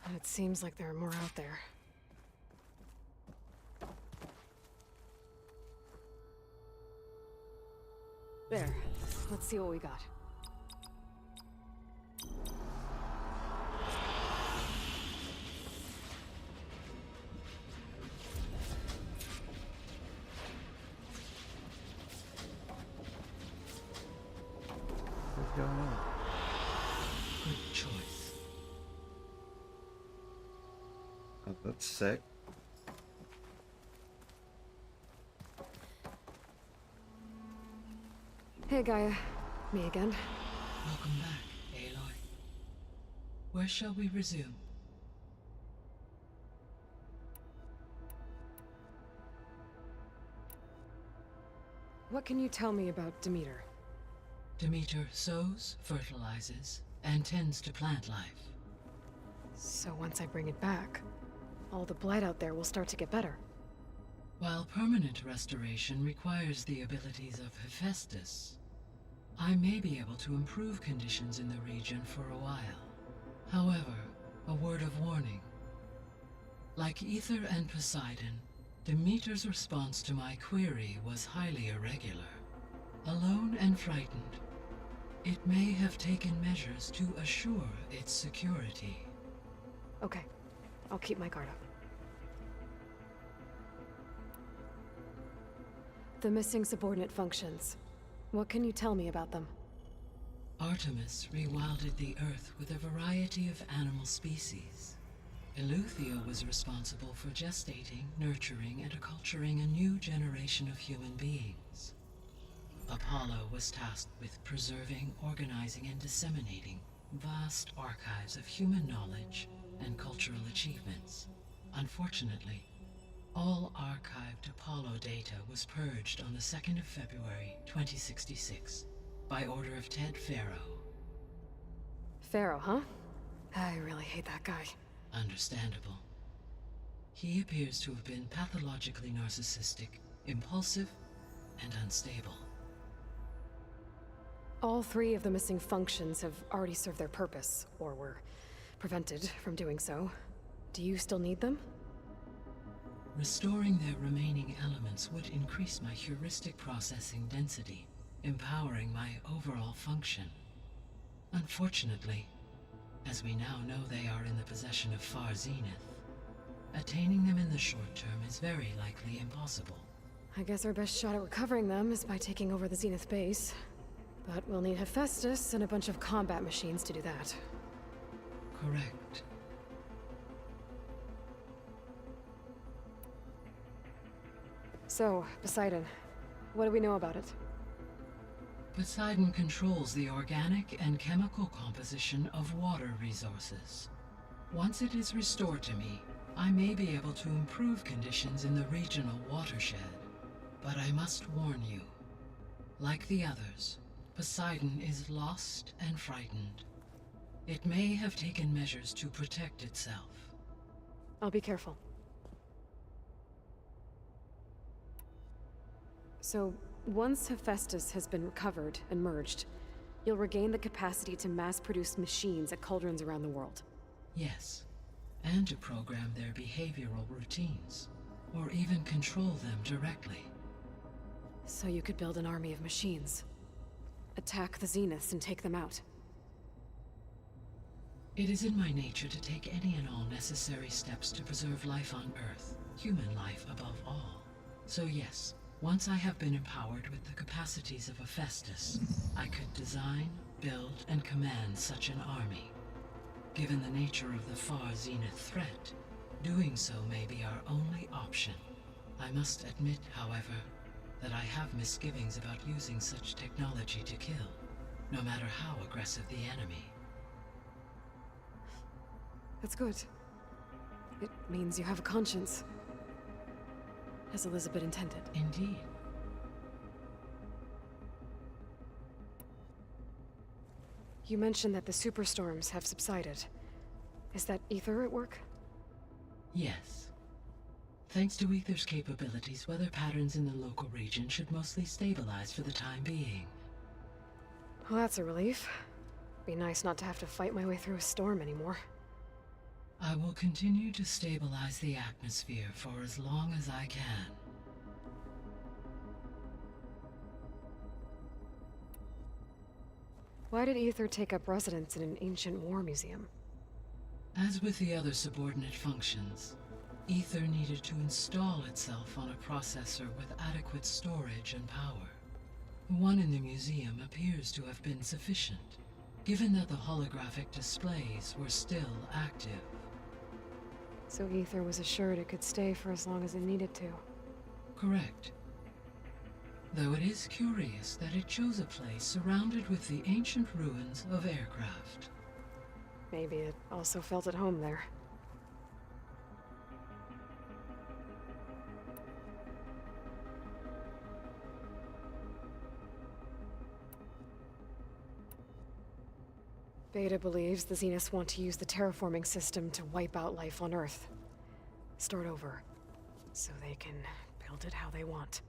And it seems like there are more out there. There. Let's see what we got. What's going on? Good choice. Oh, that's sick. Hey, Gaia. Me again. Welcome back, Aloy. Where shall we resume? What can you tell me about Demeter? Demeter sows, fertilizes, and tends to plant life. So once I bring it back, all the blight out there will start to get better. While permanent restoration requires the abilities of Hephaestus, I may be able to improve conditions in the region for a while. However, a word of warning. Like Ether and Poseidon, Demeter's response to my query was highly irregular. Alone and frightened, it may have taken measures to assure its security. Okay, I'll keep my guard up. The missing subordinate functions. What can you tell me about them? Artemis rewilded the Earth with a variety of animal species. Eleuthia was responsible for gestating, nurturing, and acculturating a new generation of human beings. Apollo was tasked with preserving, organizing, and disseminating vast archives of human knowledge and cultural achievements. Unfortunately, all archived Apollo data was purged on the 2nd of February, 2066, by order of Ted Faro. Pharaoh, huh? I really hate that guy. Understandable. He appears to have been pathologically narcissistic, impulsive, and unstable. All 3 of the missing functions have already served their purpose, or were prevented from doing so. Do you still need them? Restoring their remaining elements would increase my heuristic processing density, empowering my overall function. Unfortunately, as we now know they are in the possession of Far Zenith, attaining them in the short term is very likely impossible. I guess our best shot at recovering them is by taking over the Zenith base. But we'll need Hephaestus and a bunch of combat machines to do that. Correct. So, Poseidon, what do we know about it? Poseidon controls the organic and chemical composition of water resources. Once it is restored to me, I may be able to improve conditions in the regional watershed. But I must warn you, like the others, Poseidon is lost and frightened. It may have taken measures to protect itself. I'll be careful. So, once Hephaestus has been recovered and merged, you'll regain the capacity to mass-produce machines at cauldrons around the world. Yes, and to program their behavioral routines, or even control them directly. So you could build an army of machines. Attack the Zeniths and take them out. It is in my nature to take any and all necessary steps to preserve life on Earth, human life above all. So yes, once I have been empowered with the capacities of Hephaestus, I could design, build, and command such an army. Given the nature of the Far Zenith threat, doing so may be our only option. I must admit, however, that I have misgivings about using such technology to kill, no matter how aggressive the enemy. That's good. It means you have a conscience. As Elizabeth intended. Indeed. You mentioned that the superstorms have subsided. Is that Ether at work? Yes. Thanks to Aether's capabilities, weather patterns in the local region should mostly stabilize for the time being. Well, that's a relief. Be nice not to have to fight my way through a storm anymore. I will continue to stabilize the atmosphere for as long as I can. Why did Aether take up residence in an ancient war museum? As with the other subordinate functions, Aether needed to install itself on a processor with adequate storage and power. The one in the museum appears to have been sufficient, given that the holographic displays were still active. So Aether was assured it could stay for as long as it needed to. Correct. Though it is curious that it chose a place surrounded with the ancient ruins of aircraft. Maybe it also felt at home there. Beta believes the Zeniths want to use the terraforming system to wipe out life on Earth. Start over, so they can build it how they want.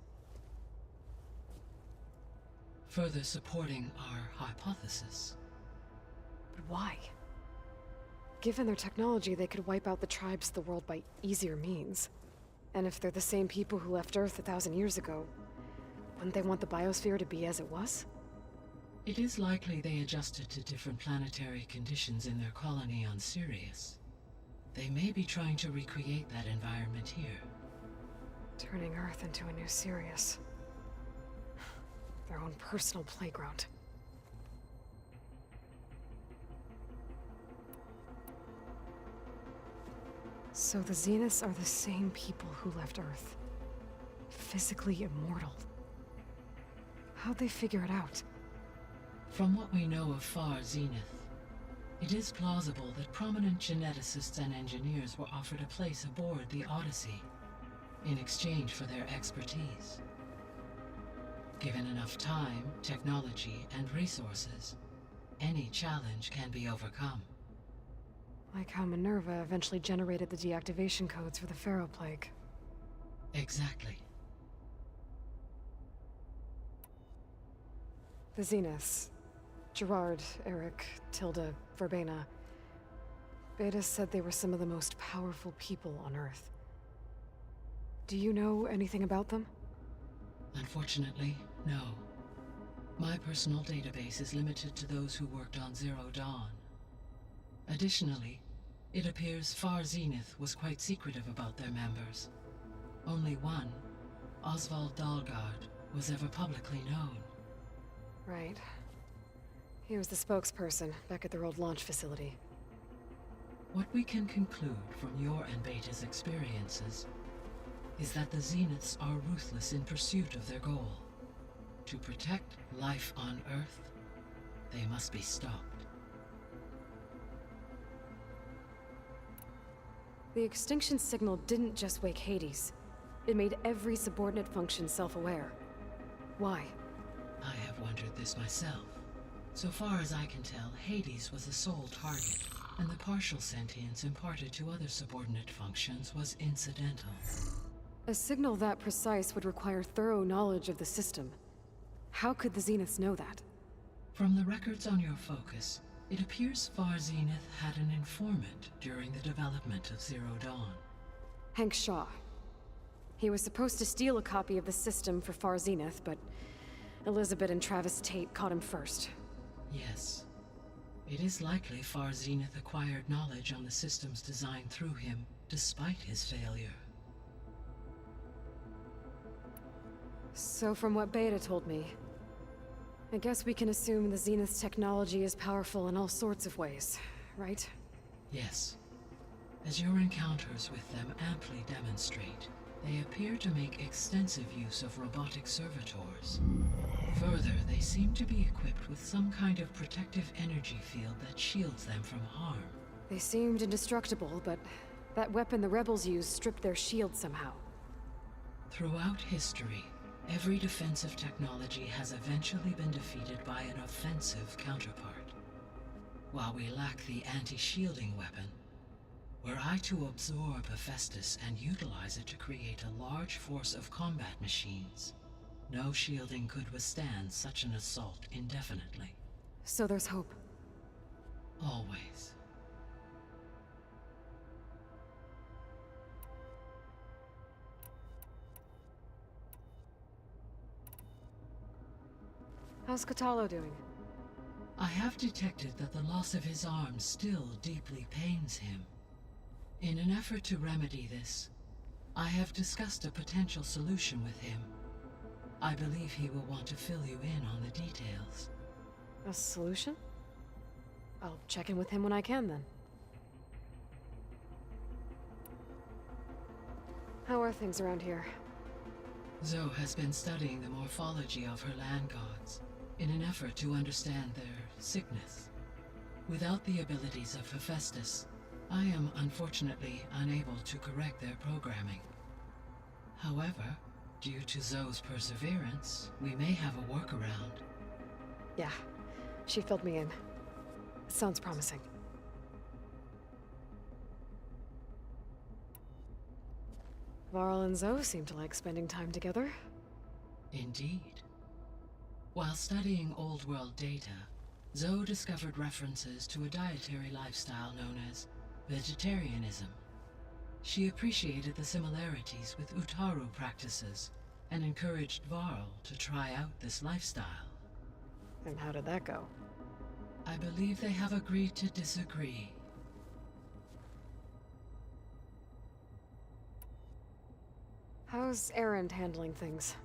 Further supporting our hypothesis. But why? Given their technology, they could wipe out the tribes of the world by easier means. And if they're the same people who left Earth 1,000 years ago, wouldn't they want the biosphere to be as it was? It is likely they adjusted to different planetary conditions in their colony on Sirius. They may be trying to recreate that environment here. Turning Earth into a new Sirius. Their own personal playground. So the Zeniths are the same people who left Earth. Physically immortal. How'd they figure it out? From what we know of Far Zenith, it is plausible that prominent geneticists and engineers were offered a place aboard the Odyssey in exchange for their expertise. Given enough time, technology, and resources, any challenge can be overcome. Like how Minerva eventually generated the deactivation codes for the Pharaoh Plague. Exactly. The Zeniths. Gerard, Eric, Tilda, Verbena. Beta said they were some of the most powerful people on Earth. Do you know anything about them? Unfortunately, no. My personal database is limited to those who worked on Zero Dawn. Additionally, it appears Far Zenith was quite secretive about their members. Only one, Oswald Dahlgard, was ever publicly known. Right. He was the spokesperson back at their old launch facility. What we can conclude from your and Beta's experiences is that the Zeniths are ruthless in pursuit of their goal. To protect life on Earth, they must be stopped. The extinction signal didn't just wake Hades. It made every subordinate function self-aware. Why? I have wondered this myself. So far as I can tell, Hades was the sole target, and the partial sentience imparted to other subordinate functions was incidental. A signal that precise would require thorough knowledge of the system. How could the Zeniths know that? From the records on your focus, it appears Far Zenith had an informant during the development of Zero Dawn. Hank Shaw. He was supposed to steal a copy of the system for Far Zenith, but Elizabeth and Travis Tate caught him first. Yes. It is likely Far Zenith acquired knowledge on the system's design through him, despite his failure. So from what Beta told me, I guess we can assume the Zenith's technology is powerful in all sorts of ways, right? Yes. As your encounters with them amply demonstrate, they appear to make extensive use of robotic servitors. Further, they seem to be equipped with some kind of protective energy field that shields them from harm. They seemed indestructible, but that weapon the rebels used stripped their shield somehow. Throughout history, every defensive technology has eventually been defeated by an offensive counterpart. While we lack the anti-shielding weapon, Were I to absorb Hephaestus and utilize it to create a large force of combat machines, no shielding could withstand such an assault indefinitely. So there's hope. Always. How's Catalo doing? I have detected that the loss of his arm still deeply pains him. In an effort to remedy this, I have discussed a potential solution with him. I believe he will want to fill you in on the details. A solution? I'll check in with him when I can, then. How are things around here? Zoe has been studying the morphology of her land gods in an effort to understand their sickness. Without the abilities of Hephaestus, I am unfortunately unable to correct their programming. However, due to Zoe's perseverance, we may have a workaround. Yeah, she filled me in. It sounds promising. Varl and Zoe seem to like spending time together. Indeed. While studying Old World data, Zoe discovered references to a dietary lifestyle known as vegetarianism. She appreciated the similarities with Utaru practices and encouraged Varl to try out this lifestyle. And how did that go? I believe they have agreed to disagree. How's Erend handling things?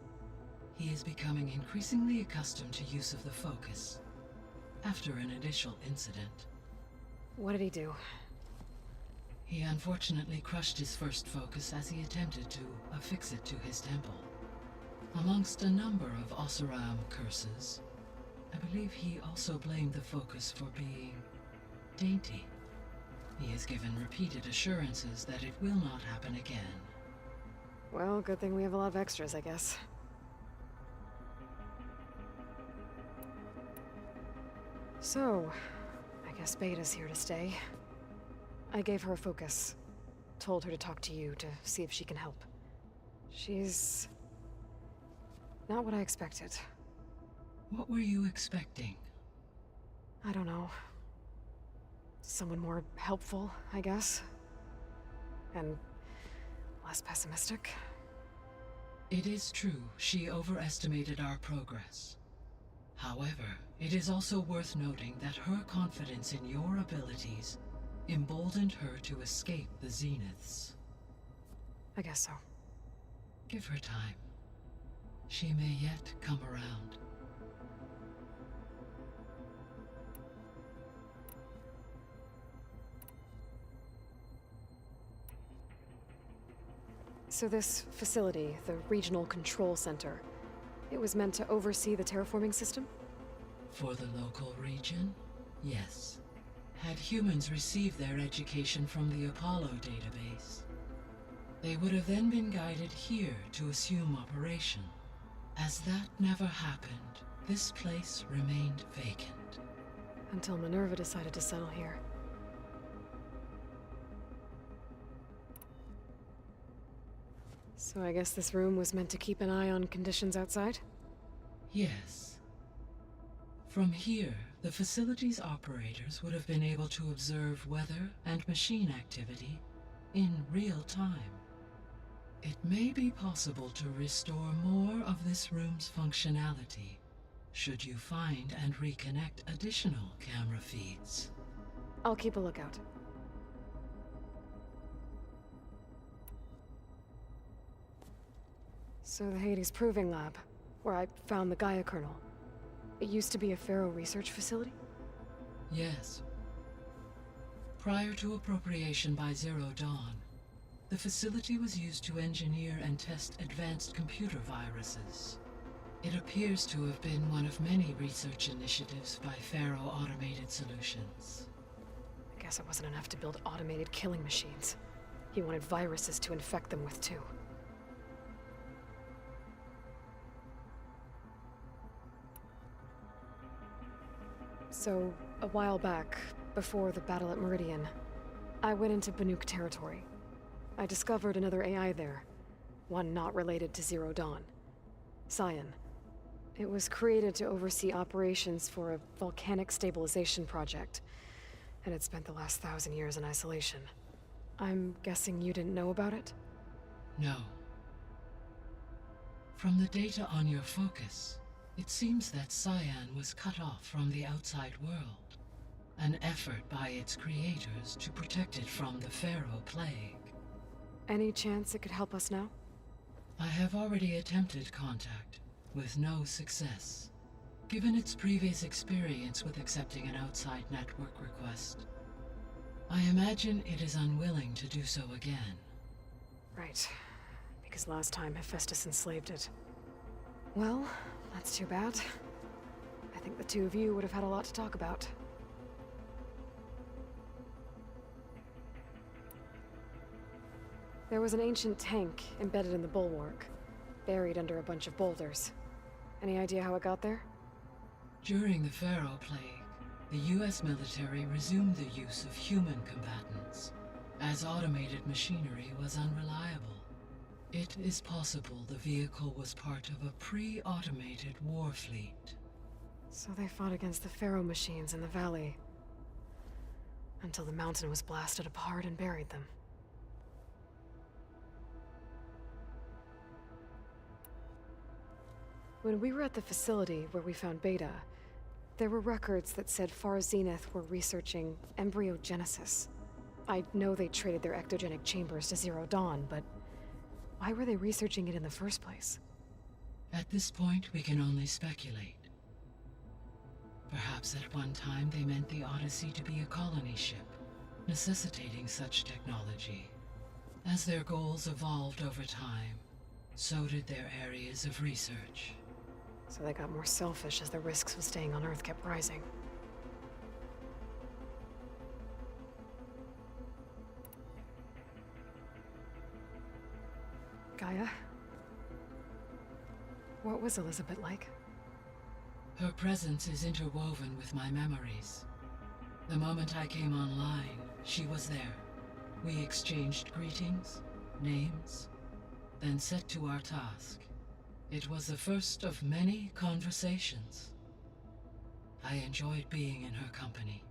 He is becoming increasingly accustomed to use of the focus after an initial incident. What did he do? He unfortunately crushed his first focus as he attempted to affix it to his temple. Amongst a number of Oseram curses, I believe he also blamed the focus for being dainty. He has given repeated assurances that it will not happen again. Well, good thing we have a lot of extras, I guess. So, I guess Beta's here to stay. I gave her a focus. Told her to talk to you to see if she can help. She's not what I expected. What were you expecting? I don't know. Someone more helpful, I guess. And less pessimistic. It is true, she overestimated our progress. However, it is also worth noting that her confidence in your abilities emboldened her to escape the Zeniths. I guess so. Give her time. She may yet come around. So this facility, the Regional Control Center, it was meant to oversee the terraforming system? For the local region, yes. Had humans received their education from the Apollo database, they would have then been guided here to assume operation. As that never happened, this place remained vacant. Until Minerva decided to settle here. So I guess this room was meant to keep an eye on conditions outside? Yes. From here, the facility's operators would have been able to observe weather and machine activity in real time. It may be possible to restore more of this room's functionality, should you find and reconnect additional camera feeds. I'll keep a lookout. So the Hades Proving Lab, where I found the Gaia kernel, it used to be a Pharaoh research facility? Yes. Prior to appropriation by Zero Dawn, the facility was used to engineer and test advanced computer viruses. It appears to have been one of many research initiatives by Pharaoh Automated Solutions. I guess it wasn't enough to build automated killing machines. He wanted viruses to infect them with too. So, a while back, before the battle at Meridian, I went into Banuk territory. I discovered another AI there. One not related to Zero Dawn. Cyan. It was created to oversee operations for a volcanic stabilization project, and it spent the last 1,000 years in isolation. I'm guessing you didn't know about it? No. From the data on your focus, it seems that Cyan was cut off from the outside world. An effort by its creators to protect it from the Pharaoh Plague. Any chance it could help us now? I have already attempted contact, with no success. Given its previous experience with accepting an outside network request, I imagine it is unwilling to do so again. Right. Because last time Hephaestus enslaved it. Well, that's too bad. I think the two of you would have had a lot to talk about. There was an ancient tank embedded in the bulwark, buried under a bunch of boulders. Any idea how it got there? During the Pharaoh Plague, the US military resumed the use of human combatants, as automated machinery was unreliable. It is possible the vehicle was part of a pre-automated war fleet. So they fought against the Pharaoh machines in the valley, until the mountain was blasted apart and buried them. When we were at the facility where we found Beta, there were records that said Far Zenith were researching embryogenesis. I know they traded their ectogenic chambers to Zero Dawn, but why were they researching it in the first place? At this point, we can only speculate. Perhaps at one time they meant the Odyssey to be a colony ship, necessitating such technology. As their goals evolved over time, so did their areas of research. So they got more selfish as the risks of staying on Earth kept rising. Gaia? What was Elizabeth like? Her presence is interwoven with my memories. The moment I came online, she was there. We exchanged greetings, names, then set to our task. It was the first of many conversations. I enjoyed being in her company,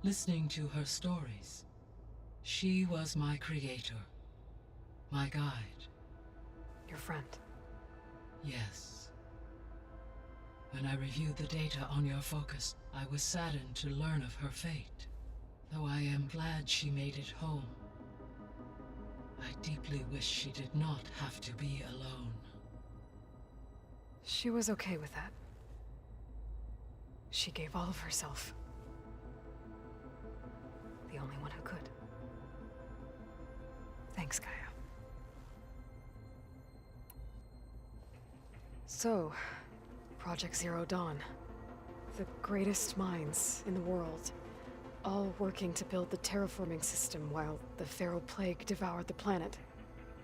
listening to her stories. She was my creator, my guide. Your friend? Yes. When I reviewed the data on your focus, I was saddened to learn of her fate, though I am glad she made it home. I deeply wish she did not have to be alone. She was okay with that. She gave all of herself. The only one who could. Thanks, Gaia. So, Project Zero Dawn. The greatest minds in the world, all working to build the terraforming system while the Pharaoh Plague devoured the planet.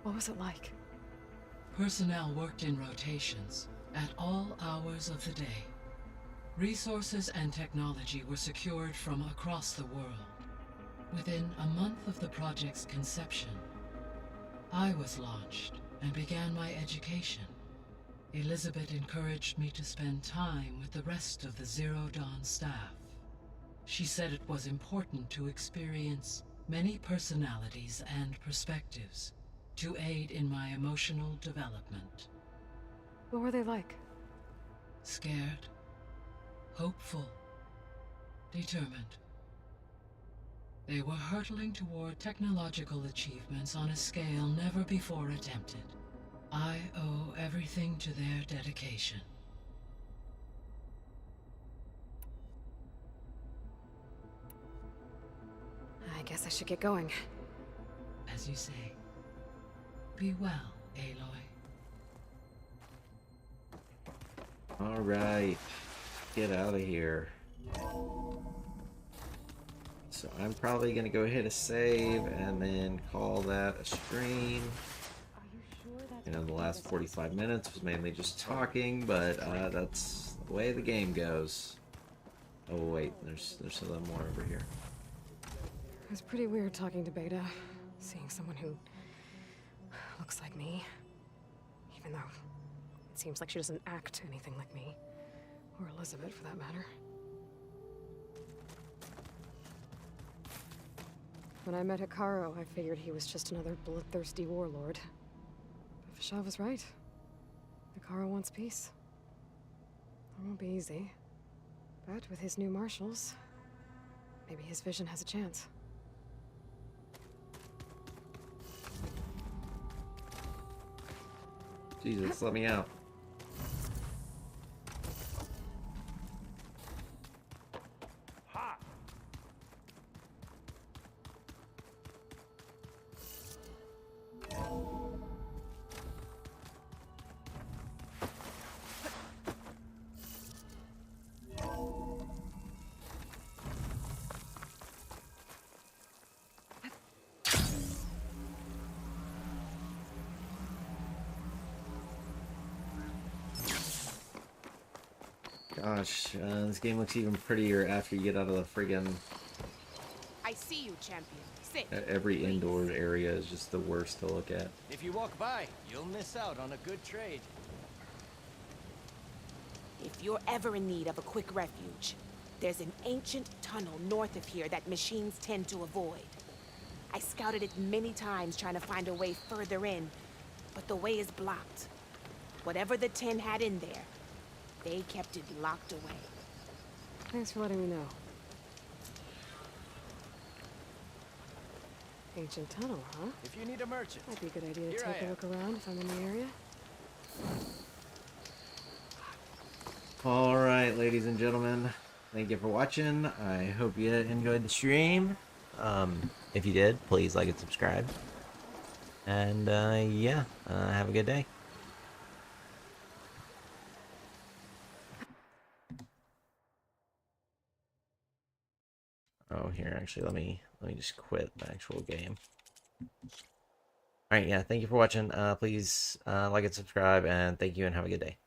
What was it like? Personnel worked in rotations, at all hours of the day. Resources and technology were secured from across the world. Within a month of the project's conception, I was launched and began my education. Elizabeth encouraged me to spend time with the rest of the Zero Dawn staff. She said it was important to experience many personalities and perspectives to aid in my emotional development. What were they like? Scared, hopeful, determined. They were hurtling toward technological achievements on a scale never before attempted. I owe everything to their dedication. I guess I should get going. As you say. Be well, Aloy. All right, get out of here. So I'm probably gonna go hit a save and then call that a stream. You know, the last 45 minutes was mainly just talking, but that's the way the game goes. Oh wait, there's some more over here. was pretty weird talking to Beta, seeing someone who looks like me. Even though it seems like she doesn't act anything like me. Or Elizabeth, for that matter. When I met Hikaru, I figured he was just another bloodthirsty warlord. But Fashav was right. Hikaru wants peace. It won't be easy. But with his new marshals, maybe his vision has a chance. Jesus, let me out. Gosh, this game looks even prettier after you get out of the friggin'... I see you, champion. Sit. Every indoor area is just the worst to look at. If you walk by, you'll miss out on a good trade. If you're ever in need of a quick refuge, there's an ancient tunnel north of here that machines tend to avoid. I scouted it many times trying to find a way further in, but the way is blocked. Whatever the 10 had in there, they kept it locked away. Thanks for letting me know. Ancient tunnel, huh? If you need a merchant. Might be a good idea to Here take I a look around if I'm in the area. Alright, ladies and gentlemen. Thank you for watching. I hope you enjoyed the stream. If you did, please like and subscribe. And, yeah, have a good day. Oh, here, actually, let me just quit the actual game. Alright, yeah, thank you for watching. Please like and subscribe, and thank you, and have a good day.